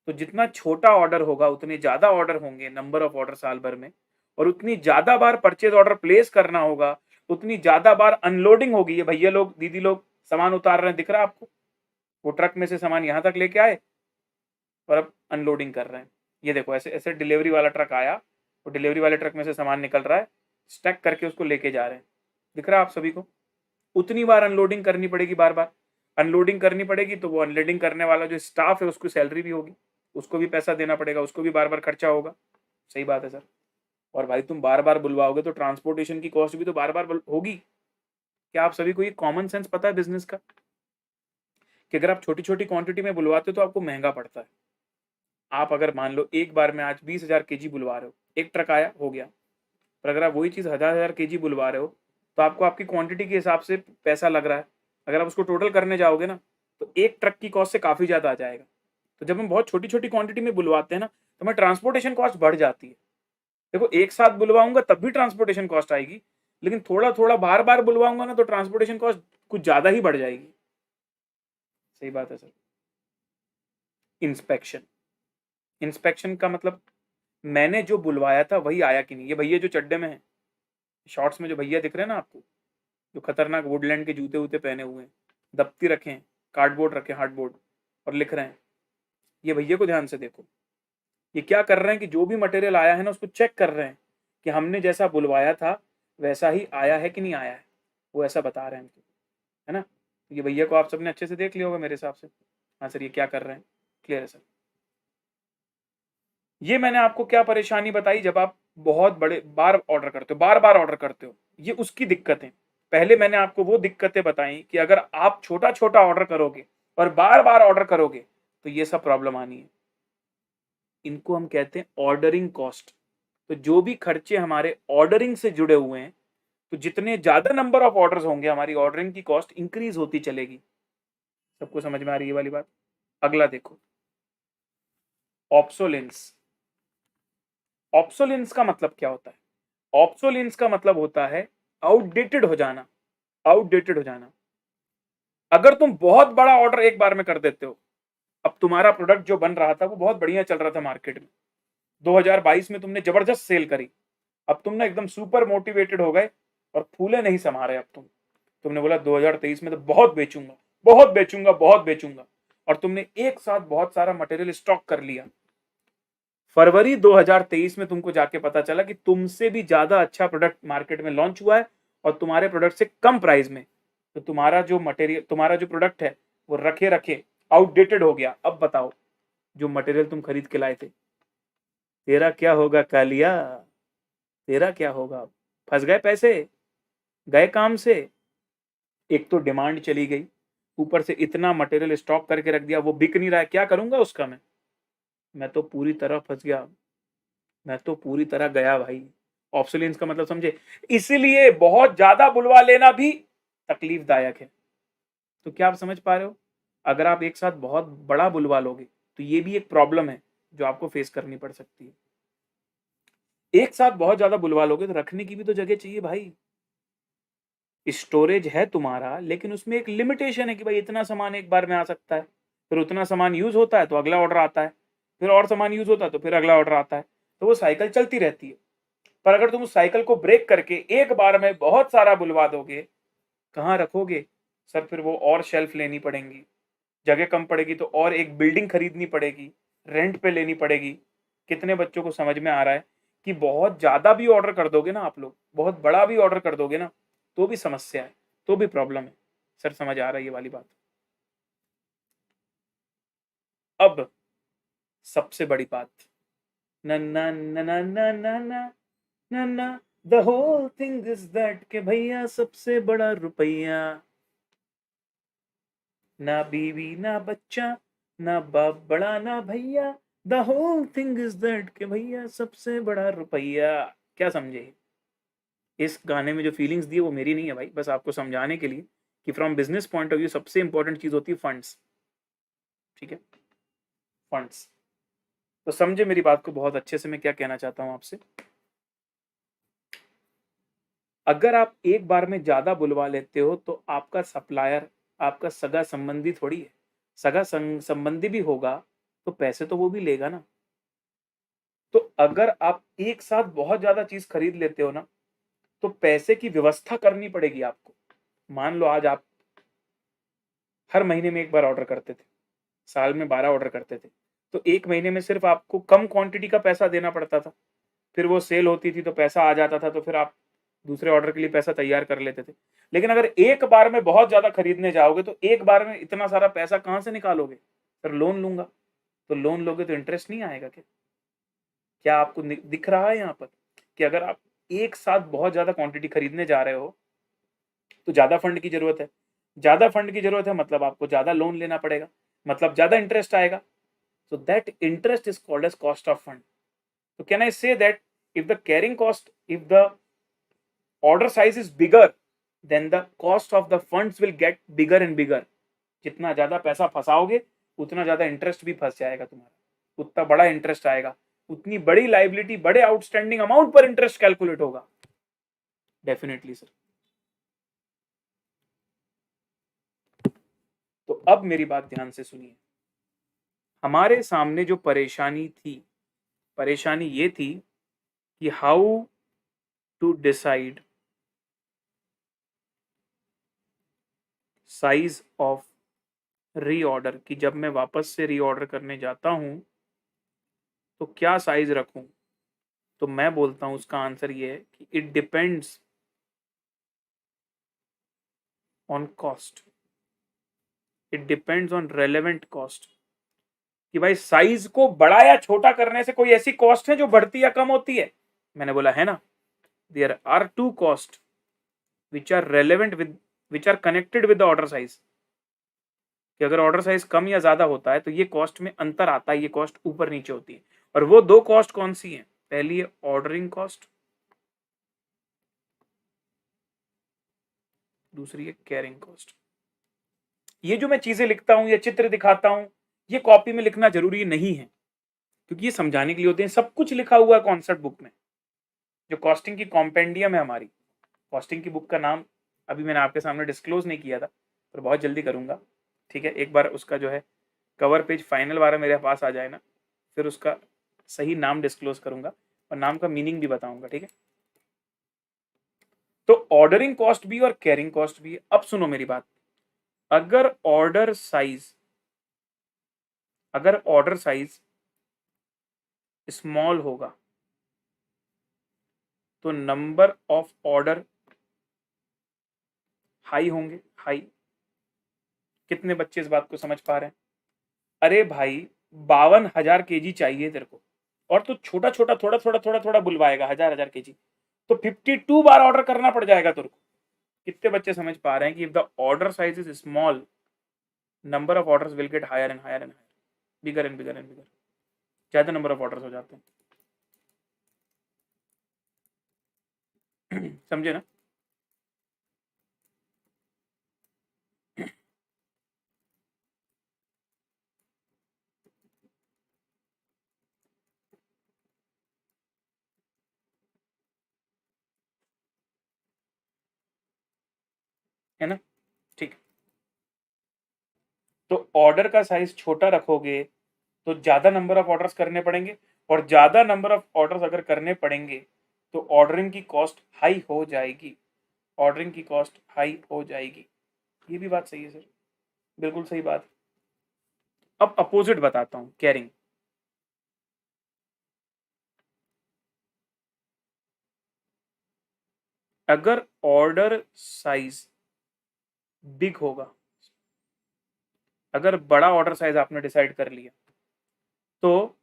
तो जितना छोटा ऑर्डर होगा उतने ज्यादा ऑर्डर होंगे, नंबर ऑफ ऑर्डर साल भर में, और उतनी ज्यादा बार परचेज ऑर्डर प्लेस करना होगा, उतनी ज्यादा बार अनलोडिंग होगी। ये भैया लोग दीदी लोग सामान उतार रहे हैं, दिख रहा है आपको? वो ट्रक में से सामान यहां तक लेके आए और अब अनलोडिंग कर रहे हैं। ये देखो ऐसे ऐसे डिलीवरी वाला ट्रक आया और डिलीवरी वाले ट्रक में से सामान निकल रहा है, स्टैक करके उसको लेके जा रहे हैं। दिख रहा है आप सभी को? उतनी बार अनलोडिंग करनी पड़ेगी, बार बार अनलोडिंग करनी पड़ेगी, तो वो अनलोडिंग करने वाला जो स्टाफ है उसको सैलरी भी होगी, उसको भी पैसा देना पड़ेगा, उसको भी बार बार खर्चा होगा। सही बात है सर। और भाई तुम बार बार बुलवाओगे तो ट्रांसपोर्टेशन की कॉस्ट भी तो बार बार होगी। क्या आप सभी को ये कॉमन सेंस पता है बिजनेस का, कि अगर आप छोटी छोटी क्वांटिटी में बुलवाते हो तो आपको महंगा पड़ता है। आप अगर मान लो एक बार में आज 20,000 केजी बुलवा रहे हो, एक ट्रक आया हो गया, पर अगर आप वही चीज़ 1000 केजी बुलवा रहे हो तो आपको आपकी क्वांटिटी के हिसाब से पैसा लग रहा है। अगर आप उसको टोटल करने जाओगे ना तो एक ट्रक की कॉस्ट से काफ़ी ज़्यादा आ जाएगा। तो जब हम बहुत छोटी छोटी क्वांटिटी में बुलवाते हैं ना तो हमें ट्रांसपोर्टेशन कॉस्ट बढ़ जाती है। देखो एक साथ बुलवाऊंगा तब भी ट्रांसपोर्टेशन कॉस्ट आएगी, लेकिन थोड़ा थोड़ा बार बार बुलवाऊंगा ना तो ट्रांसपोर्टेशन कॉस्ट कुछ ज़्यादा ही बढ़ जाएगी। सही बात है सर। इंस्पेक्शन, इंस्पेक्शन का मतलब मैंने जो बुलवाया था वही आया कि नहीं। ये भैया जो चड्डे में है, शॉर्ट्स में जो भैया दिख रहे हैं ना आपको, जो खतरनाक वुडलैंड के जूते वूते पहने हुए हैं, दफ्ती रखे हैं, कार्डबोर्ड रखे, हार्डबोर्ड, और लिख रहे हैं, ये भैया को ध्यान से देखो। ये क्या कर रहे हैं कि जो भी मटेरियल आया है ना उसको चेक कर रहे हैं कि हमने जैसा बुलवाया था वैसा ही आया है कि नहीं आया है, वो ऐसा बता रहे हैं हमको, है ना? ये भैया को आप सबने अच्छे से देख लिया होगा मेरे हिसाब से। हाँ सर, ये क्या कर रहे हैं, क्लियर है सर? ये मैंने आपको क्या परेशानी बताई, जब आप बहुत बड़े बार ऑर्डर करते हो, बार बार ऑर्डर करते हो, ये उसकी दिक्कतें। पहले मैंने आपको वो दिक्कतें बताई कि अगर आप छोटा छोटा ऑर्डर करोगे और बार बार ऑर्डर करोगे तो ये सब प्रॉब्लम आनी है। इनको हम कहते हैं ऑर्डरिंग कॉस्ट। तो जो भी खर्चे हमारे ऑर्डरिंग से जुड़े हुए हैं, तो जितने ज्यादा नंबर ऑफ ऑर्डर्स होंगे हमारी ऑर्डरिंग की कॉस्ट इंक्रीज होती चलेगी। सबको समझ में आ रही है ये वाली बात? अगला देखो, ऑप्सोलेंस। ऑप्सोलेंस का मतलब क्या होता है? ऑप्सोलेंस का मतलब होता है आउटडेटेड हो जाना, आउटडेटेड हो जाना। अगर तुम बहुत बड़ा ऑर्डर एक बार में कर देते हो, अब तुम्हारा प्रोडक्ट जो बन रहा था वो बहुत बढ़िया चल रहा था मार्केट में, 2022 में तुमने जबरदस्त सेल करी, अब तुम ना एकदम सुपर मोटिवेटेड हो गए और फूले नहीं समा रहे। अब तुमने बोला 2023 में तो बहुत बेचूंगा, बहुत बेचूंगा, बहुत बेचूंगा, और तुमने एक साथ बहुत सारा मटेरियल स्टॉक कर लिया। फरवरी 2023 में तुमको जाके पता चला कि तुमसे भी ज्यादा अच्छा प्रोडक्ट मार्केट में लॉन्च हुआ है और तुम्हारे प्रोडक्ट से कम प्राइस में। तो तुम्हारा जो मटेरियल, तुम्हारा जो प्रोडक्ट है वो रखे रखे आउटडेटेड हो गया। अब बताओ जो मटेरियल तुम खरीद के लाए थे, तेरा क्या होगा कालिया, तेरा क्या होगा? फंस गए पैसे, गए काम से। एक तो डिमांड चली गई, ऊपर से इतना मटेरियल स्टॉक करके रख दिया, वो बिक नहीं रहा है, क्या करूंगा उसका मैं तो पूरी तरह फंस गया, मैं तो पूरी तरह गया भाई। ऑब्सोलेंस का मतलब समझे? इसीलिए बहुत ज्यादा बुलवा लेना भी तकलीफदायक है। तो क्या आप समझ पा रहे हो? अगर आप एक साथ बहुत बड़ा बुलवा लोगे तो ये भी एक प्रॉब्लम है जो आपको फेस करनी पड़ सकती है। एक साथ बहुत ज्यादा बुलवा लोगे तो रखने की भी तो जगह चाहिए भाई। स्टोरेज है तुम्हारा, लेकिन उसमें एक लिमिटेशन है कि भाई इतना सामान एक बार में आ सकता है, फिर उतना सामान यूज होता है तो अगला ऑर्डर आता है, फिर और सामान यूज होता है तो फिर अगला ऑर्डर आता है, तो वो साइकिल चलती रहती है। पर अगर तुम उस साइकिल को ब्रेक करके एक बार में बहुत सारा बुलवा दोगे, कहाँ रखोगे सर? फिर वो और शेल्फ लेनी पड़ेंगी, जगह कम पड़ेगी तो और एक बिल्डिंग खरीदनी पड़ेगी, रेंट पे लेनी पड़ेगी। कितने बच्चों को समझ में आ रहा है कि बहुत ज्यादा भी ऑर्डर कर दोगे ना आप लोग, बहुत बड़ा भी ऑर्डर कर दोगे ना, तो भी समस्या है, तो भी प्रॉब्लम है। सर समझ आ रहा है ये वाली बात? अब सबसे बड़ी बात, नन्ना नन्ना नन्ना नन्ना, the whole thing is that के भैया सबसे बड़ा रुपया, ना बीवी ना बच्चा, ना बाप बड़ा ना भैया, the whole thing is that के भैया सबसे बड़ा रुपया। क्या समझे? इस गाने में जो फीलिंग्स दी वो मेरी नहीं है भाई, बस आपको समझाने के लिए कि from business point of view सबसे इंपॉर्टेंट चीज होती है फंड्स। ठीक है, फंड्स। तो समझे मेरी बात को बहुत अच्छे से, मैं क्या कहना चाहता हूं आपसे। अगर आप एक बार में ज्यादा बुलवा लेते हो तो आपका सप्लायर आपका सगा संबंधी थोड़ी है। सगा संबंधी भी होगा तो पैसे तो वो भी लेगा ना। तो अगर आप एक साथ बहुत ज्यादा चीज खरीद लेते हो ना, तो पैसे की व्यवस्था करनी पड़ेगी आपको। मान लो आज आप हर महीने में एक बार ऑर्डर करते थे, साल में 12 ऑर्डर करते थे, तो एक महीने में सिर्फ आपको कम क्वांटिटी का पैसा देना पड़ता था, फिर वो सेल होती थी तो पैसा आ जाता था, तो फिर आप दूसरे ऑर्डर के लिए पैसा तैयार कर लेते थे। लेकिन अगर एक बार में बहुत ज्यादा खरीदने जाओगे तो एक बार में इतना सारा पैसा कहां से निकालोगे? सर लोन लूंगा। तो लोन लोगे तो इंटरेस्ट नहीं आएगा क्या? क्या आपको दिख रहा है यहाँ पर कि अगर आप एक साथ बहुत ज्यादा क्वांटिटी खरीदने जा रहे हो तो ज्यादा फंड की जरूरत है। ज्यादा फंड की जरूरत है मतलब आपको ज्यादा लोन लेना पड़ेगा, मतलब ज्यादा इंटरेस्ट आएगा। So that interest is called as cost of fund. So can I say that if the carrying cost, if the order size is bigger, then the cost of the funds will get bigger and bigger. जितना ज्यादा पैसा फंसाओगे उतना ज्यादा इंटरेस्ट भी फंस जाएगा तुम्हारा, उतना बड़ा इंटरेस्ट आएगा, उतनी बड़ी लाइबिलिटी, बड़े आउटस्टैंडिंग अमाउंट पर इंटरेस्ट कैलकुलेट होगा। Definitely sir. तो अब मेरी बात ध्यान से सुनिए। हमारे सामने जो परेशानी थी, परेशानी ये थी कि how to decide size of reorder, कि जब मैं वापस से रीऑर्डर करने जाता हूं तो क्या साइज रखूं। तो मैं बोलता हूं उसका आंसर ये है कि it depends on cost, it depends on relevant cost. कि भाई साइज को बड़ा या छोटा करने से कोई ऐसी कॉस्ट है जो बढ़ती या कम होती है? मैंने बोला है ना, there are two cost which are relevant with, which are connected with the order size. कि अगर ऑर्डर साइज कम या ज्यादा होता है तो ये कॉस्ट में अंतर आता है, ये कॉस्ट ऊपर नीचे होती है। और वो दो कॉस्ट कौन सी है? पहली है ऑर्डरिंग कॉस्ट, दूसरी है कैरिंग कॉस्ट। ये जो मैं चीजें लिखता हूं या चित्र दिखाता हूं, ये कॉपी में लिखना जरूरी नहीं है, क्योंकि ये समझाने के लिए होते हैं। सब कुछ लिखा हुआ है कॉन्सेप्ट बुक में, जो कॉस्टिंग की कॉम्पेंडियम है हमारी। कॉस्टिंग की बुक का नाम अभी मैंने आपके सामने डिस्क्लोज नहीं किया था, पर बहुत जल्दी करूंगा। ठीक है, एक बार उसका जो है कवर पेज फाइनल वाला मेरे पास आ जाए ना, फिर उसका सही नाम डिस्क्लोज करूंगा और नाम का मीनिंग भी बताऊंगा। ठीक है, तो ऑर्डरिंग कॉस्ट भी और कैरिंग कॉस्ट भी। अब सुनो मेरी बात। अगर ऑर्डर साइज, अगर ऑर्डर साइज स्मॉल होगा तो नंबर ऑफ ऑर्डर हाई होंगे। हाई। कितने बच्चे इस बात को समझ पा रहे हैं? अरे भाई 52,000 kg चाहिए तेरे को, और तू छोटा छोटा थोड़ा थोड़ा थोड़ा थोड़ा बुलवाएगा 1,000 kg, तो 52 बार ऑर्डर करना पड़ जाएगा तेरे को। कितने बच्चे समझ पा रहे हैं कि if the order size is small, number of orders will get higher and higher and higher, bigger and bigger and bigger, ज्यादा नंबर ऑफ ऑर्डर्स हो जाते हैं। समझे ना? है ना, ठीक। तो ऑर्डर का साइज छोटा रखोगे तो ज्यादा नंबर ऑफ ऑर्डर्स करने पड़ेंगे, और ज्यादा नंबर ऑफ ऑर्डर्स अगर करने पड़ेंगे तो ऑर्डरिंग की कॉस्ट हाई हो जाएगी, ऑर्डरिंग की कॉस्ट हाई हो जाएगी। ये भी बात सही है सर, बिल्कुल सही बात। अब अपोजिट बताता हूं, कैरिंग। अगर ऑर्डर साइज बिग होगा, अगर बड़ा ऑर्डर साइज आपने डिसाइड कर लिया तो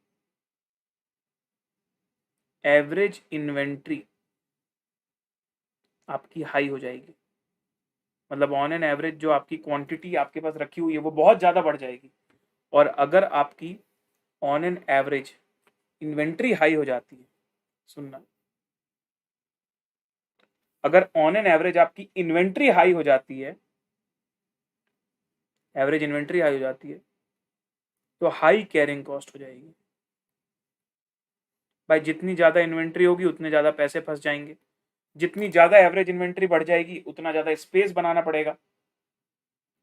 एवरेज इन्वेंट्री आपकी हाई हो जाएगी। मतलब ऑन एन एवरेज जो आपकी क्वांटिटी आपके पास रखी हुई है वो बहुत ज़्यादा बढ़ जाएगी। और अगर आपकी on an average inventory high हो जाती है, सुनना, अगर ऑन एन एवरेज आपकी इन्वेंट्री हाई हो जाती है, एवरेज इन्वेंट्री हाई हो जाती है, तो हाई कैरिंग कॉस्ट हो जाएगी। भाई जितनी ज़्यादा इन्वेंट्री होगी उतने ज़्यादा पैसे फंस जाएंगे, जितनी ज़्यादा एवरेज इन्वेंट्री बढ़ जाएगी उतना ज़्यादा स्पेस बनाना पड़ेगा।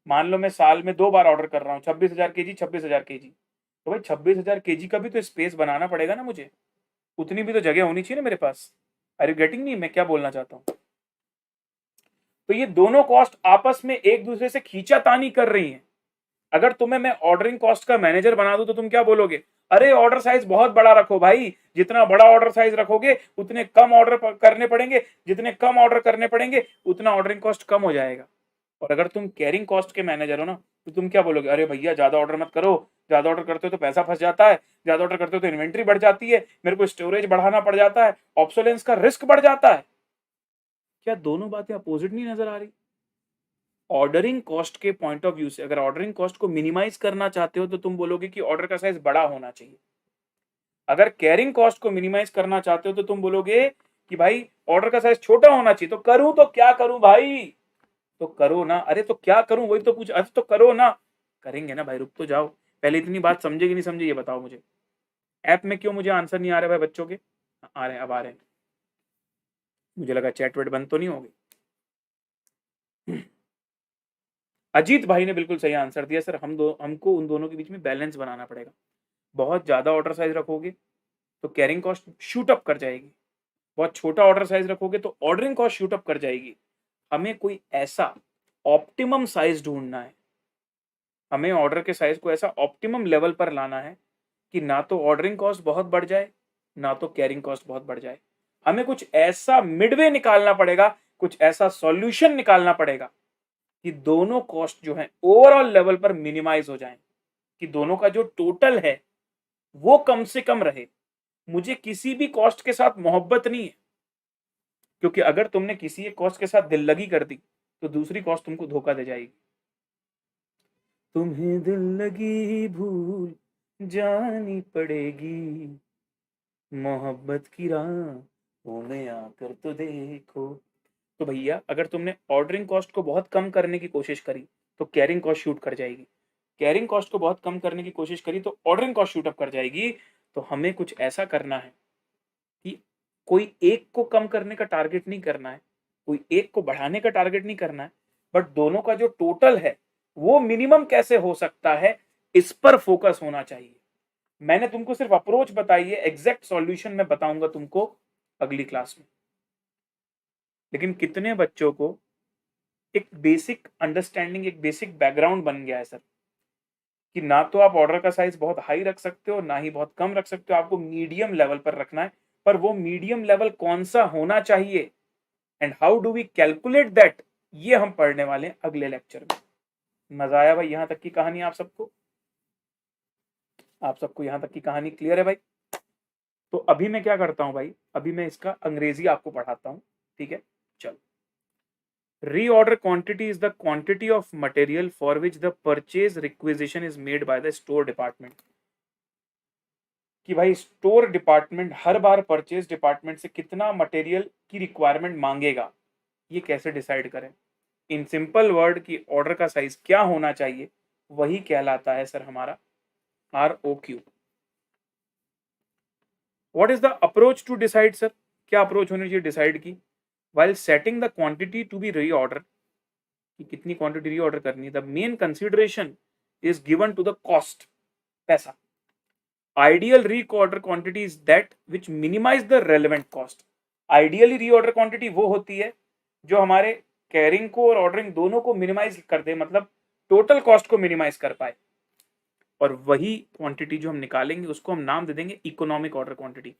मान लो मैं साल में 2 बार ऑर्डर कर रहा हूँ, 26,000 kg, 26,000 kg, तो भाई 26,000 kg का भी तो स्पेस बनाना पड़ेगा ना मुझे, उतनी भी तो जगह होनी चाहिए ना मेरे पास। आर यू गेटिंग मी, मैं क्या बोलना चाहता हूँ? तो ये दोनों कॉस्ट आपस में एक दूसरे से खींचातानी कर रही हैं। अगर तुम्हें मैं ऑर्डरिंग कॉस्ट का मैनेजर बना दूं तो तुम क्या बोलोगे? अरे ऑर्डर साइज बहुत बड़ा रखो भाई, जितना बड़ा ऑर्डर साइज रखोगे उतने कम ऑर्डर करने पड़ेंगे, जितने कम ऑर्डर करने पड़ेंगे उतना ऑर्डरिंग कॉस्ट कम हो जाएगा। और अगर तुम कैरिंग कॉस्ट के मैनेजर हो ना तो तुम क्या बोलोगे? अरे भैया ज्यादा ऑर्डर मत करो, ज्यादा ऑर्डर करते हो तो पैसा फंस जाता है, ज्यादा ऑर्डर करते हो तो इन्वेंट्री बढ़ जाती है, मेरे को स्टोरेज बढ़ाना पड़ जाता है, ऑब्सोलेंस का रिस्क बढ़ जाता है। क्या दोनों बातें अपोजिट नहीं नजर आ रही? ऑर्डरिंग कॉस्ट के पॉइंट ऑफ व्यू से अगर ऑर्डरिंग कॉस्ट को मिनिमाइज करना चाहते हो तो तुम बोलोगे कि ऑर्डर का साइज बड़ा होना चाहिए। अगर कैरिंग कॉस्ट को मिनिमाइज करना चाहते हो तो तुम बोलोगे कि भाई ऑर्डर का साइज छोटा होना चाहिए। तो करूं तो क्या करूं भाई? तो करो ना, अरे तो क्या करूं वही तो पूछ, अरे तो करो ना। करेंगे ना भाई, रुक तो जाओ, पहले इतनी बात समझे कि नहीं समझे ये बताओ मुझे। ऐप में क्यों मुझे आंसर नहीं आ रहा भाई बच्चों के? आ रहे हैं, अब आ रहे हैं। मुझे लगा चैट वेट बंद तो नहीं होगी। अजीत भाई ने बिल्कुल सही आंसर दिया सर, हमको उन दोनों के बीच में बैलेंस बनाना पड़ेगा। बहुत ज्यादा ऑर्डर साइज रखोगे तो कैरिंग कॉस्ट शूट अप कर जाएगी, बहुत छोटा ऑर्डर साइज रखोगे तो ऑर्डरिंग कॉस्ट शूट अप कर जाएगी। हमें कोई ऐसा ऑप्टिमम साइज ढूंढना है, हमें ऑर्डर के साइज को ऐसा ऑप्टिमम लेवल पर लाना है कि ना तो ऑर्डरिंग कॉस्ट बहुत बढ़ जाए ना तो कैरिंग कॉस्ट बहुत बढ़ जाए। हमें कुछ ऐसा मिडवे निकालना पड़ेगा, कुछ ऐसा सॉल्यूशन निकालना पड़ेगा कि दोनों कॉस्ट जो है ओवरऑल लेवल पर मिनिमाइज हो जाए, कि दोनों का जो टोटल है वो कम से कम रहे। मुझे किसी भी कॉस्ट के साथ मोहब्बत नहीं है, क्योंकि अगर तुमने किसी एक कॉस्ट के साथ दिल लगी कर दी तो दूसरी कॉस्ट तुमको धोखा दे जाएगी। तुम्हें दिल लगी भूल जानी पड़ेगी, मोहब्बत की राह में आकर तो देखो। तो भैया अगर तुमने ऑर्डरिंग कॉस्ट को बहुत कम करने की कोशिश करी तो कैरिंग कॉस्ट शूट कर जाएगी, कैरिंग कॉस्ट को बहुत कम करने की कोशिश करी तो ऑर्डरिंग कॉस्ट शूट अप कर जाएगी। तो हमें कुछ ऐसा करना है कि कोई एक को कम करने का टारगेट नहीं करना है, कोई एक को बढ़ाने का टारगेट नहीं करना है, बट दोनों का जो टोटल है वो मिनिमम कैसे हो सकता है इस पर फोकस होना चाहिए। मैंने तुमको सिर्फ अप्रोच बताई है, एग्जैक्ट सॉल्यूशन मैं बताऊंगा तुमको अगली क्लास में। लेकिन कितने बच्चों को एक बेसिक अंडरस्टैंडिंग, एक बेसिक बैकग्राउंड बन गया है सर, कि ना तो आप ऑर्डर का साइज बहुत हाई रख सकते हो ना ही बहुत कम रख सकते हो, आपको मीडियम लेवल पर रखना है। पर वो मीडियम लेवल कौन सा होना चाहिए and how do we calculate that, ये हम पढ़ने वाले हैं अगले लेक्चर में। मजा आया भाई यहां तक की कहानी? आप सबको, आप सबको यहां तक की कहानी क्लियर है भाई? तो अभी मैं क्या करता हूं भाई, अभी मैं इसका अंग्रेजी आपको पढ़ाता हूं, ठीक है? चलो। Reorder quantity is the quantity of material for which the purchase requisition is made by the store department। कि भाई स्टोर डिपार्टमेंट हर बार परचेज डिपार्टमेंट से कितना मटेरियल की रिक्वायरमेंट मांगेगा, ये कैसे डिसाइड करें? इन सिंपल वर्ड की ऑर्डर का साइज क्या होना चाहिए, वही कहलाता है सर हमारा ROQ। What is the approach to decide sir? क्या अप्रोच होनी चाहिए डिसाइड की? while setting the quantity to be reordered, कि कितनी क्वांटिटी रीऑर्डर करनी है, the main consideration is given to the cost, पैसा। Ideal reorder quantity is that which minimise the relevant cost. Ideally reorder quantity वो होती है जो हमारे कैरिंग को और ऑर्डरिंग दोनों को मिनिमाइज कर दे, मतलब टोटल कॉस्ट को मिनिमाइज कर पाए। और वही क्वांटिटी जो हम निकालेंगे उसको हम नाम दे देंगे इकोनॉमिक ऑर्डर क्वांटिटी।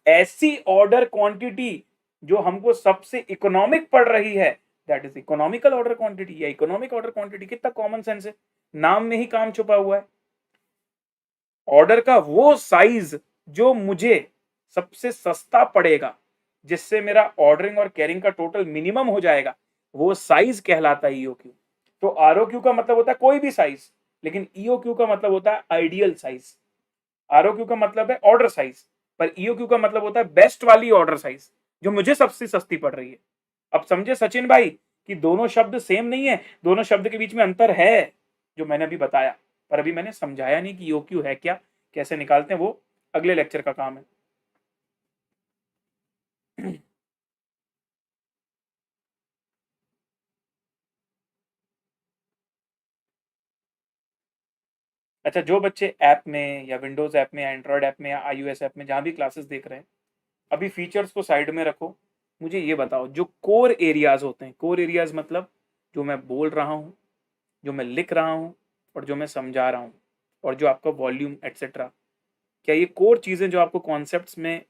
ऐसी ऑर्डर क्वांटिटी जो हमको सबसे इकोनॉमिक पड़ रही है, that is economical order quantity या इकोनॉमिक ऑर्डर क्वांटिटी। कितना कॉमन सेंस है, नाम में ही काम छुपा हुआ है। ऑर्डर का वो साइज जो मुझे सबसे सस्ता पड़ेगा, जिससे मेरा ऑर्डरिंग और कैरिंग का टोटल मिनिमम हो जाएगा, वो साइज कहलाता है ईओक्यू। तो आरओक्यू का मतलब होता है कोई भी साइज, लेकिन ईओक्यू का मतलब होता है आइडियल साइज। आरओक्यू का मतलब है ऑर्डर साइज, पर ईओक्यू का मतलब होता है बेस्ट वाली ऑर्डर साइज जो मुझे सबसे सस्ती पड़ रही है। अब समझे सचिन भाई कि दोनों शब्द सेम नहीं है, दोनों शब्द के बीच में अंतर है जो मैंने अभी बताया, पर अभी मैंने समझाया नहीं कि ईओक्यू है क्या, कैसे निकालते हैं, वो अगले लेक्चर का काम है। अच्छा, जो बच्चे ऐप में या विंडोज ऐप में या एंड्रॉयड ऐप में या आईओएस ऐप में जहां भी क्लासेस देख रहे हैं, अभी फीचर्स को साइड में रखो। मुझे ये बताओ, जो कोर एरियाज होते हैं, कोर एरियाज मतलब जो मैं बोल रहा हूँ, जो मैं लिख रहा हूँ, और जो मैं समझा रहा हूँ, और जो आपका वॉल्यूम एटसेट्रा, क्या ये कोर चीजें जो आपको कॉन्सेप्ट्स में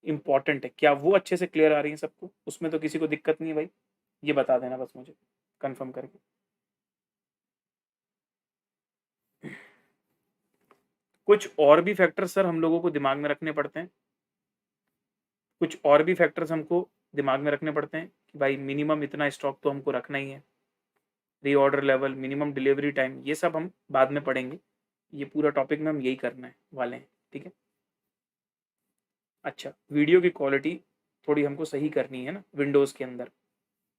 इंपॉर्टेंट है, क्या वो अच्छे से क्लियर आ रही है सबको? उसमें तो किसी को दिक्कत नहीं है भाई, ये बता देना बस मुझे कंफर्म करके। कुछ और भी फैक्टर सर हम लोगों को दिमाग में रखने पड़ते हैं, कुछ और भी फैक्टर्स हमको दिमाग में रखने पड़ते हैं कि भाई मिनिमम इतना स्टॉक तो हमको रखना ही है, reorder level, minimum delivery time, ये सब हम बाद में पढ़ेंगे। ये पूरा टॉपिक में हम यही करने वाले हैं, ठीक है। अच्छा, वीडियो की क्वालिटी थोड़ी हमको सही करनी है ना विंडोज़ के अंदर।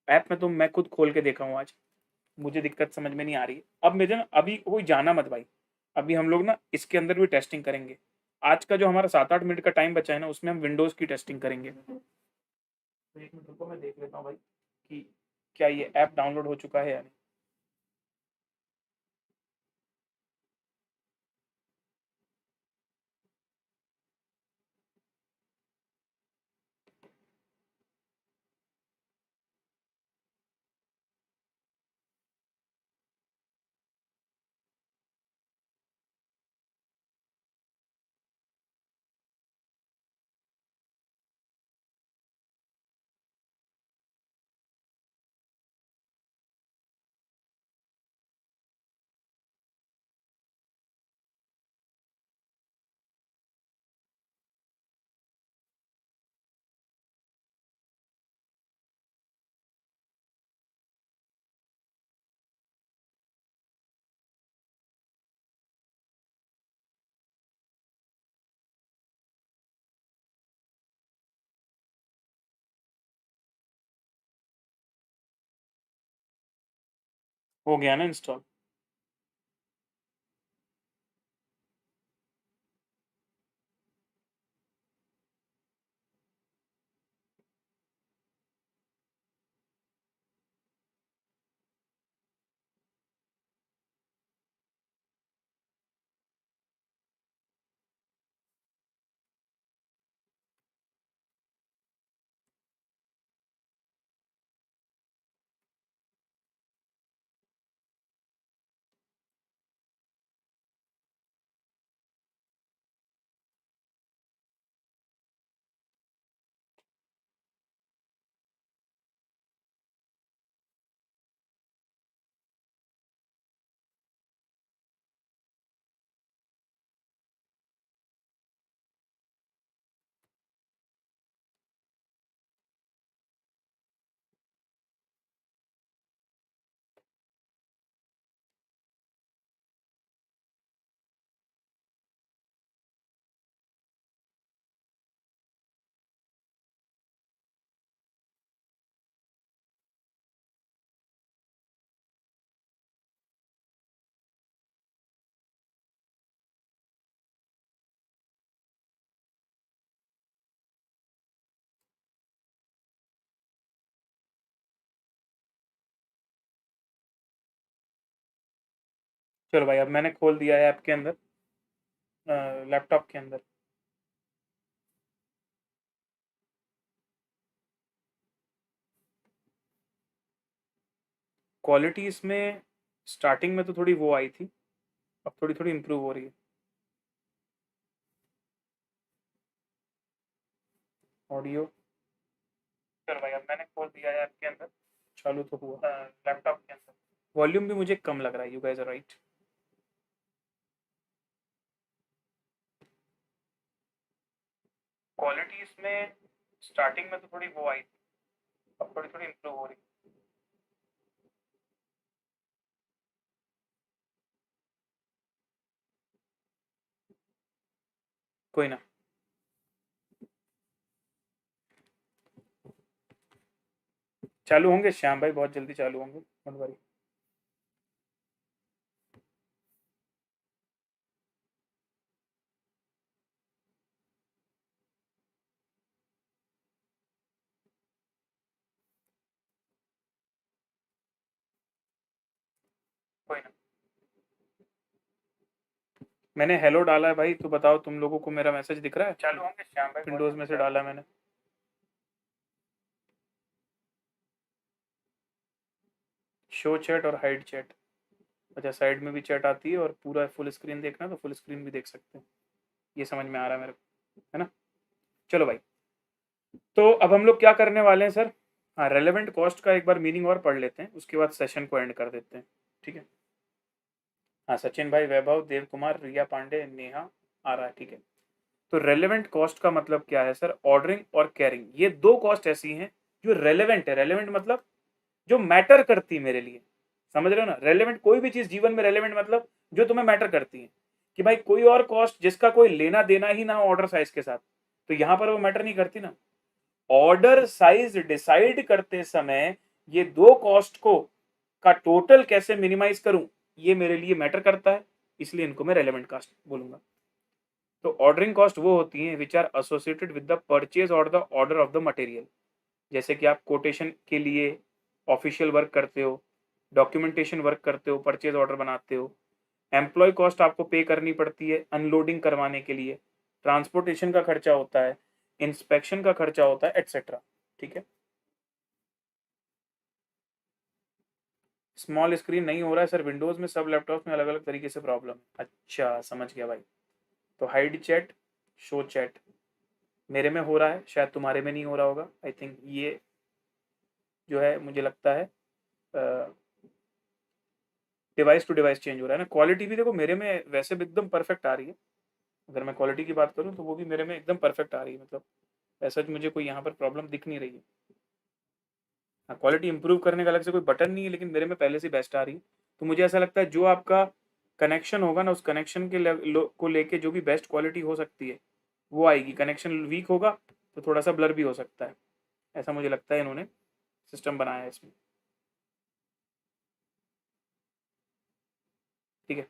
ऐप में तो मैं खुद खोल के देखा हूँ आज, मुझे दिक्कत समझ में नहीं आ रही है। अब मुझे ना, अभी कोई जाना मत भाई, अभी हम लोग ना इसके अंदर भी टेस्टिंग करेंगे। आज का जो हमारा 7-8 मिनट का टाइम बचा है ना, उसमें हम विंडोज़ की टेस्टिंग करेंगे। तो 1 मिनट रुको, मैं देख लेता हूँ भाई कि क्या ये ऐप डाउनलोड हो चुका है या नहीं। हो गया ना इंस्टॉल? चलो भाई, अब मैंने खोल दिया है ऐप के अंदर, लैपटॉप के अंदर। क्वालिटी इसमें स्टार्टिंग में तो थोड़ी वो आई थी, अब थोड़ी थोड़ी इम्प्रूव हो रही है। ऑडियो, चलो भाई, अब मैंने खोल दिया है ऐप के अंदर, चालू तो हुआ लैपटॉप के अंदर। वॉल्यूम भी मुझे कम लग रहा है, you guys are right. Quality इसमें स्टार्टिंग में तो थोड़ी वो आई थी, अब थोड़ी थोड़ी इम्प्रूव हो रही है। कोई ना, चालू होंगे श्याम भाई, बहुत जल्दी चालू होंगे, डोंट वरी। कोई ना, मैंने हेलो डाला है भाई, तो बताओ तुम लोगों को मेरा मैसेज दिख रहा है? चालू होंगे श्याम भाई, विंडोज में से डाला मैंने। शो चैट और हाइड चैट, अच्छा साइड में भी चैट आती है, और पूरा फुल स्क्रीन देखना तो फुल स्क्रीन भी देख सकते हैं, ये समझ में आ रहा है मेरे को, है ना? चलो भाई, तो अब हम लोग क्या करने वाले हैं सर? हाँ, रेलेवेंट कॉस्ट का एक बार मीनिंग और पढ़ लेते हैं, उसके बाद सेशन को एंड कर देते हैं, ठीक है? हाँ, सचिन भाई, वैभव, देव कुमार, रिया पांडे, नेहा आ रहा है, ठीक है। तो रेलेवेंट कॉस्ट का मतलब क्या है सर? ऑर्डरिंग और कैरिंग, ये दो कॉस्ट ऐसी हैं जो रेलेवेंट है। रेलेवेंट मतलब जो मैटर करती है मेरे लिए, समझ रहे हो ना? रेलेवेंट कोई भी चीज जीवन में रेलेवेंट मतलब जो तुम्हें मैटर करती है, कि भाई कोई और कॉस्ट जिसका कोई लेना देना ही ना हो ऑर्डर साइज के साथ, तो यहां पर वो मैटर नहीं करती ना। ऑर्डर साइज डिसाइड करते समय ये दो कॉस्ट को का टोटल कैसे मिनिमाइज करूं, ये मेरे लिए मैटर करता है, इसलिए इनको मैं रेलेवेंट कॉस्ट बोलूंगा। तो ऑर्डरिंग कॉस्ट वो होती हैं which are associated with the purchase और the order of the material. जैसे कि आप कोटेशन के लिए ऑफिशियल वर्क करते हो, डॉक्यूमेंटेशन वर्क करते हो, परचेज ऑर्डर बनाते हो। एम्प्लॉय कॉस्ट आपको पे करनी पड़ती है अनलोडिंग करवाने के लिए, ट्रांसपोर्टेशन का खर्चा होता है, इंस्पेक्शन का खर्चा होता है, एटसेट्रा, ठीक है? स्मॉल स्क्रीन नहीं हो रहा है सर, विंडोज में सब लैपटॉप में अलग अलग तरीके से प्रॉब्लम है। अच्छा, समझ गया भाई। तो हाइड चैट, शो चैट मेरे में हो रहा है, शायद तुम्हारे में नहीं हो रहा होगा। आई थिंक ये जो है मुझे लगता है डिवाइस टू डिवाइस चेंज हो रहा है ना। क्वालिटी भी देखो मेरे में वैसे भी एकदम परफेक्ट आ रही है, अगर मैं क्वालिटी की बात करूँ तो वो भी मेरे में एकदम परफेक्ट आ रही है, मतलब ऐसा मुझे कोई यहाँ पर प्रॉब्लम दिख नहीं रही है। हाँ, क्वालिटी इंप्रूव करने का अलग से कोई बटन नहीं है, लेकिन मेरे में पहले से बेस्ट आ रही है। तो मुझे ऐसा लगता है जो आपका कनेक्शन होगा ना, उस कनेक्शन के को लेके जो भी बेस्ट क्वालिटी हो सकती है वो आएगी। कनेक्शन वीक होगा तो थोड़ा सा ब्लर भी हो सकता है, ऐसा मुझे लगता है इन्होंने सिस्टम बनाया है इसमें, ठीक है?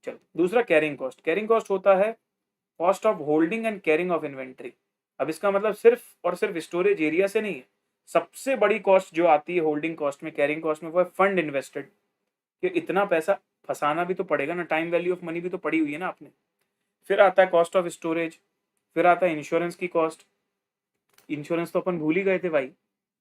चलो, दूसरा कैरिंग कॉस्ट। कैरिंग कॉस्ट होता है cost of holding and carrying of inventory. अब इसका मतलब सिर्फ और सिर्फ स्टोरेज एरिया से नहीं है। सबसे बड़ी कॉस्ट जो आती है होल्डिंग कॉस्ट में, कैरिंग कॉस्ट में, वो है फंड इन्वेस्टेड, कि इतना पैसा फंसाना भी तो पड़ेगा ना, टाइम वैल्यू ऑफ मनी भी तो पड़ी हुई है ना आपने। फिर आता है कॉस्ट ऑफ स्टोरेज, फिर आता है इंश्योरेंस की कॉस्ट। इंश्योरेंस तो अपन भूल ही गए थे भाई,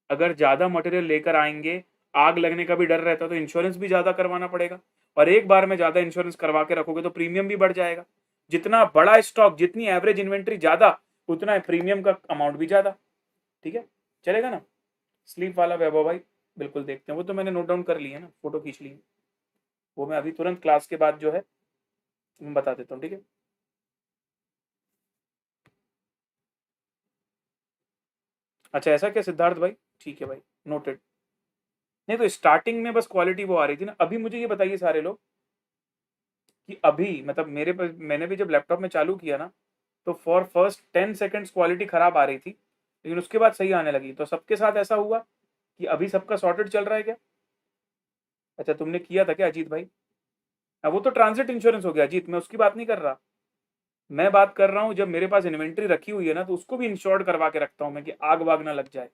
अगर ज्यादा मटेरियल लेकर आएंगे, आग लगने का भी डर रहता है, तो इंश्योरेंस भी ज्यादा करवाना पड़ेगा, और एक बार में ज्यादा इंश्योरेंस करवा के रखोगे तो प्रीमियम भी बढ़ जाएगा। जितना बड़ा स्टॉक, जितनी एवरेज इन्वेंट्री ज्यादा, उतना प्रीमियम का अमाउंट भी ज्यादा, ठीक है? चलेगा ना? स्लीप वाला वैभव भाई, बिल्कुल देखते हैं, वो तो मैंने नोट डाउन कर लिया ना, फोटो खींच ली है, वो मैं अभी तुरंत क्लास के बाद जो है मैं बता देता हूँ, ठीक है? अच्छा, ऐसा क्या सिद्धार्थ भाई? ठीक है भाई, नोटेड। नहीं तो स्टार्टिंग में बस क्वालिटी वो आ रही थी ना। अभी मुझे ये बताइए सारे लोग कि अभी मतलब मेरे पर, मैंने भी जब लैपटॉप में चालू किया ना, तो फॉर फर्स्ट 10 सेकेंड्स क्वालिटी खराब आ रही थी, लेकिन उसके बाद सही आने लगी। तो सबके साथ ऐसा हुआ कि अभी सबका सॉर्टेड चल रहा है क्या? अच्छा, तुमने किया था क्या अजीत भाई? अब वो तो ट्रांजिट इंश्योरेंस हो गया अजीत, मैं उसकी बात नहीं कर रहा। मैं बात कर रहा हूँ जब मेरे पास इन्वेंट्री रखी हुई है ना, तो उसको भी इंश्योर्ड करवा के रखता हूँ मैं, कि आग वाग ना लग जाए।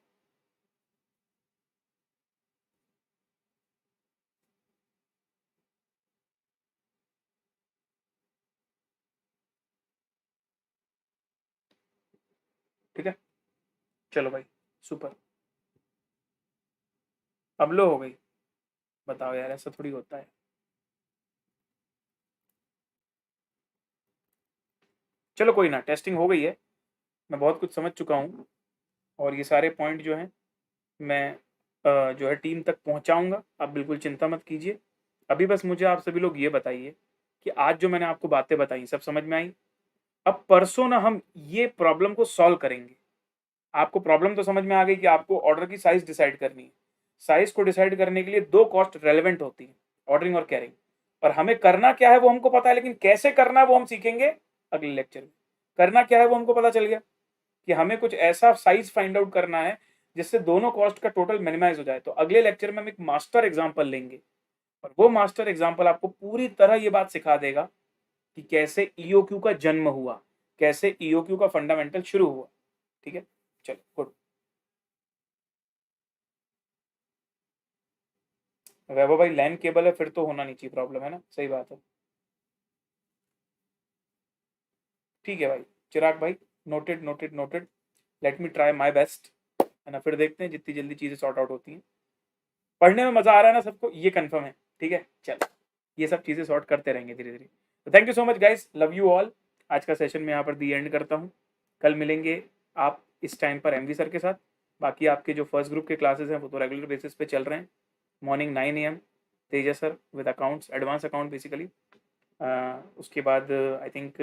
ठीक है, चलो भाई सुपर। अब लो हो गई, बताओ यार, ऐसा थोड़ी होता है। चलो कोई ना, टेस्टिंग हो गई है, मैं बहुत कुछ समझ चुका हूँ, और ये सारे पॉइंट जो हैं मैं जो है टीम तक पहुँचाऊँगा, आप बिल्कुल चिंता मत कीजिए। अभी बस मुझे आप सभी लोग ये बताइए कि आज जो मैंने आपको बातें बताई सब समझ में आई? अब परसों ना हम ये प्रॉब्लम को सॉल्व करेंगे। आपको प्रॉब्लम तो समझ में आ गई कि आपको ऑर्डर की साइज़ डिसाइड करनी है। साइज़ को डिसाइड करने के लिए 2 कॉस्ट रेलेवेंट होती है, ऑर्डरिंग और कैरिंग, और हमें करना क्या है वो हमको पता है, लेकिन कैसे करना है वो हम सीखेंगे अगले लेक्चर में। करना क्या है वो हमको पता चल गया कि हमें कुछ ऐसा साइज़ फाइंड आउट करना है जिससे दोनों कॉस्ट का टोटल मिनिमाइज़ हो जाए। तो अगले लेक्चर में हम एक मास्टर एग्जांपल लेंगे, और वो मास्टर एग्जांपल आपको पूरी तरह ये बात सिखा देगा कि कैसे ईओक्यू का जन्म हुआ, कैसे ईओक्यू का फंडामेंटल शुरू हुआ। ठीक है, चलो गुड। वैभव भाई लैन केबल है, फिर तो होना नहीं चाहिए प्रॉब्लम, है ना? सही बात है। ठीक है भाई, चिराग भाई, noted noted noted. Let me try my best, है ना? फिर देखते हैं जितनी जल्दी चीज़ें सॉर्ट आउट होती हैं। पढ़ने में मज़ा आ रहा है ना सबको, ये कंफर्म है। ठीक है, चलो ये सब चीज़ें सॉर्ट करते रहेंगे धीरे धीरे। तो thank you so much guys, love you all. आज का सेशन मैं यहाँ पर दी एंड करता हूँ। कल मिलेंगे आप इस टाइम पर एमवी सर के साथ। बाकी आपके जो फर्स्ट ग्रुप के क्लासेस हैं वो तो रेगुलर बेसिस पे चल रहे हैं। Morning 9 AM Teja sir with accounts, advance account basically. उसके बाद आई थिंक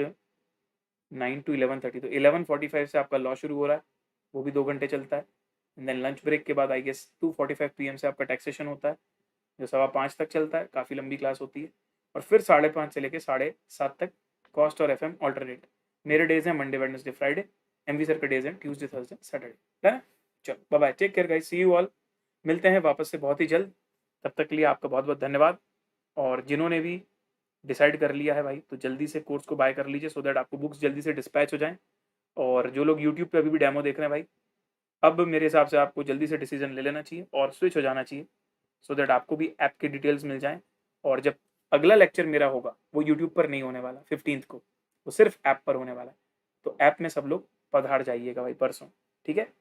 9 to 11:30, तो 11:45 से आपका लॉ शुरू हो रहा है, वो भी 2 घंटे चलता है। देन लंच ब्रेक के बाद आई गेस 2:45 PM से आपका टैक्सेशन होता है, जो 5:15 तक चलता है, काफ़ी लंबी क्लास होती है। और फिर 5:30 से लेकर 7:30 तक कॉस्ट और FM ऑल्टरनेट। मेरे डेज हैं Monday Wednesday Friday, MV sir के डेज हैं ट्यूसडे थर्सडे सैटरडे, है ना? चलो bye bye, take care guys, see you all. मिलते हैं वापस से बहुत ही जल्द, तब तक के लिए आपका बहुत बहुत धन्यवाद। और जिन्होंने भी डिसाइड कर लिया है भाई, तो जल्दी से कोर्स को बाय कर लीजिए, सो दैट आपको बुक्स जल्दी से डिस्पैच हो जाएं। और जो लोग यूट्यूब पे अभी भी डेमो देख रहे हैं भाई, अब मेरे हिसाब से आपको जल्दी से डिसीजन ले लेना चाहिए और स्विच हो जाना चाहिए, सो दैट आपको भी ऐप की डिटेल्स मिल जाएं। और जब अगला लेक्चर मेरा होगा वो यूट्यूब पर नहीं होने वाला 15 को, वो सिर्फ ऐप पर होने वाला है। तो ऐप में सब लोग पधार जाइएगा भाई परसों, ठीक है?